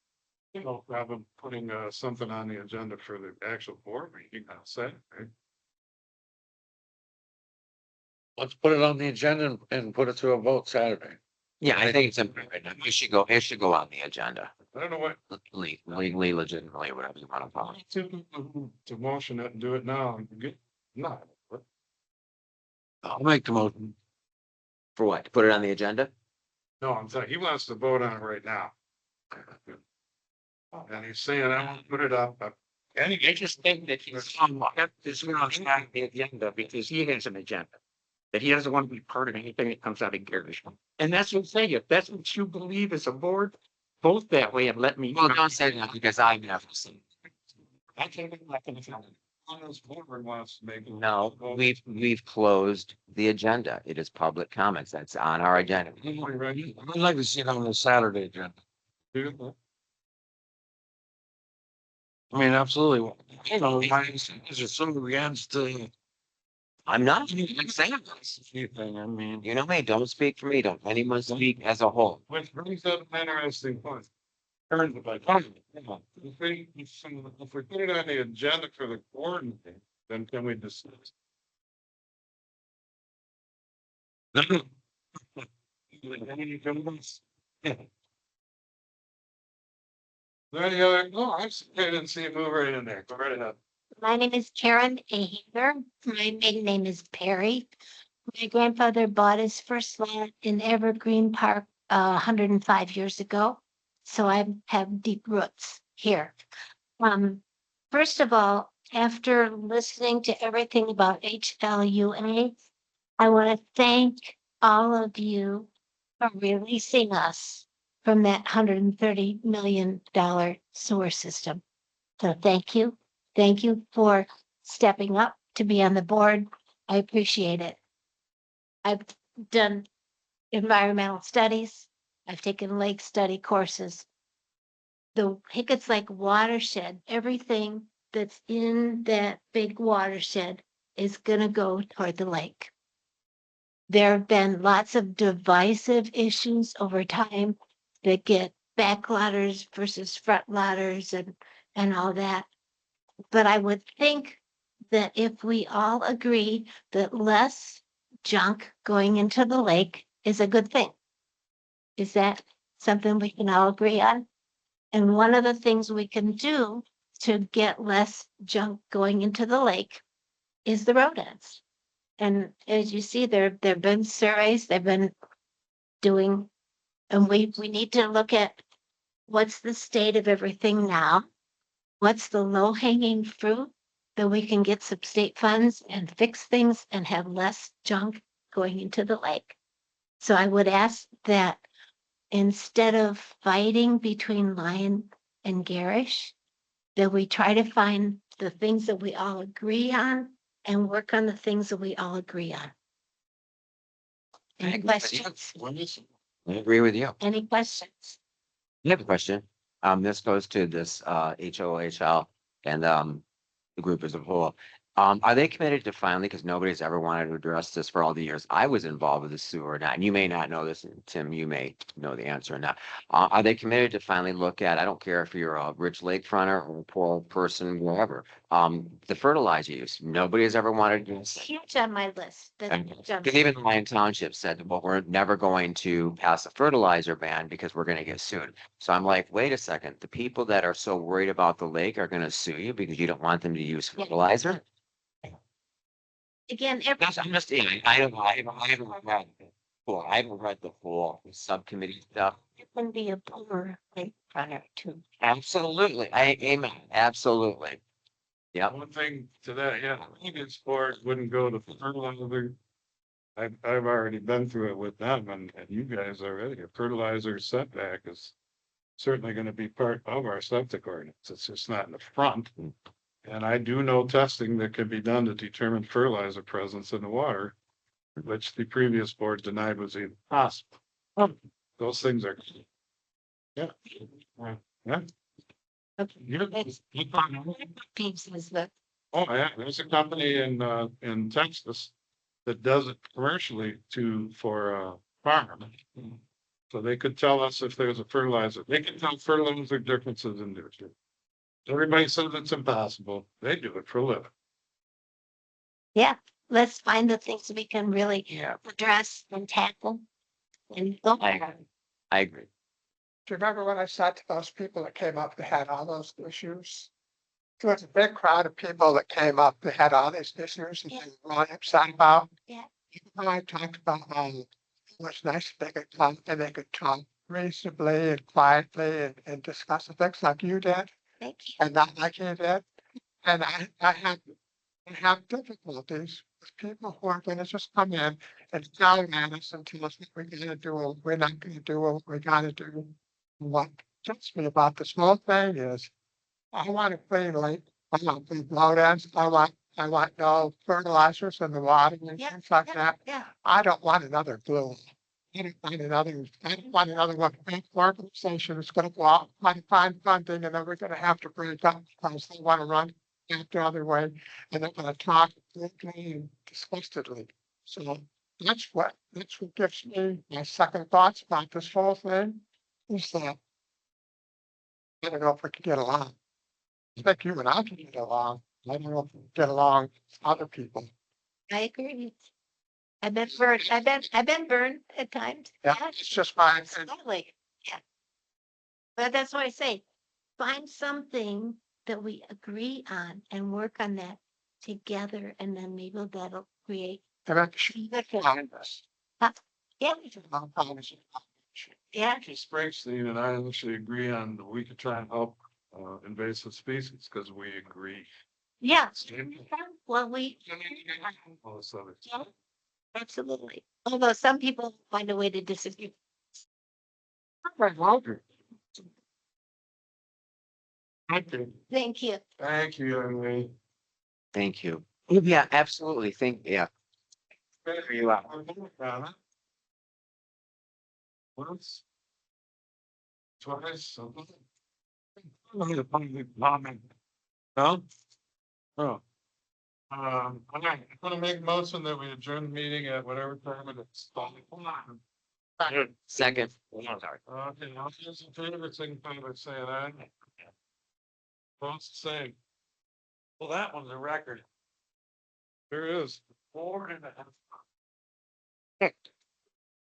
You know, rather than putting something on the agenda for the actual board meeting, I'll say, right? Let's put it on the agenda and put it to a vote Saturday. Yeah, I think it's important. It should go on the agenda. I don't know what, Legally, legitimately, whatever you want to call it. two people who to motion it and do it now and get, not. I'll make the motion. For what? To put it on the agenda? No, I'm saying, he wants to vote on it right now. And he's saying, I won't put it up, but I just think that he's on, this we don't have the agenda because he has an agenda. That he doesn't want to be part of anything that comes out of Gary's. And that's what I'm saying, if that's what you believe as a board, vote that way and let me. Well, don't say that because I've never seen. I can't even like anything. On this board wants to make. No, we've closed the agenda. It is public comments. That's on our agenda. I'd like to see it on the Saturday agenda. I mean, absolutely. You know, is there some against I'm not saying this. anything? I mean, You know me, don't speak for me. Don't anyone speak as a whole. Which brings up an interesting point. Turns about, if we put it on the agenda for the board meeting, then can we discuss? There any other, no, I didn't see it move right in there, go right ahead. My name is Karen Ahaver. My maiden name is Perry. My grandfather bought his first lot in Evergreen Park 105 years ago. So I have deep roots here. First of all, after listening to everything about HLUA, I want to thank all of you for releasing us from that $130 million sewer system. So thank you. Thank you for stepping up to be on the board. I appreciate it. I've done environmental studies. I've taken lake study courses. The Hickots Lake watershed, everything that's in that big watershed is gonna go toward the lake. There have been lots of divisive issues over time that get back ladders versus front ladders and all that. But I would think that if we all agree that less junk going into the lake is a good thing. Is that something we can all agree on? And one of the things we can do to get less junk going into the lake is the road ends. And as you see, there've been surveys, they've been doing, and we need to look at what's the state of everything now. What's the low hanging fruit that we can get some state funds and fix things and have less junk going into the lake? So I would ask that instead of fighting between Lyon and Garish, that we try to find the things that we all agree on and work on the things that we all agree on. Any questions? I agree with you. Any questions? I have a question. This goes to this HOHL and the group as a whole. Are they committed to finally, because nobody's ever wanted to address this for all the years I was involved with the sewer or not, and you may not know this, and Tim, you may know the answer or not. Are they committed to finally look at, I don't care if you're a rich lakefronter or a poor person, wherever, the fertilizer use? Nobody has ever wanted to do It's this. huge on my list. Because even Lyon Township said, well, we're never going to pass a fertilizer ban because we're going to get sued. So I'm like, wait a second, the people that are so worried about the lake are going to sue you because you don't want them to use fertilizer? Again, I'm just, yeah, I haven't read the full subcommittee stuff. it can be a poor lakefronter too. Absolutely. Amen. Absolutely. Yeah. One thing to that, yeah, maintenance board wouldn't go to fertilizer. I've already been through it with them and you guys already, a fertilizer setback is certainly gonna be part of our septic ordinance. It's just not in the front. And I do know testing that can be done to determine fertilizer presence in the water, which the previous board denied was even possible. Those things are. Yeah. Yeah. Pieces that, Oh, yeah, there's a company in Texas that does it commercially for farm. So they could tell us if there's a fertilizer, they can tell fertilizer differences in there too. Everybody says it's impossible. They do it for a living. yeah, let's find the things we can really Yeah, address and tackle. And go. I agree. Do you remember what I said to those people that came up that had all those issues? There was a big crowd of people that came up that had all these issues and they were really upset about. Yeah. I talked about how it was nice that they could come and they could talk reasonably and quietly and discuss the things like you did Thank you. and not like you did. And I have difficulties with people who are gonna just come in and yell at us and tell us what we're gonna do, or we're not gonna do, what we gotta do. What gets me about this whole thing is, I want a clean lake, I want clean load ends, I want no fertilizers in the water and Yeah, things like that. Yeah, I don't want another glue. I don't want another one, big organization that's gonna go out, try to find funding, and then we're gonna have to break up because they wanna run after other way, and they're gonna talk quickly and disgustedly. So that's what gives me my second thoughts about this whole thing, is that I don't know if we can get along. I think you and I can get along. I don't know if we can get along with other people. I agree. I've been burned at times. Yeah, it's just my opinion. Absolutely, yeah. But that's why I say, find something that we agree on and work on that together, and then maybe that'll create. And I should find this. Yeah, I'm promising. yeah, Keith Springsteen and I actually agree on we could try and help invasive species because we agree. yeah. Well, All this other. yeah, absolutely. Although some people find a way to disagree. Thank you. Thank you. Thank you, young lady. Thank you. Yeah, absolutely. Yeah. Figure you out. Once. Twice. Something. No? Oh. I'm gonna make a motion that we adjourn the meeting at whatever time it is. Second. Okay, all those in favor, signify by saying aye. Opposed, same. Well, that one's a record. There is 4.5.